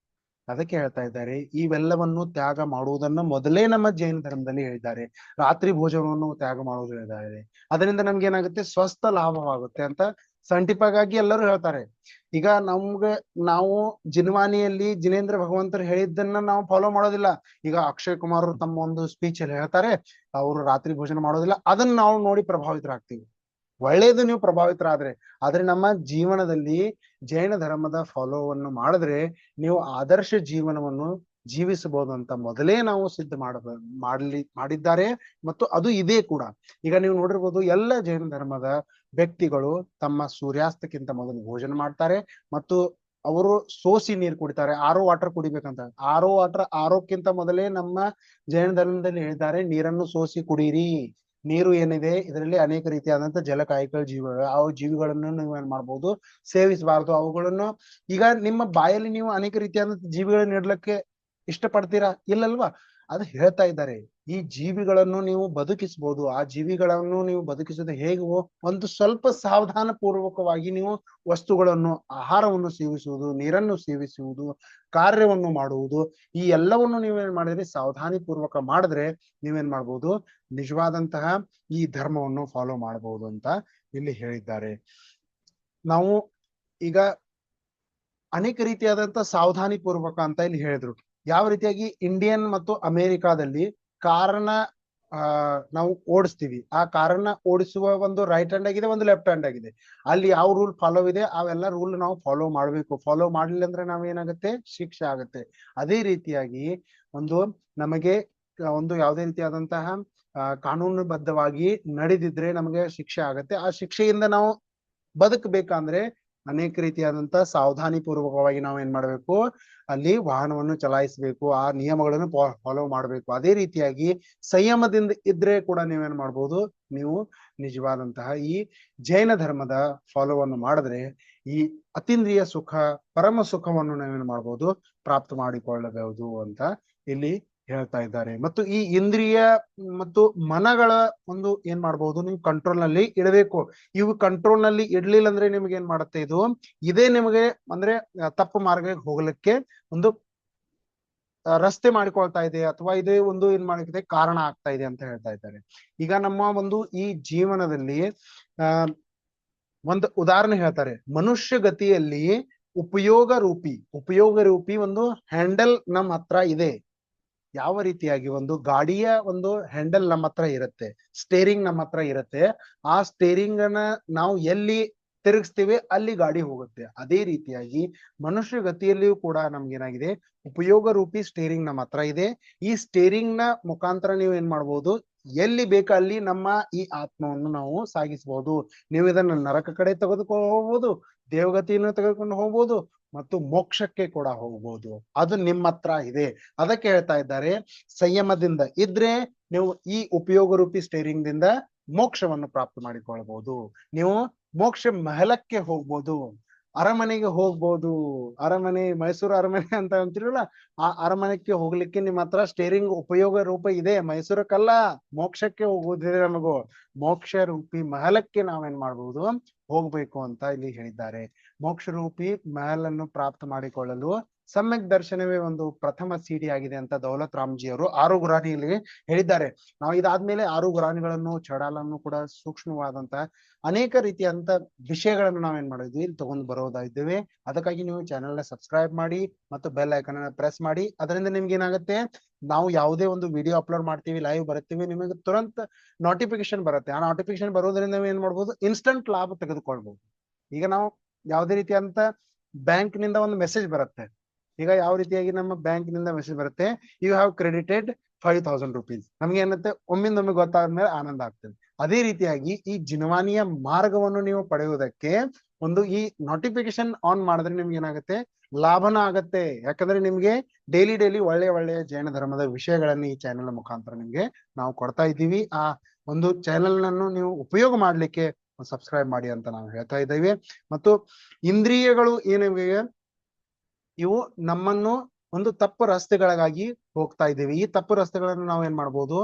Speaker 1: ಅದಕ್ಕೆ ಹೇಳ್ತಾ ಇದ್ದಾರೆ, ಇವೆಲ್ಲವನ್ನು ತ್ಯಾಗ ಮಾಡುವುದನ್ನು ಮೊದಲೇ ನಮ್ಮ ಜೈನ ಧರ್ಮದಲ್ಲಿ ಹೇಳಿದ್ದಾರೆ. ರಾತ್ರಿ ಭೋಜನವನ್ನು ತ್ಯಾಗ ಮಾಡುವುದು ಹೇಳಿದ್ದಾರೆ. ಅದರಿಂದ ನಮ್ಗೆ ಏನಾಗುತ್ತೆ? ಸ್ವಸ್ಥ ಲಾಭವಾಗುತ್ತೆ ಅಂತ ಸೈಂಟಿಫಿಕ್ ಆಗಿ ಎಲ್ಲರೂ ಹೇಳ್ತಾರೆ. ಈಗ ನಾವು ಜಿನ್ವಾನಿಯಲ್ಲಿ ಜಿನೇಂದ್ರ ಭಗವಂತರು ಹೇಳಿದ್ದನ್ನ ನಾವು ಫಾಲೋ ಮಾಡೋದಿಲ್ಲ. ಈಗ ಅಕ್ಷಯ್ ಕುಮಾರ್ ತಮ್ಮ ಒಂದು ಸ್ಪೀಚ್ ಅಲ್ಲಿ ಹೇಳ್ತಾರೆ, ಅವರು ರಾತ್ರಿ ಭೋಜನ ಮಾಡೋದಿಲ್ಲ. ಅದನ್ನ ನಾವು ನೋಡಿ ಪ್ರಭಾವಿತರಾಗ್ತೀವಿ. ಒಳ್ಳೇದು ನೀವು ಪ್ರಭಾವಿತರಾದ್ರೆ. ಆದ್ರೆ ನಮ್ಮ ಜೀವನದಲ್ಲಿ ಜೈನ ಧರ್ಮದ ಫಾಲೋವನ್ನು ಮಾಡಿದ್ರೆ ನೀವು ಆದರ್ಶ ಜೀವನವನ್ನು ಜೀವಿಸಬಹುದು ಅಂತ ಮೊದಲೇ ನಾವು ಸಿದ್ಧ ಮಾಡಿದ್ದಾರೆ. ಮತ್ತು ಅದು ಇದೇ ಕೂಡ. ಈಗ ನೀವು ನೋಡಿರ್ಬೋದು, ಎಲ್ಲ ಜೈನ ಧರ್ಮದ ವ್ಯಕ್ತಿಗಳು ತಮ್ಮ ಸೂರ್ಯಾಸ್ತಕ್ಕಿಂತ ಮೊದಲು ಭೋಜನ ಮಾಡ್ತಾರೆ, ಮತ್ತು ಅವರು ಸೋಸಿ ನೀರು ಕುಡಿತಾರೆ. RO ವಾಟರ್ ಕುಡಿಬೇಕಂತ. RO ವಾಟರ್ ಆರೋಕ್ಕಿಂತ ಮೊದಲೇ ನಮ್ಮ ಜೈನ ಧರ್ಮದಲ್ಲಿ ಹೇಳಿದ್ದಾರೆ, ನೀರನ್ನು ಸೋಸಿ ಕುಡೀರಿ. ನೀರು ಏನಿದೆ ಇದರಲ್ಲಿ ಅನೇಕ ರೀತಿಯಾದಂತ ಜಲಕಾಯಿಗಳ ಜೀವಿಗಳು, ಆ ಜೀವಿಗಳನ್ನು ನೀವು ಏನ್ ಮಾಡ್ಬೋದು? ಸೇವಿಸಬಾರ್ದು. ಅವುಗಳನ್ನು ಈಗ ನಿಮ್ಮ ಬಾಯಲ್ಲಿ ನೀವು ಅನೇಕ ರೀತಿಯಾದಂತ ಜೀವಿಗಳನ್ನ ಇಡ್ಲಿಕ್ಕೆ ಇಷ್ಟಪಡ್ತೀರಾ? ಇಲ್ಲಲ್ವಾ? ಅದು ಹೇಳ್ತಾ ಇದ್ದಾರೆ, ಈ ಜೀವಿಗಳನ್ನು ನೀವು ಬದುಕಿಸಬಹುದು. ಆ ಜೀವಿಗಳನ್ನು ನೀವು ಬದುಕಿಸೋದು ಹೇಗೆ? ಒಂದು ಸ್ವಲ್ಪ ಸಾವಧಾನ ಪೂರ್ವಕವಾಗಿ ನೀವು ವಸ್ತುಗಳನ್ನು, ಆಹಾರವನ್ನು ಸೇವಿಸುವುದು, ನೀರನ್ನು ಸೇವಿಸುವುದು, ಕಾರ್ಯವನ್ನು ಮಾಡುವುದು, ಈ ಎಲ್ಲವನ್ನು ನೀವೇನ್ ಮಾಡಿದ್ರಿ? ಸಾವಧಾನಿ ಪೂರ್ವಕ ಮಾಡಿದ್ರೆ ನೀವೇನ್ ಮಾಡ್ಬೋದು? ನಿಜವಾದಂತಹ ಈ ಧರ್ಮವನ್ನು ಫಾಲೋ ಮಾಡಬಹುದು ಅಂತ ಇಲ್ಲಿ ಹೇಳಿದ್ದಾರೆ. ನಾವು ಈಗ ಅನೇಕ ರೀತಿಯಾದಂತ ಸಾವಧಾನಿ ಪೂರ್ವಕ ಅಂತ ಇಲ್ಲಿ ಹೇಳಿದ್ರು. ಯಾವ ರೀತಿಯಾಗಿ ಇಂಡಿಯನ್ ಮತ್ತು ಅಮೆರಿಕಾದಲ್ಲಿ ಕಾರನ್ನ ನಾವು ಓಡಿಸ್ತೀವಿ. ಆ ಕಾರನ್ನ ಓಡಿಸುವ ಒಂದು ರೈಟ್ ಹ್ಯಾಂಡ್ ಆಗಿದೆ, ಒಂದು ಲೆಫ್ಟ್ ಹ್ಯಾಂಡ್ ಆಗಿದೆ. ಅಲ್ಲಿ ಯಾವ ರೂಲ್ ಫಾಲೋ ಇದೆ ಅವೆಲ್ಲ ರೂಲ್ ನಾವು ಫಾಲೋ ಮಾಡ್ಬೇಕು. ಫಾಲೋ ಮಾಡ್ಲಿಲ್ಲ ಅಂದ್ರೆ ನಾವೇನಾಗುತ್ತೆ? ಶಿಕ್ಷೆ ಆಗುತ್ತೆ. ಅದೇ ರೀತಿಯಾಗಿ ನಮಗೆ ಒಂದು ಯಾವುದೇ ರೀತಿಯಾದಂತಹ ಕಾನೂನುಬದ್ಧವಾಗಿ ನಡೆದಿದ್ರೆ ನಮಗೆ ಶಿಕ್ಷೆ ಆಗತ್ತೆ. ಆ ಶಿಕ್ಷೆಯಿಂದ ನಾವು ಬದುಕಬೇಕಂದ್ರೆ ಅನೇಕ ರೀತಿಯಾದಂತ ಸಾವಧಾನಿ ಪೂರ್ವಕವಾಗಿ ನಾವು ಏನ್ ಮಾಡ್ಬೇಕು? ಅಲ್ಲಿ ವಾಹನವನ್ನು ಚಲಾಯಿಸಬೇಕು. ಆ ನಿಯಮಗಳನ್ನು ಫಾಲೋ ಮಾಡ್ಬೇಕು. ಅದೇ ರೀತಿಯಾಗಿ ಸಂಯಮದಿಂದ ಇದ್ರೆ ಕೂಡ ನೀವೇನ್ ಮಾಡ್ಬೋದು? ನೀವು ನಿಜವಾದಂತಹ ಈ ಜೈನ ಧರ್ಮದ ಫಾಲೋವನ್ನು ಮಾಡಿದ್ರೆ ಈ ಅತೀಂದ್ರಿಯ ಸುಖ, ಪರಮ ಸುಖವನ್ನು ನಾವೇನ್ ಮಾಡ್ಬೋದು? ಪ್ರಾಪ್ತ ಮಾಡಿಕೊಳ್ಳಬಹುದು ಅಂತ ಇಲ್ಲಿ ಹೇಳ್ತಾ ಇದ್ದಾರೆ. ಮತ್ತು ಈ ಇಂದ್ರಿಯ ಮತ್ತು ಮನಗಳ ಒಂದು ಏನ್ ಮಾಡಬಹುದು, ನೀವು ಕಂಟ್ರೋಲ್ ನಲ್ಲಿ ಇಡಬೇಕು. ಇವು ಕಂಟ್ರೋಲ್ ನಲ್ಲಿ ಇಡ್ಲಿಲ್ಲ ಅಂದ್ರೆ ನಿಮ್ಗೆ ಏನ್ ಮಾಡುತ್ತೆ, ಇದು ಇದೇ ನಿಮಗೆ ಅಂದ್ರೆ ತಪ್ಪು ಮಾರ್ಗಕ್ಕೆ ಹೋಗ್ಲಿಕ್ಕೆ ಒಂದು ರಸ್ತೆ ಮಾಡಿಕೊಳ್ತಾ ಇದೆ, ಅಥವಾ ಇದೇ ಒಂದು ಏನ್ ಮಾಡಿದೆ ಕಾರಣ ಆಗ್ತಾ ಇದೆ ಅಂತ ಹೇಳ್ತಾ ಇದ್ದಾರೆ. ಈಗ ನಮ್ಮ ಒಂದು ಈ ಜೀವನದಲ್ಲಿ ಆ ಒಂದು ಉದಾಹರಣೆ ಹೇಳ್ತಾರೆ. ಮನುಷ್ಯ ಗತಿಯಲ್ಲಿ ಉಪಯೋಗ ರೂಪಿ ಒಂದು ಹ್ಯಾಂಡಲ್ ನಮ್ಮ ಹತ್ರ ಇದೆ. ಯಾವ ರೀತಿಯಾಗಿ ಒಂದು ಗಾಡಿಯ ಒಂದು ಹ್ಯಾಂಡಲ್ ನಮ್ಮ ಹತ್ರ ಇರುತ್ತೆ, ಸ್ಟೇರಿಂಗ್ ನಮ್ಮ ಹತ್ರ ಇರುತ್ತೆ. ಆ ಸ್ಟೇರಿಂಗ್ ಅನ್ನ ನಾವು ಎಲ್ಲಿ ತಿರುಗಿಸ್ತೀವಿ ಅಲ್ಲಿ ಗಾಡಿ ಹೋಗುತ್ತೆ. ಅದೇ ರೀತಿಯಾಗಿ ಮನುಷ್ಯ ಗತಿಯಲ್ಲಿಯೂ ಕೂಡ ನಮ್ಗೇನಾಗಿದೆ, ಉಪಯೋಗ ರೂಪಿ ಸ್ಟೇರಿಂಗ್ ನಮ್ಮ ಹತ್ರ ಇದೆ. ಈ ಸ್ಟೇರಿಂಗ್ ನ ಮುಖಾಂತರ ನೀವು ಏನ್ ಮಾಡ್ಬೋದು, ಎಲ್ಲಿ ಬೇಕು ಅಲ್ಲಿ ನಮ್ಮ ಈ ಆತ್ಮವನ್ನು ನಾವು ಸಾಗಿಸಬಹುದು. ನೀವು ಇದನ್ನ ನರಕ ಕಡೆ ತೆಗೆದುಕೊಂಡು ಹೋಗ್ಬೋದು, ದೇವಗತಿಯನ್ನು ತೆಗೆದುಕೊಂಡು ಹೋಗ್ಬೋದು, ಮತ್ತು ಮೋಕ್ಷಕ್ಕೆ ಕೂಡ ಹೋಗ್ಬೋದು. ಅದು ನಿಮ್ಮ ಹತ್ರ ಇದೆ. ಅದಕ್ಕೆ ಹೇಳ್ತಾ ಇದ್ದಾರೆ, ಸಂಯಮದಿಂದ ಇದ್ರೆ ನೀವು ಈ ಉಪಯೋಗ ರೂಪಿ ಸ್ಟೇರಿಂಗ್ ದಿಂದ ಮೋಕ್ಷವನ್ನು ಪ್ರಾಪ್ತ ಮಾಡಿಕೊಳ್ಬಹುದು. ನೀವು ಮೋಕ್ಷ ಮಹಲಕ್ಕೆ ಹೋಗ್ಬೋದು, ಅರಮನೆಗೆ ಹೋಗ್ಬೋದು. ಅರಮನೆ, ಮೈಸೂರು ಅರಮನೆ ಅಂತ ಅಂತಿರಲ್ಲ, ಆ ಅರಮನೆಗೆ ಹೋಗ್ಲಿಕ್ಕೆ ನಿಮ್ಮ ಹತ್ರ ಸ್ಟೇರಿಂಗ್ ಉಪಯೋಗ ರೂಪ ಇದೆ. ಮೈಸೂರಕ್ಕಲ್ಲ, ಮೋಕ್ಷಕ್ಕೆ ಹೋಗೋದಿದೆ. ನಮಗೂ ಮೋಕ್ಷ ರೂಪಿ ಮಹಲಕ್ಕೆ ನಾವೇನ್ ಮಾಡ್ಬೋದು, ಹೋಗ್ಬೇಕು ಅಂತ ಇಲ್ಲಿ ಹೇಳಿದ್ದಾರೆ. ಮೋಕ್ಷ ರೂಪಿ ಮಹಲನ್ನು ಪ್ರಾಪ್ತ ಮಾಡಿಕೊಳ್ಳಲು ಸಮ್ಯಕ್ ದರ್ಶನವೇ ಒಂದು ಪ್ರಥಮ ಸಿಡಿ ಆಗಿದೆ ಅಂತ ದೌಲತ್ ರಾಮ್ಜಿ ಅವರು 6 ಗುರಾಣಿಯಲ್ಲಿ ಹೇಳಿದ್ದಾರೆ. ನಾವು ಇದಾದ್ಮೇಲೆ 6 ಗುರಾಣಿಗಳನ್ನು, ಚಡಾಲನ್ನು ಕೂಡ ಸೂಕ್ಷ್ಮವಾದಂತ ಅನೇಕ ರೀತಿಯಂತ ವಿಷಯಗಳನ್ನು ನಾವೇನ್ ಮಾಡಿದ್ವಿ, ಇಲ್ಲಿ ತಗೊಂಡು ಬರೋದಾಗಿದ್ದೇವೆ. ಅದಕ್ಕಾಗಿ ನೀವು ಚಾನೆಲ್ ನ ಸಬ್ಸ್ಕ್ರೈಬ್ ಮಾಡಿ ಮತ್ತು ಬೆಲ್ ಐಕನ್ ಅನ್ನ ಪ್ರೆಸ್ ಮಾಡಿ. ಅದರಿಂದ ನಿಮ್ಗೆ ಏನಾಗುತ್ತೆ, ನಾವು ಯಾವುದೇ ಒಂದು ವಿಡಿಯೋ ಅಪ್ಲೋಡ್ ಮಾಡ್ತೀವಿ, ಲೈವ್ ಬರುತ್ತೀವಿ, ನಿಮಗೆ ತುರಂತ ನೋಟಿಫಿಕೇಶನ್ ಬರುತ್ತೆ. ಆ ನೋಟಿಫಿಕೇಶನ್ ಬರೋದ್ರಿಂದ ನೀವು ಏನ್ ಮಾಡ್ಬೋದು, ಇನ್ಸ್ಟಂಟ್ ಲಾಭ ತೆಗೆದುಕೊಳ್ಬಹುದು. ಈಗ ನಾವು ಯಾವುದೇ ರೀತಿಯಂತ ಬ್ಯಾಂಕ್ ನಿಂದ ಒಂದು ಮೆಸೇಜ್ ಬರುತ್ತೆ. ಈಗ ಯಾವ ರೀತಿಯಾಗಿ ನಮ್ಮ ಬ್ಯಾಂಕ್ ನಿಂದ ಮೆಸೇಜ್ ಬರುತ್ತೆ, ಯು ಹ್ಯಾವ್ ಕ್ರೆಡಿಟೆಡ್ 5,000 rupees. ನಮ್ಗೆ ಏನಂತೆ, ಒಮ್ಮಿಂದೊಮ್ಮೆ ಗೊತ್ತಾದ್ಮೇಲೆ ಆನಂದ ಆಗ್ತದೆ. ಅದೇ ರೀತಿಯಾಗಿ ಈ ಜಿನವಾನಿಯ ಮಾರ್ಗವನ್ನು ನೀವು ಪಡೆಯುವುದಕ್ಕೆ ಒಂದು ಈ ನೋಟಿಫಿಕೇಶನ್ ಆನ್ ಮಾಡಿದ್ರೆ ನಿಮ್ಗೆ ಏನಾಗುತ್ತೆ, ಲಾಭನ ಆಗತ್ತೆ. ಯಾಕಂದ್ರೆ ನಿಮ್ಗೆ ಡೈಲಿ ಒಳ್ಳೆಯ ಜೈನ ಧರ್ಮದ ವಿಷಯಗಳನ್ನು ಈ ಚಾನೆಲ್ ಮುಖಾಂತರ ನಿಮ್ಗೆ ನಾವು ಕೊಡ್ತಾ ಇದ್ದೀವಿ. ಆ ಒಂದು ಚಾನೆಲ್ ಅನ್ನು ನೀವು ಉಪಯೋಗ ಮಾಡ್ಲಿಕ್ಕೆ ಸಬ್ಸ್ಕ್ರೈಬ್ ಮಾಡಿ ಅಂತ ನಾವು ಹೇಳ್ತಾ ಇದ್ದೇವೆ. ಮತ್ತು ಇಂದ್ರಿಯಗಳು ಏನಿವೆ, ಇವು ನಮ್ಮನ್ನು ಒಂದು ತಪ್ಪು ರಸ್ತೆಗಳಿಗಾಗಿ ಹೋಗ್ತಾ ಇದ್ದೀವಿ. ಈ ತಪ್ಪು ರಸ್ತೆಗಳನ್ನು ನಾವು ಏನ್ ಮಾಡ್ಬೋದು,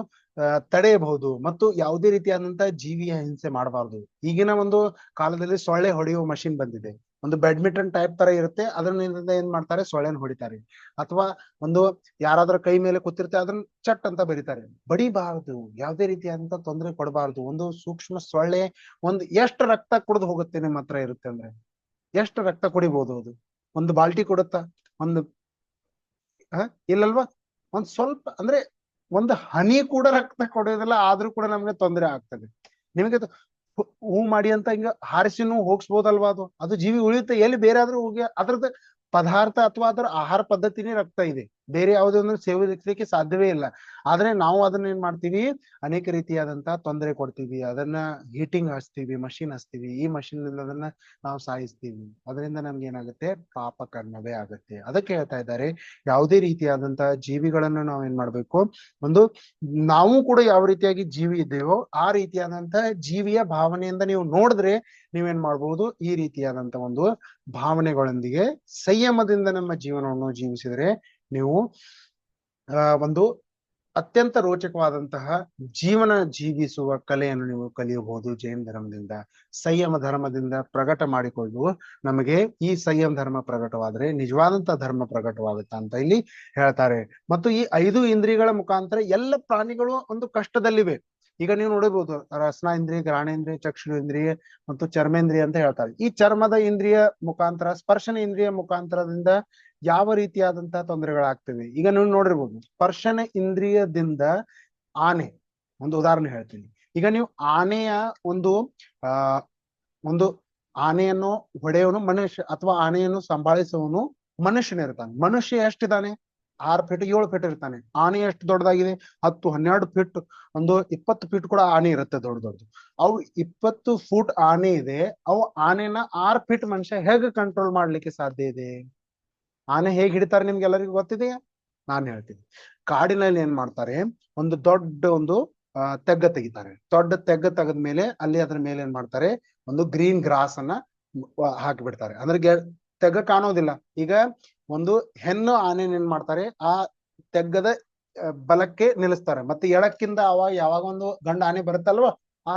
Speaker 1: ತಡೆಯಬಹುದು. ಮತ್ತು ಯಾವುದೇ ರೀತಿಯಾದಂತಹ ಜೀವಿಯ ಹಿಂಸೆ ಮಾಡಬಾರ್ದು. ಈಗಿನ ಒಂದು ಕಾಲದಲ್ಲಿ ಸೊಳ್ಳೆ ಹೊಡೆಯುವ ಮಷಿನ್ ಬಂದಿದೆ. ಒಂದು ಬ್ಯಾಡ್ಮಿಂಟನ್ ಟೈಪ್ ತರ ಇರುತ್ತೆ, ಅದರಿಂದ ಏನ್ ಮಾಡ್ತಾರೆ, ಸೊಳ್ಳೆನ ಹೊಡಿತಾರೆ. ಅಥವಾ ಒಂದು ಯಾರಾದ್ರೂ ಕೈ ಮೇಲೆ ಕೂತಿರ್ತೆ, ಅದನ್ನ ಚಟ್ ಅಂತ ಬರೀತಾರೆ. ಬಡಿಬಾರ್ದು, ಯಾವುದೇ ರೀತಿಯಾದಂತ ತೊಂದರೆ ಕೊಡಬಾರ್ದು. ಒಂದು ಸೂಕ್ಷ್ಮ ಸೊಳ್ಳೆ ಒಂದು ಎಷ್ಟು ರಕ್ತ ಕುಡಿದು ಹೋಗುತ್ತೆ ನಿಮ್ಮ ಹತ್ರ ಇರುತ್ತೆ ಅಂದ್ರೆ, ಎಷ್ಟು ರಕ್ತ ಕುಡಿಬಹುದು ಅದು? ಒಂದು ಬಾಲ್ಟಿ ಕೊಡುತ್ತಾ? ಒಂದು ಇಲ್ಲಲ್ವಾ? ಒಂದ್ ಸ್ವಲ್ಪ ಅಂದ್ರೆ ಒಂದು ಹನಿ ಕೂಡ ರಕ್ತ ಕೊಡೋದಿಲ್ಲ, ಆದ್ರೂ ಕೂಡ ನಮ್ಗೆ ತೊಂದರೆ ಆಗ್ತದೆ. ನಿಮಗೆ ಹೂ ಮಾಡಿ ಅಂತ ಹಿಂಗ ಹಾರಿಸಿನೂ ಹೋಗಿಸ್ಬೋದಲ್ವಾ? ಅದು ಜೀವಿ ಉಳಿಯುತ್ತೆ. ಎಲ್ಲಿ ಬೇರೆ ಆದ್ರೂ ಹೋಗಿ ಅದ್ರದ್ದು ಪದಾರ್ಥ ಅಥವಾ ಅದರ ಆಹಾರ ಪದ್ಧತಿನೇ ರಕ್ತ ಇದೆ, ಬೇರೆ ಯಾವುದೊಂದು ಸೇವಿಸಲಿಕ್ಕೆ ಸಾಧ್ಯವೇ ಇಲ್ಲ. ಆದ್ರೆ ನಾವು ಅದನ್ನ ಏನ್ ಮಾಡ್ತೀವಿ, ಅನೇಕ ರೀತಿಯಾದಂತಹ ತೊಂದರೆ ಕೊಡ್ತೀವಿ. ಅದನ್ನ ಹೀಟಿಂಗ್ ಹಚ್ತೀವಿ, ಮಷಿನ್ ಹಚ್ತೀವಿ. ಈ ಮಷಿನ್ ಅದನ್ನ ನಾವು ಸಾಯಿಸ್ತೀವಿ. ಅದರಿಂದ ನಮ್ಗೆ ಏನಾಗುತ್ತೆ, ಪಾಪ ಕರ್ಮವೇ ಆಗುತ್ತೆ. ಅದಕ್ಕೆ ಹೇಳ್ತಾ ಇದ್ದಾರೆ, ಯಾವುದೇ ರೀತಿಯಾದಂತಹ ಜೀವಿಗಳನ್ನು ನಾವು ಏನ್ ಮಾಡ್ಬೇಕು, ಒಂದು ನಾವು ಕೂಡ ಯಾವ ರೀತಿಯಾಗಿ ಜೀವಿ ಇದ್ದೇವೋ ಆ ರೀತಿಯಾದಂತಹ ಜೀವಿಯ ಭಾವನೆಯಿಂದ ನೀವು ನೋಡಿದ್ರೆ ನೀವೇನ್ ಮಾಡ್ಬೋದು, ಈ ರೀತಿಯಾದಂತ ಒಂದು ಭಾವನೆಗಳೊಂದಿಗೆ ಸಂಯಮದಿಂದ ನಮ್ಮ ಜೀವನವನ್ನು ಜೀವಿಸಿದ್ರೆ ನೀವು ಒಂದು ಅತ್ಯಂತ ರೋಚಕವಾದಂತಹ ಜೀವನ ಜೀವಿಸುವ ಕಲೆಯನ್ನು ನೀವು ಕಲಿಯಬಹುದು. ಜೈನ ಧರ್ಮದಿಂದ, ಸಂಯಮ ಧರ್ಮದಿಂದ ಪ್ರಕಟ ಮಾಡಿಕೊಂಡು ನಮಗೆ ಈ ಸಂಯಮ ಧರ್ಮ ಪ್ರಕಟವಾದ್ರೆ ನಿಜವಾದಂತಹ ಧರ್ಮ ಪ್ರಕಟವಾಗುತ್ತಾ ಅಂತ ಇಲ್ಲಿ ಹೇಳ್ತಾರೆ. ಮತ್ತು ಈ 5 ಇಂದ್ರಿಯಗಳ ಮುಖಾಂತರ ಎಲ್ಲ ಪ್ರಾಣಿಗಳು ಒಂದು ಕಷ್ಟದಲ್ಲಿವೆ. ಈಗ ನೀವು ನೋಡಬಹುದು, ರಸನೇಂದ್ರಿಯ, ಘ್ರಾಣೇಂದ್ರಿಯ, ಚಕ್ಷುರೇಂದ್ರಿಯ ಮತ್ತು ಚರ್ಮೇಂದ್ರಿಯ ಅಂತ ಹೇಳ್ತಾರೆ. ಈ ಚರ್ಮದ ಇಂದ್ರಿಯ ಮುಖಾಂತರ, ಸ್ಪರ್ಶನ ಇಂದ್ರಿಯ ಮುಖಾಂತರದಿಂದ ಯಾವ ರೀತಿಯಾದಂತಹ ತೊಂದರೆಗಳಾಗ್ತವೆ. ಈಗ ನೀವು ನೋಡಿರ್ಬೋದು, ಸ್ಪರ್ಶನ ಇಂದ್ರಿಯದಿಂದ ಆನೆ, ಒಂದು ಉದಾಹರಣೆ ಹೇಳ್ತೀನಿ. ಈಗ ನೀವು ಆನೆಯ ಒಂದು ಆನೆಯನ್ನು ಹೊಡೆಯವನು ಮನುಷ್ಯ, ಅಥವಾ ಆನೆಯನ್ನು ಸಂಭಾಳಿಸುವವನು ಮನುಷ್ಯನಿರ್ತಾನೆ. ಮನುಷ್ಯ ಎಷ್ಟಿದ್ದಾನೆ, 6 ಫೀಟ್ 7 ಫೀಟ್ ಇರ್ತಾನೆ. ಆನೆ ಎಷ್ಟು ದೊಡ್ಡದಾಗಿದೆ, 10 12 ಫೀಟ್, ಒಂದು 20 ಫೀಟ್ ಕೂಡ ಆನೆ ಇರುತ್ತೆ, ದೊಡ್ಡದು. ಅವು 20 ಫೂಟ್ ಆನೆ ಇದೆ. ಅವು ಆನೆನ 6 ಫೀಟ್ ಮನುಷ್ಯ ಹೇಗೆ ಕಂಟ್ರೋಲ್ ಮಾಡ್ಲಿಕ್ಕೆ ಸಾಧ್ಯ ಇದೆ? ಆನೆ ಹೇಗೆ ಹಿಡಿತಾರೆ ನಿಮ್ಗೆಲ್ಲರಿಗೂ ಗೊತ್ತಿದೆಯಾ? ನಾನು ಹೇಳ್ತೀನಿ. ಕಾಡಿನಲ್ಲಿ ಏನ್ ಮಾಡ್ತಾರೆ, ಒಂದು ದೊಡ್ಡ ಒಂದು ತೆಗ್ಗ ತೆಗಿತಾರೆ. ದೊಡ್ಡ ತೆಗ್ಗ ತೆಗೆದ್ಮೇಲೆ ಅಲ್ಲಿ ಅದ್ರ ಮೇಲೆ ಏನ್ ಮಾಡ್ತಾರೆ, ಒಂದು ಗ್ರೀನ್ ಗ್ರಾಸ್ ಅನ್ನ ಹಾಕಿಬಿಡ್ತಾರೆ. ಅಂದ್ರೆ ತೆಗ್ಗ ಕಾಣೋದಿಲ್ಲ. ಈಗ ಒಂದು ಹೆಣ್ಣು ಆನೆ ಏನ್ ಮಾಡ್ತಾರೆ, ಆ ತೆಗ್ಗದ ಬಲಕ್ಕೆ ನಿಲ್ಲಿಸ್ತಾರೆ. ಮತ್ತೆ ಎಡಕ್ಕಿಂದ ಅವಾಗ ಯಾವಾಗ ಒಂದು ಗಂಡು ಆನೆ ಬರುತ್ತಲ್ವ, ಆ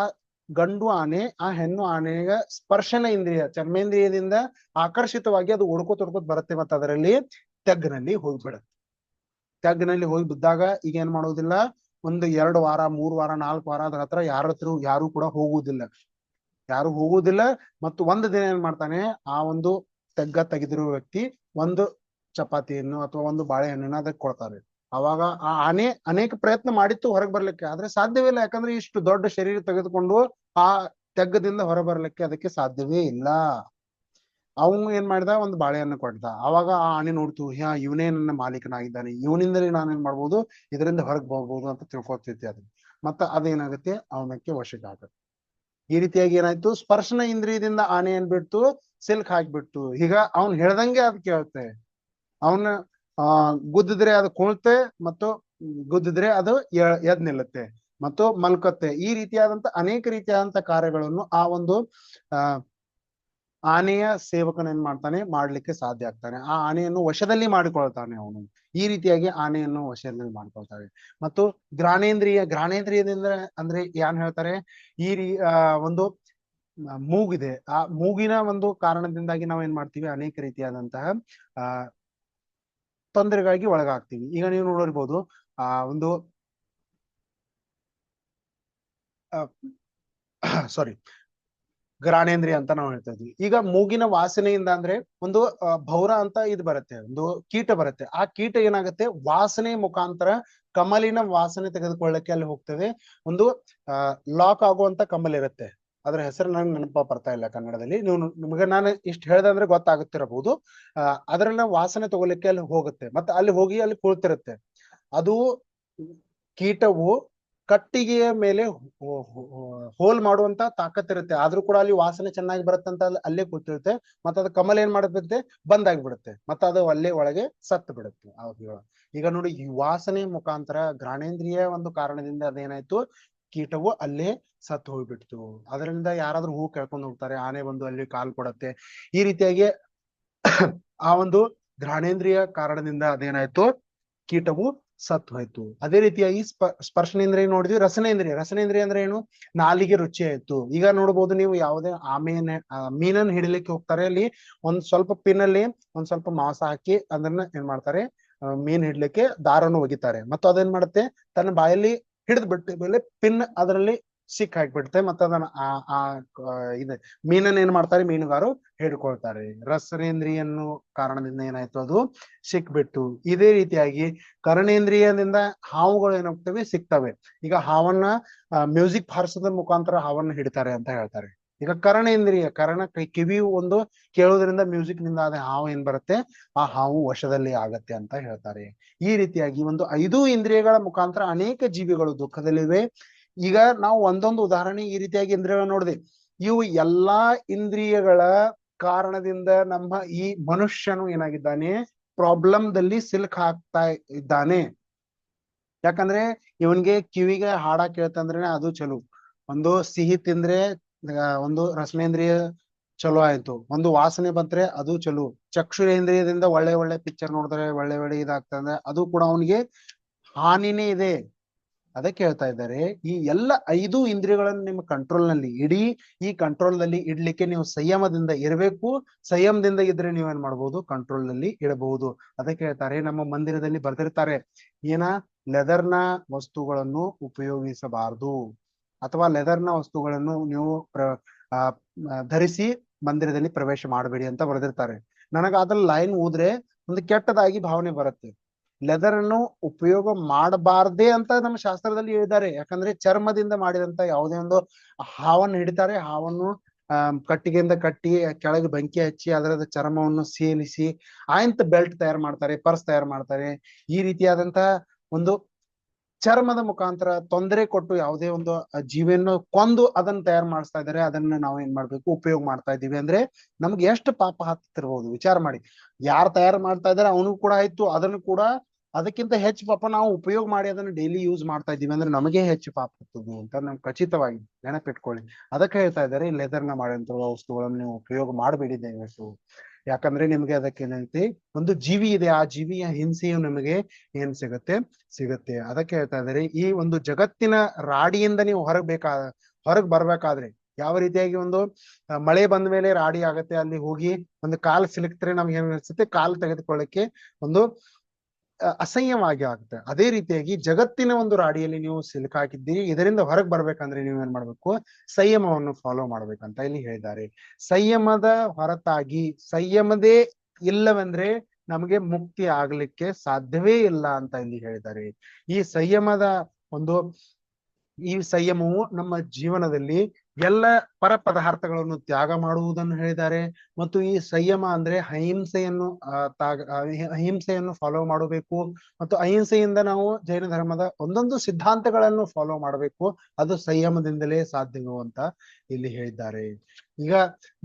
Speaker 1: ಗಂಡು ಆನೆ ಆ ಹೆಣ್ಣು ಆನೆಯ ಸ್ಪರ್ಶನ ಇಂದ್ರಿಯ ಚರ್ಮೇಂದ್ರಿಯದಿಂದ ಆಕರ್ಷಿತವಾಗಿ ಅದು ಓಡ್ಕೋತ್ ಬರುತ್ತೆ. ಮತ್ತೆ ಅದರಲ್ಲಿ ತೆಗ್ಗಿನಲ್ಲಿ ಹೋಗ್ಬಿಡುತ್ತೆ. ತೆಗ್ಗಿನಲ್ಲಿ ಹೋಗಿ ಬಿದ್ದಾಗ ಈಗ ಏನ್ ಮಾಡೋದಿಲ್ಲ, ಒಂದು 2 ವಾರ 3 ವಾರ 4 ವಾರ ಅದ್ರ ಹತ್ರ ಯಾರು ಕೂಡ ಹೋಗುವುದಿಲ್ಲ. ಯಾರು ಹೋಗುವುದಿಲ್ಲ. ಮತ್ತು ಒಂದು ದಿನ ಏನ್ ಮಾಡ್ತಾನೆ, ಆ ಒಂದು ತೆಗ್ಗ ತೆಗೆದಿರುವ ವ್ಯಕ್ತಿ ಒಂದು ಚಪಾತಿಯನ್ನು ಅಥವಾ ಒಂದು ಬಾಳೆಹಣ್ಣನ್ನ ಅದಕ್ಕೆ ಕೊಡ್ತಾರೆ. ಅವಾಗ ಆ ಆನೆ ಅನೇಕ ಪ್ರಯತ್ನ ಮಾಡಿತ್ತು ಹೊರಗೆ ಬರ್ಲಿಕ್ಕೆ, ಆದ್ರೆ ಸಾಧ್ಯವಿಲ್ಲ. ಯಾಕಂದ್ರೆ ಇಷ್ಟು ದೊಡ್ಡ ಶರೀರ ತೆಗೆದುಕೊಂಡು ಆ ತೆಗ್ಗದಿಂದ ಹೊರ ಬರ್ಲಿಕ್ಕೆ ಅದಕ್ಕೆ ಸಾಧ್ಯವೇ ಇಲ್ಲ. ಅವನು ಏನ್ ಮಾಡಿದ, ಒಂದು ಬಾಳೆಹಣ್ಣು ಕೊಡ್ದ. ಅವಾಗ ಆ ಆನೆ ನೋಡ್ತು, ಇವನೇ ನನ್ನ ಮಾಲೀಕನಾಗಿದ್ದಾನೆ, ಇವನಿಂದಲೇ ನಾನೇನ್ ಮಾಡ್ಬೋದು, ಇದರಿಂದ ಹೊರಗೆ ಬರ್ಬೋದು ಅಂತ ತಿಳ್ಕೊತೈತಿ ಅದು. ಮತ್ತ ಅದೇನಾಗುತ್ತೆ, ಅವನಕ್ಕೆ ವಶಕ್ಕೆ ಆಗುತ್ತೆ. ಈ ರೀತಿಯಾಗಿ ಏನಾಯ್ತು, ಸ್ಪರ್ಶನ ಇಂದ್ರಿಯದಿಂದ ಆನೆ ಏನ್ ಬಿಡ್ತು, ಸಿಲ್ಕ್ ಹಾಕ್ಬಿಟ್ಟು. ಈಗ ಅವ್ನ್ ಹೇಳ್ದಂಗೆ ಅದ್ ಕೇಳುತ್ತೆ. ಅವನ ಗುದ್ದಿದ್ರೆ ಅದು ಕುಳುತ್ತೆ, ಮತ್ತು ಗುದ್ದಿದ್ರೆ ಅದು ಎದ್ ನಿಲ್ಲುತ್ತೆ ಮತ್ತು ಮಲ್ಕತ್ತೆ. ಈ ರೀತಿಯಾದಂತ ಅನೇಕ ರೀತಿಯಾದಂತ ಕಾರ್ಯಗಳನ್ನು ಆ ಒಂದು ಆನೆಯ ಸೇವಕನ ಏನ್ ಮಾಡ್ತಾನೆ, ಮಾಡ್ಲಿಕ್ಕೆ ಸಾಧ್ಯ ಆಗ್ತಾನೆ. ಆ ಆನೆಯನ್ನು ವಶದಲ್ಲಿ ಮಾಡಿಕೊಳ್ತಾನೆ ಅವನು. ಈ ರೀತಿಯಾಗಿ ಆನೆಯನ್ನು ವಶದಲ್ಲಿ ಮಾಡ್ಕೊಳ್ತಾನೆ. ಮತ್ತು ಘ್ರಾಣೇಂದ್ರಿಯದಿಂದ ಅಂದ್ರೆ ಏನ್ ಹೇಳ್ತಾರೆ, ಈ ಒಂದು ಮೂಗಿದೆ. ಆ ಮೂಗಿನ ಒಂದು ಕಾರಣದಿಂದಾಗಿ ನಾವ್ ಏನ್ ಮಾಡ್ತೀವಿ, ಅನೇಕ ರೀತಿಯಾದಂತಹ ತೊಂದರೆಗಾಗಿ ಒಳಗಾಗ್ತೀವಿ. ಈಗ ನೀವು ನೋಡಿರ್ಬೋದು, ಒಂದು ಸಾರಿ ಘ್ರಾಣೇಂದ್ರಿಯ ಅಂತ ನಾವು ಹೇಳ್ತಾ ಇದ್ವಿ. ಈಗ ಮೂಗಿನ ವಾಸನೆಯಿಂದ ಅಂದ್ರೆ ಒಂದು ಭೌರ ಅಂತ ಇದು ಬರುತ್ತೆ, ಒಂದು ಕೀಟ ಬರುತ್ತೆ. ಆ ಕೀಟ ಏನಾಗುತ್ತೆ, ವಾಸನೆ ಮುಖಾಂತರ ಕಮಲಿನ ವಾಸನೆ ತೆಗೆದುಕೊಳ್ಳಕ್ಕೆ ಅಲ್ಲಿ ಹೋಗ್ತದೆ. ಒಂದು ಲಾಕ್ ಆಗುವಂತ ಕಮಲ್ ಇರುತ್ತೆ, ಅದ್ರ ಹೆಸರು ನಂಗೆ ನೆನಪ ಬರ್ತಾ ಇಲ್ಲ ಕನ್ನಡದಲ್ಲಿ. ನಿಮಗೆ ನಾನು ಇಷ್ಟು ಹೇಳ್ದೆ ಅಂದ್ರೆ ಗೊತ್ತಾಗುತ್ತಿರಬಹುದು. ಅದರನ್ನ ವಾಸನೆ ತಗೊಳ್ಳಿಕ್ಕೆ ಅಲ್ಲಿ ಹೋಗುತ್ತೆ, ಮತ್ತೆ ಅಲ್ಲಿ ಹೋಗಿ ಅಲ್ಲಿ ಕುಳಿತಿರುತ್ತೆ. ಅದು ಕೀಟವು ಕಟ್ಟಿಗೆಯ ಮೇಲೆ ಹೋಲ್ ಮಾಡುವಂತ ತಾಕತ್ತಿರುತ್ತೆ, ಆದ್ರೂ ಕೂಡ ಅಲ್ಲಿ ವಾಸನೆ ಚೆನ್ನಾಗಿ ಬರುತ್ತಂತ ಅಲ್ಲೇ ಕೂತಿರುತ್ತೆ. ಮತ್ತೆ ಅದು ಕಮಲ್ ಏನ್ ಮಾಡುತ್ತೆ, ಬಂದಾಗ್ಬಿಡುತ್ತೆ, ಮತ್ತೆ ಅದು ಅಲ್ಲೇ ಒಳಗೆ ಸತ್ತು ಬಿಡುತ್ತೆ. ಈಗ ನೋಡಿ, ಈ ವಾಸನೆ ಮುಖಾಂತರ ಘ್ರಾಣೇಂದ್ರಿಯ ಒಂದು ಕಾರಣದಿಂದ ಅದೇನಾಯ್ತು, ಕೀಟವು ಅಲ್ಲೇ ಸತ್ತು ಹೋಗ್ಬಿಡ್ತು. ಅದರಿಂದ ಯಾರಾದ್ರೂ ಹೂ ಕೇಳ್ಕೊಂಡು ಹೋಗ್ತಾರೆ, ಆನೆ ಬಂದು ಅಲ್ಲಿ ಕಾಲ್ ಕೊಡತ್ತೆ. ಈ ರೀತಿಯಾಗಿ ಆ ಒಂದು ಘ್ರಾಣೇಂದ್ರಿಯ ಕಾರಣದಿಂದ ಅದೇನಾಯ್ತು, ಕೀಟವು ಸತ್ತು ಹೋಯ್ತು. ಅದೇ ರೀತಿಯಾಗಿ ಸ್ಪರ್ಶನೇಂದ್ರಿಯ ನೋಡಿದ್ವಿ. ರಸನೇಂದ್ರಿಯ ಅಂದ್ರೆ ಏನು, ನಾಲಿಗೆ ರುಚಿ ಆಯ್ತು. ಈಗ ನೋಡ್ಬೋದು ನೀವು, ಯಾವುದೇ ಮೀನನ್ನು ಹಿಡಿಲಿಕ್ಕೆ ಹೋಗ್ತಾರೆ, ಅಲ್ಲಿ ಒಂದ್ ಸ್ವಲ್ಪ ಪಿನ್ನಲ್ಲಿ ಒಂದ್ ಸ್ವಲ್ಪ ಮಾಂಸ ಹಾಕಿ ಅದನ್ನ ಏನ್ ಮಾಡ್ತಾರೆ, ಮೀನ್ ಹಿಡ್ಲಿಕ್ಕೆ ದಾರವನ್ನು ಒಗಿತಾರೆ. ಮತ್ತು ಅದೇನ್ ಮಾಡುತ್ತೆ, ತನ್ನ ಬಾಯಲ್ಲಿ ಹಿಡಿದು ಬಿಟ್ಟ ಮೇಲೆ ಪಿನ್ ಅದರಲ್ಲಿ ಸಿಕ್ ಹಾಕ್ಬಿಡುತ್ತೆ. ಮತ್ತೆ ಅದನ್ನ ಇದೆ ಮೀನನ್ನ ಏನ್ ಮಾಡ್ತಾರೆ, ಮೀನುಗಾರು ಹಿಡ್ಕೊಳ್ತಾರೆ. ರಸನೇಂದ್ರಿಯನ್ನು ಕಾರಣದಿಂದ ಏನಾಯ್ತು, ಅದು ಸಿಕ್ಬಿಟ್ಟು. ಇದೇ ರೀತಿಯಾಗಿ ಕರ್ಣೇಂದ್ರಿಯದಿಂದ ಹಾವುಗಳು ಏನಾಗ್ತವೆ, ಸಿಗ್ತವೆ. ಈಗ ಹಾವನ್ನ ಮ್ಯೂಸಿಕ್ ಹಾರಿಸೋದ್ರ ಮುಖಾಂತರ ಹಾವನ್ನ ಹಿಡಿತಾರೆ ಅಂತ ಹೇಳ್ತಾರೆ. ಈಗ ಕರ್ಣೇಂದ್ರಿಯ ಕಿವಿ ಒಂದು ಕೇಳೋದ್ರಿಂದ ಮ್ಯೂಸಿಕ್ ನಿಂದ ಅದೇ ಹಾವು ಏನ್ ಬರುತ್ತೆ, ಆ ಹಾವು ವಶದಲ್ಲಿ ಆಗತ್ತೆ ಅಂತ ಹೇಳ್ತಾರೆ. ಈ ರೀತಿಯಾಗಿ ಒಂದು 5 ಇಂದ್ರಿಯಗಳ ಮುಖಾಂತರ ಅನೇಕ ಜೀವಿಗಳು ದುಃಖದಲ್ಲಿವೆ. ಈಗ ನಾವು ಒಂದೊಂದು ಉದಾಹರಣೆ ಈ ರೀತಿಯಾಗಿ ಇಂದ್ರಿಯಗಳು ನೋಡಿದೆ. ಇವು ಎಲ್ಲಾ ಇಂದ್ರಿಯಗಳ ಕಾರಣದಿಂದ ನಮ್ಮ ಈ ಮನುಷ್ಯನು ಏನಾಗಿದ್ದಾನೆ, ಪ್ರಾಬ್ಲಮ್ದಲ್ಲಿ ಸಿಲ್ಕ್ ಹಾಕ್ತಾ ಇದ್ದಾನೆ. ಯಾಕಂದ್ರೆ ಇವನ್ಗೆ ಕಿವಿಗೆ ಹಾಡ ಕೇಳ್ತಂದ್ರೆ ಅದು ಚಲೋ, ಒಂದು ಸಿಹಿ ತಿಂದ್ರೆ ಒಂದು ರಸನೇಂದ್ರಿಯ ಚಲೋ ಆಯ್ತು, ಒಂದು ವಾಸನೆ ಬಂದ್ರೆ ಅದು ಚಲೋ, ಚಕ್ಷುರೇಂದ್ರಿಯದಿಂದ ಒಳ್ಳೆ ಪಿಕ್ಚರ್ ನೋಡಿದ್ರೆ ಒಳ್ಳೆ ಇದಾಗ್ತದೆ, ಅದು ಕೂಡ ಅವನಿಗೆ ಹಾನಿನೇ ಇದೆ. ಅದಕ್ಕೆ ಹೇಳ್ತಾ ಇದ್ದಾರೆ, ಈ ಎಲ್ಲ 5 ಇಂದ್ರಿಯಗಳನ್ನು ನಿಮ್ಮ ಕಂಟ್ರೋಲ್ ನಲ್ಲಿ ಇಡಿ. ಈ ಕಂಟ್ರೋಲ್ ನಲ್ಲಿ ಇಡ್ಲಿಕ್ಕೆ ನೀವು ಸಂಯಮದಿಂದ ಇರಬೇಕು. ಸಂಯಮದಿಂದ ಇದ್ರೆ ನೀವೇನ್ ಮಾಡ್ಬೋದು, ಕಂಟ್ರೋಲ್ ನಲ್ಲಿ ಇಡಬಹುದು. ಅದಕ್ಕೆ ಹೇಳ್ತಾರೆ, ನಮ್ಮ ಮಂದಿರದಲ್ಲಿ ಬರ್ದಿರ್ತಾರೆ, ಲೆದರ್ನ ವಸ್ತುಗಳನ್ನು ಉಪಯೋಗಿಸಬಾರದು, ಅಥವಾ ಲೆದರ್ನ ವಸ್ತುಗಳನ್ನು ನೀವು ಧರಿಸಿ ಮಂದಿರದಲ್ಲಿ ಪ್ರವೇಶ ಮಾಡಬೇಡಿ ಅಂತ ಬರೆದಿರ್ತಾರೆ. ನನಗ ಅದ್ರಲ್ಲಿ ಲೈನ್ ಊದ್ರೆ ಒಂದು ಕೆಟ್ಟದಾಗಿ ಭಾವನೆ ಬರುತ್ತೆ. ಲೆದರ್ ಅನ್ನು ಉಪಯೋಗ ಮಾಡಬಾರ್ದೇ ಅಂತ ನಮ್ಮ ಶಾಸ್ತ್ರದಲ್ಲಿ ಹೇಳಿದ್ದಾರೆ. ಯಾಕಂದ್ರೆ ಚರ್ಮದಿಂದ ಮಾಡಿದಂತ ಯಾವುದೇ ಒಂದು ಹಾವನ್ನು ಹಿಡಿತಾರೆ, ಹಾವನ್ನು ಕಟ್ಟಿಗೆಯಿಂದ ಕಟ್ಟಿ ಕೆಳಗೆ ಬೆಂಕಿ ಹಚ್ಚಿ ಅದರದ ಚರ್ಮವನ್ನು ಸೇಲಿಸಿ ಆಯ್ತ ಬೆಲ್ಟ್ ತಯಾರು ಮಾಡ್ತಾರೆ, ಪರ್ಸ್ ತಯಾರು ಮಾಡ್ತಾರೆ. ಈ ರೀತಿಯಾದಂತಹ ಒಂದು ಚರ್ಮದ ಮುಖಾಂತರ ತೊಂದರೆ ಕೊಟ್ಟು ಯಾವುದೇ ಒಂದು ಜೀವಿಯನ್ನು ಕೊಂದು ಅದನ್ನ ತಯಾರು ಮಾಡಿಸ್ತಾ ಇದ್ದಾರೆ. ಅದನ್ನ ನಾವು ಏನ್ ಮಾಡ್ಬೇಕು, ಉಪಯೋಗ ಮಾಡ್ತಾ ಇದ್ದೀವಿ ಅಂದ್ರೆ ನಮ್ಗೆ ಎಷ್ಟು ಪಾಪ ಹತ್ತಿರ್ಬೋದು ವಿಚಾರ ಮಾಡಿ. ಯಾರು ತಯಾರು ಮಾಡ್ತಾ ಇದಾರೆ ಅವನು ಕೂಡ ಆಯ್ತು, ಅದನ್ನು ಕೂಡ ಅದಕ್ಕಿಂತ ಹೆಚ್ಚು ಪಾಪ ನಾವು ಉಪಯೋಗ ಮಾಡಿ ಅದನ್ನ ಡೈಲಿ ಯೂಸ್ ಮಾಡ್ತಾ ಇದ್ದೀವಿ ಅಂದ್ರೆ ನಮಗೆ ಹೆಚ್ಚು ಪಾಪ ಹತ್ತದು ಅಂತ ನಮ್ಗೆ ಖಚಿತವಾಗಿ ನೆನಪಿಟ್ಕೊಳ್ಳಿ. ಅದಕ್ಕೆ ಹೇಳ್ತಾ ಇದ್ದಾರೆ, ಲೆದರ್ನ ಮಾಡಿದಂತ ವಸ್ತುಗಳನ್ನು ನೀವು ಉಪಯೋಗ ಮಾಡಬೇಡಿ ದಯವಿಟ್ಟು. ಯಾಕಂದ್ರೆ ನಿಮ್ಗೆ ಅದಕ್ಕೆ ಏನೈತಿ ಒಂದು ಜೀವಿ ಇದೆ, ಆ ಜೀವಿಯ ಹಿಂಸೆಯು ನಿಮಗೆ ಏನ್ ಸಿಗುತ್ತೆ. ಅದಕ್ಕೆ ಹೇಳ್ತಾ ಇದ್ದಾರೆ ಈ ಒಂದು ಜಗತ್ತಿನ ರಾಡಿಯಿಂದ ನೀವು ಹೊರಗ್ ಬರ್ಬೇಕಾದ್ರೆ ಯಾವ ರೀತಿಯಾಗಿ ಒಂದು ಮಳೆ ಬಂದ ಮೇಲೆ ರಾಡಿ ಆಗತ್ತೆ, ಅಲ್ಲಿ ಹೋಗಿ ಒಂದು ಕಾಲ್ ಸಿಲುಕ್ತರೆ ನಮ್ಗೆ ಏನ್ ಅನ್ಸುತ್ತೆ, ಕಾಲ್ ತೆಗೆದುಕೊಳ್ಳಕ್ಕೆ ಒಂದು ಅಸಹ್ಯವಾಗಿ ಆಗುತ್ತೆ. ಅದೇ ರೀತಿಯಾಗಿ ಜಗತ್ತಿನ ಒಂದು ರಾಡಿಯಲ್ಲಿ ನೀವು ಸಿಲುಕಾಕಿದ್ದೀರಿ, ಇದರಿಂದ ಹೊರಗೆ ಬರ್ಬೇಕಂದ್ರೆ ನೀವು ಏನ್ ಮಾಡ್ಬೇಕು, ಸಂಯಮವನ್ನು ಫಾಲೋ ಮಾಡ್ಬೇಕಂತ ಇಲ್ಲಿ ಹೇಳಿದ್ದಾರೆ. ಸಂಯಮದ ಹೊರತಾಗಿ ಸಂಯಮದೇ ಇಲ್ಲವೆಂದ್ರೆ ನಮಗೆ ಮುಕ್ತಿ ಆಗ್ಲಿಕ್ಕೆ ಸಾಧ್ಯವೇ ಇಲ್ಲ ಅಂತ ಇಲ್ಲಿ ಹೇಳಿದ್ದಾರೆ. ಈ ಸಂಯಮವು ನಮ್ಮ ಜೀವನದಲ್ಲಿ ಎಲ್ಲ ಪರ ಪದಾರ್ಥಗಳನ್ನು ತ್ಯಾಗ ಮಾಡುವುದನ್ನು ಹೇಳಿದ್ದಾರೆ. ಮತ್ತು ಈ ಸಂಯಮ ಅಂದ್ರೆ ಅಹಿಂಸೆಯನ್ನು ಫಾಲೋ ಮಾಡಬೇಕು. ಮತ್ತು ಅಹಿಂಸೆಯಿಂದ ನಾವು ಜೈನ ಧರ್ಮದ ಒಂದೊಂದು ಸಿದ್ಧಾಂತಗಳನ್ನು ಫಾಲೋ ಮಾಡಬೇಕು. ಅದು ಸಂಯಮದಿಂದಲೇ ಸಾಧ್ಯವೋ ಅಂತ ಇಲ್ಲಿ ಹೇಳಿದ್ದಾರೆ. ಈಗ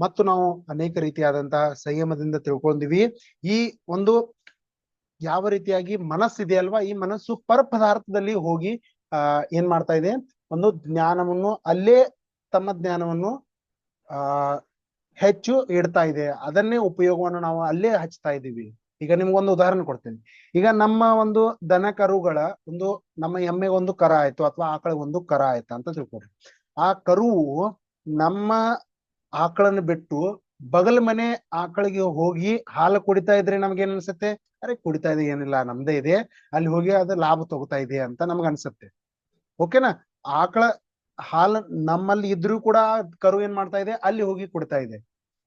Speaker 1: ಮತ್ತು ನಾವು ಅನೇಕ ರೀತಿಯಾದಂತಹ ಸಂಯಮದಿಂದ ತಿಳ್ಕೊಂಡಿವಿ. ಈ ಒಂದು ಯಾವ ರೀತಿಯಾಗಿ ಮನಸ್ಸಿದೆ ಅಲ್ವಾ, ಈ ಮನಸ್ಸು ಪರ ಪದಾರ್ಥದಲ್ಲಿ ಹೋಗಿ ಏನ್ ಮಾಡ್ತಾ ಇದೆ, ಒಂದು ಜ್ಞಾನವನ್ನು ಅಲ್ಲೇ ತಮ್ಮ ಜ್ಞಾನವನ್ನು ಹೆಚ್ಚು ಇಡ್ತಾ ಇದೆ. ಅದನ್ನೇ ಉಪಯೋಗವನ್ನು ನಾವು ಅಲ್ಲೇ ಹಚ್ತಾ ಇದ್ದೀವಿ. ಈಗ ನಿಮ್ಗೊಂದು ಉದಾಹರಣೆ ಕೊಡ್ತೇನೆ. ಈಗ ನಮ್ಮ ಒಂದು ದನ ಕರುಗಳ ನಮ್ಮ ಎಮ್ಮೆಗೆ ಒಂದು ಕರ ಆಯ್ತು ಅಥವಾ ಆಕಳಿಗೆ ಒಂದು ಕರ ಆಯ್ತು ಅಂತ ತಿಳ್ಕೊರಿ. ಆ ಕರುವು ನಮ್ಮ ಆಕಳನ್ನು ಬಿಟ್ಟು ಬಗಲ್ ಮನೆ ಆಕಳಿಗೆ ಹೋಗಿ ಹಾಲು ಕುಡಿತಾ ಇದ್ರೆ ನಮ್ಗೇನ್ ಅನ್ಸುತ್ತೆ, ಅರೆ ಕುಡಿತಾ ಇದೆ, ಏನಿಲ್ಲ ನಮ್ದೇ ಇದೆ, ಅಲ್ಲಿ ಹೋಗಿ ಅದು ಲಾಭ ತಗೋತಾ ಇದೆ ಅಂತ ನಮ್ಗೆ ಅನ್ಸುತ್ತೆ. ಓಕೆನಾ. ಆಕಳ ಹಾಲು ನಮ್ಮಲ್ಲಿ ಇದ್ರೂ ಕೂಡ ಕರು ಏನ್ ಮಾಡ್ತಾ ಇದೆ, ಅಲ್ಲಿ ಹೋಗಿ ಕುಡಿತಾ ಇದೆ.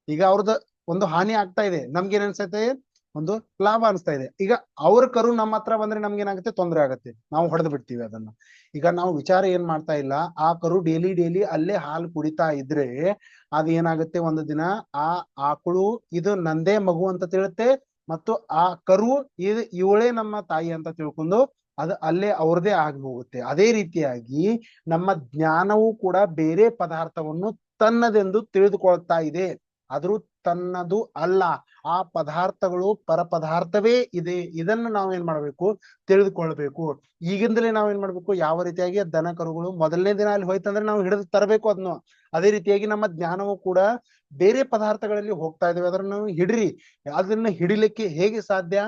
Speaker 1: ಈಗ ಅವ್ರದ್ದು ಒಂದು ಹಾನಿ ಆಗ್ತಾ ಇದೆ, ನಮ್ಗೇನ್ ಅನ್ಸುತ್ತೆ, ಒಂದು ಲಾಭ ಅನಿಸ್ತಾ ಇದೆ. ಈಗ ಅವ್ರ ಕರು ನಮ್ಮ ಹತ್ರ ಬಂದ್ರೆ ನಮ್ಗೇನಾಗುತ್ತೆ, ತೊಂದರೆ ಆಗುತ್ತೆ, ನಾವು ಹೊಡೆದು ಬಿಡ್ತೀವಿ ಅದನ್ನ. ಈಗ ನಾವು ವಿಚಾರ ಏನ್ ಮಾಡ್ತಾ ಇಲ್ಲ, ಆ ಕರು ಡೈಲಿ ಅಲ್ಲೇ ಹಾಲು ಕುಡಿತಾ ಇದ್ರೆ ಅದ್ ಏನಾಗುತ್ತೆ, ಒಂದು ದಿನ ಆ ಆಕಳು ಇದು ನಂದೇ ಮಗು ಅಂತ ತಿಳುತ್ತೆ, ಮತ್ತು ಆ ಕರು ಇವಳೇ ನಮ್ಮ ತಾಯಿ ಅಂತ ತಿಳ್ಕೊಂಡು ಅದು ಅಲ್ಲೇ ಅವ್ರದೇ ಆಗಿ ಹೋಗುತ್ತೆ. ಅದೇ ರೀತಿಯಾಗಿ ನಮ್ಮ ಜ್ಞಾನವೂ ಕೂಡ ಬೇರೆ ಪದಾರ್ಥವನ್ನು ತನ್ನದೆಂದು ತಿಳಿದುಕೊಳ್ತಾ ಇದೆ, ಆದ್ರೂ ತನ್ನದು ಅಲ್ಲ. ಆ ಪದಾರ್ಥಗಳು ಪರ ಪದಾರ್ಥವೇ ಇದೆ. ಇದನ್ನು ನಾವು ಏನ್ ಮಾಡ್ಬೇಕು, ತಿಳಿದುಕೊಳ್ಬೇಕು. ಈಗಿಂದಲೇ ನಾವ್ ಏನ್ ಮಾಡ್ಬೇಕು, ಯಾವ ರೀತಿಯಾಗಿ ದನ ಕರುಗಳು ಮೊದಲನೇ ದಿನ ಅಲ್ಲಿ ಹೋಯ್ತಂದ್ರೆ ನಾವು ಹಿಡಿದು ತರಬೇಕು ಅದನ್ನು. ಅದೇ ರೀತಿಯಾಗಿ ನಮ್ಮ ಜ್ಞಾನವೂ ಕೂಡ ಬೇರೆ ಪದಾರ್ಥಗಳಲ್ಲಿ ಹೋಗ್ತಾ ಇದ್ದೇವೆ, ಅದನ್ನ ನಾವು ಹಿಡ್ರಿ. ಅದನ್ನ ಹಿಡಿಲಿಕ್ಕೆ ಹೇಗೆ ಸಾಧ್ಯ,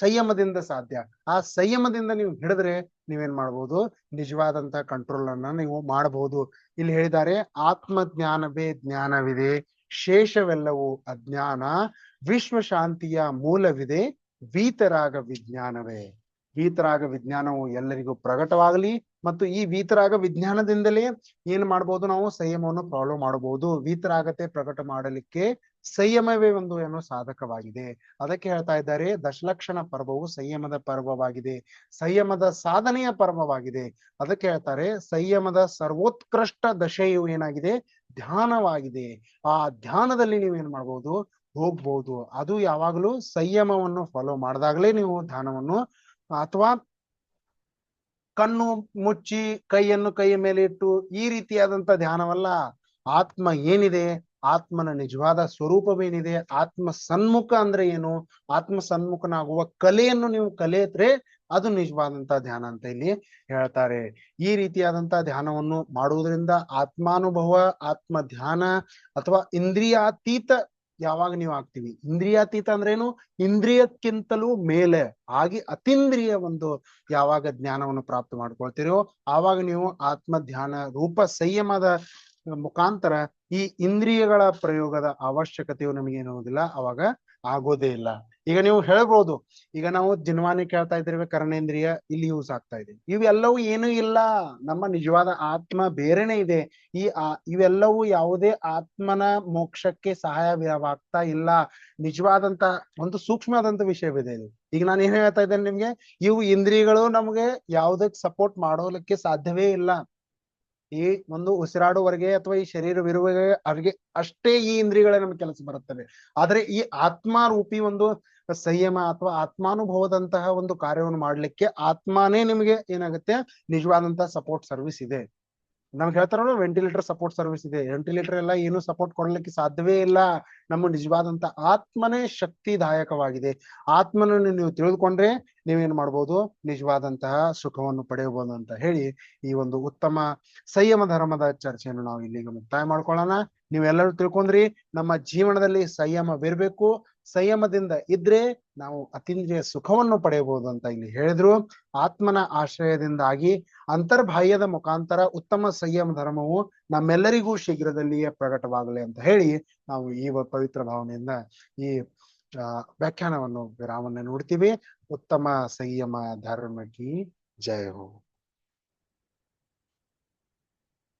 Speaker 1: ಸಂಯಮದಿಂದ ಸಾಧ್ಯ. ಆ ಸಂಯಮದಿಂದ ನೀವು ಹಿಡಿದ್ರೆ ನೀವೇನ್ ಮಾಡ್ಬೋದು, ನಿಜವಾದಂತಹ ಕಂಟ್ರೋಲ್ ಅನ್ನ ನೀವು ಮಾಡಬಹುದು. ಇಲ್ಲಿ ಹೇಳಿದ್ದಾರೆ, ಆತ್ಮಜ್ಞಾನವೇ ಜ್ಞಾನವಿದೆ, ಶೇಷವೆಲ್ಲವೂ ಅಜ್ಞಾನ, ವಿಶ್ವ ಶಾಂತಿಯ ಮೂಲವಿದೆ, ವೀತರಾಗ ವಿಜ್ಞಾನವೇ. ವೀತರಾಗ ವಿಜ್ಞಾನವು ಎಲ್ಲರಿಗೂ ಪ್ರಕಟವಾಗಲಿ. ಮತ್ತು ಈ ವೀತರಾಗ ವಿಜ್ಞಾನದಿಂದಲೇ ಏನ್ ಮಾಡ್ಬೋದು, ನಾವು ಸಂಯಮವನ್ನು ಫಾಲೋ ಮಾಡಬಹುದು. ವೀತರಾಗತೆ ಪ್ರಕಟ ಮಾಡಲಿಕ್ಕೆ ಸಂಯಮವೇ ಒಂದು ಏನೋ ಸಾಧಕವಾಗಿದೆ. ಅದಕ್ಕೆ ಹೇಳ್ತಾ ಇದ್ದಾರೆ, ದಶಲಕ್ಷಣ ಪರ್ವವು ಸಂಯಮದ ಪರ್ವವಾಗಿದೆ, ಸಂಯಮದ ಸಾಧನೆಯ ಪರ್ವವಾಗಿದೆ. ಅದಕ್ಕೆ ಹೇಳ್ತಾರೆ, ಸಂಯಮದ ಸರ್ವೋತ್ಕೃಷ್ಟ ದಶೆಯು ಏನಾಗಿದೆ, ಧ್ಯಾನವಾಗಿದೆ. ಆ ಧ್ಯಾನದಲ್ಲಿ ನೀವೇನ್ ಮಾಡ್ಬೋದು, ಹೋಗ್ಬೋದು. ಅದು ಯಾವಾಗಲೂ ಸಂಯಮವನ್ನು ಫಾಲೋ ಮಾಡಿದಾಗಲೇ ನೀವು ಧ್ಯಾನವನ್ನು, ಅಥವಾ ಕಣ್ಣು ಮುಚ್ಚಿ ಕೈಯನ್ನು ಕೈಯ ಮೇಲೆ ಇಟ್ಟು ಈ ರೀತಿಯಾದಂತ ಧ್ಯಾನವಲ್ಲ. ಆತ್ಮ ಏನಿದೆ, ಆತ್ಮನ ನಿಜವಾದ ಸ್ವರೂಪವೇನಿದೆ, ಆತ್ಮ ಸನ್ಮುಖ ಅಂದ್ರೆ ಏನು, ಆತ್ಮ ಸನ್ಮುಖನಾಗುವ ಕಲೆಯನ್ನು ನೀವು ಕಲಿತ್ರೆ ಅದು ನಿಜವಾದಂತ ಧ್ಯಾನ ಅಂತ ಇಲ್ಲಿ ಹೇಳ್ತಾರೆ. ಈ ರೀತಿಯಾದಂತ ಧ್ಯಾನವನ್ನು ಮಾಡುವುದರಿಂದ ಆತ್ಮಾನುಭವ, ಆತ್ಮ ಧ್ಯಾನ ಅಥವಾ ಇಂದ್ರಿಯಾತೀತ ಯಾವಾಗ ನೀವು ಆಗ್ತೀವಿ. ಇಂದ್ರಿಯಾತೀತ ಅಂದ್ರೇನು, ಇಂದ್ರಿಯಕ್ಕಿಂತಲೂ ಮೇಲೆ ಆಗಿ ಅತೀಂದ್ರಿಯ ಒಂದು ಯಾವಾಗ ಜ್ಞಾನವನ್ನು ಪ್ರಾಪ್ತ ಮಾಡ್ಕೊಳ್ತೀರೋ ಆವಾಗ ನೀವು ಆತ್ಮ ಧ್ಯಾನ ರೂಪ ಸಂಯಮದ ಮುಖಾಂತರ ಈ ಇಂದ್ರಿಯಗಳ ಪ್ರಯೋಗದ ಅವಶ್ಯಕತೆಯು ನಮಗೆ ಏನುವುದಿಲ್ಲ, ಅವಾಗ ಆಗೋದೇ ಇಲ್ಲ. ಈಗ ನೀವು ಹೇಳ್ಬೋದು, ಈಗ ನಾವು ಜಿನ್ವಾನಿ ಕೇಳ್ತಾ ಇದ್ದೇವೆ, ಕರ್ಣೇಂದ್ರಿಯ ಇಲ್ಲಿ ಯೂಸ್ ಆಗ್ತಾ ಇದೆ. ಇವೆಲ್ಲವೂ ಏನೂ ಇಲ್ಲ, ನಮ್ಮ ನಿಜವಾದ ಆತ್ಮ ಬೇರೆನೆ ಇದೆ. ಇವೆಲ್ಲವೂ ಯಾವುದೇ ಆತ್ಮನ ಮೋಕ್ಷಕ್ಕೆ ಸಹಾಯವಾಗ್ತಾ ಇಲ್ಲ. ನಿಜವಾದಂತ ಒಂದು ಸೂಕ್ಷ್ಮವಾದಂತ ವಿಷಯವಿದೆ ಇದು. ಈಗ ನಾನು ಏನ್ ಹೇಳ್ತಾ ಇದ್ದೇನೆ ನಿಮ್ಗೆ, ಇವು ಇಂದ್ರಿಯಗಳು ನಮ್ಗೆ ಯಾವುದಕ್ಕೆ ಸಪೋರ್ಟ್ ಮಾಡೋಲಿಕ್ಕೆ ಸಾಧ್ಯವೇ ಇಲ್ಲ. ಈ ಒಂದು ಉಸಿರಾಡುವರೆಗೆ ಅಥವಾ ಈ ಶರೀರವಿರುವವರೆಗೆ ಅವ್ರಿಗೆ ಅಷ್ಟೇ ಈ ಇಂದ್ರಿಯಗಳೇ ನಮ್ಗೆ ಕೆಲಸ ಬರುತ್ತವೆ. ಆದ್ರೆ ಈ ಆತ್ಮಾರೂಪಿ ಒಂದು ಸಂಯಮ ಅಥವಾ ಆತ್ಮಾನುಭವದಂತಹ ಒಂದು ಕಾರ್ಯವನ್ನು ಮಾಡ್ಲಿಕ್ಕೆ ಆತ್ಮಾನೇ ನಿಮ್ಗೆ ಏನಾಗುತ್ತೆ, ನಿಜವಾದಂತಹ ಸಪೋರ್ಟ್ ಸರ್ವಿಸ್ ಇದೆ. ನಮ್ಗೆ ಹೇಳ್ತಾರಲ್ಲ, ವೆಂಟಿಲೇಟರ್ ಸಪೋರ್ಟ್ ಸರ್ವಿಸ್ ಇದೆ. ವೆಂಟಿಲೇಟರ್ ಎಲ್ಲ ಏನು ಸಪೋರ್ಟ್ ಕೊಡ್ಲಿಕ್ಕೆ ಸಾಧ್ಯವೇ ಇಲ್ಲ. ನಮ್ಮ ನಿಜವಾದಂತ ಆತ್ಮನೇ ಶಕ್ತಿದಾಯಕವಾಗಿದೆ. ಆತ್ಮನನ್ನು ನೀವು ತಿಳಿದುಕೊಂಡ್ರೆ ನೀವೇನ್ ಮಾಡ್ಬೋದು, ನಿಜವಾದಂತಹ ಸುಖವನ್ನು ಪಡೆಯಬಹುದು ಅಂತ ಹೇಳಿ ಈ ಒಂದು ಉತ್ತಮ ಸಂಯಮ ಧರ್ಮದ ಚರ್ಚೆಯನ್ನು ನಾವು ಇಲ್ಲಿಗೆ ಮುಕ್ತಾಯ ಮಾಡ್ಕೊಳ್ಳೋಣ. ನೀವೆಲ್ಲರೂ ತಿಳ್ಕೊಂಡ್ರಿ, ನಮ್ಮ ಜೀವನದಲ್ಲಿ ಸಂಯಮವಿರ್ಬೇಕು. ಸಂಯಮದಿಂದ ಇದ್ರೆ ನಾವು ಅತೀಂದ್ರಿಯ ಸುಖವನ್ನು ಪಡೆಯಬಹುದು ಅಂತ ಇಲ್ಲಿ ಹೇಳಿದ್ರು. ಆತ್ಮನ ಆಶ್ರಯದಿಂದಾಗಿ ಅಂತರ್ಬಾಹ್ಯದ ಮುಖಾಂತರ ಉತ್ತಮ ಸಂಯಮ ಧರ್ಮವು ನಮ್ಮೆಲ್ಲರಿಗೂ ಶೀಘ್ರದಲ್ಲಿಯೇ ಪ್ರಕಟವಾಗಲಿ ಅಂತ ಹೇಳಿ ನಾವು ಈ ಪವಿತ್ರ ಭಾವನೆಯಿಂದ ಈ ವ್ಯಾಖ್ಯಾನವನ್ನು ವಿರಾಮವನ್ನು ನೋಡ್ತೀವಿ. ಉತ್ತಮ ಸಂಯಮ ಧರ್ಮಕ್ಕೆ ಜಯ ಹೋ.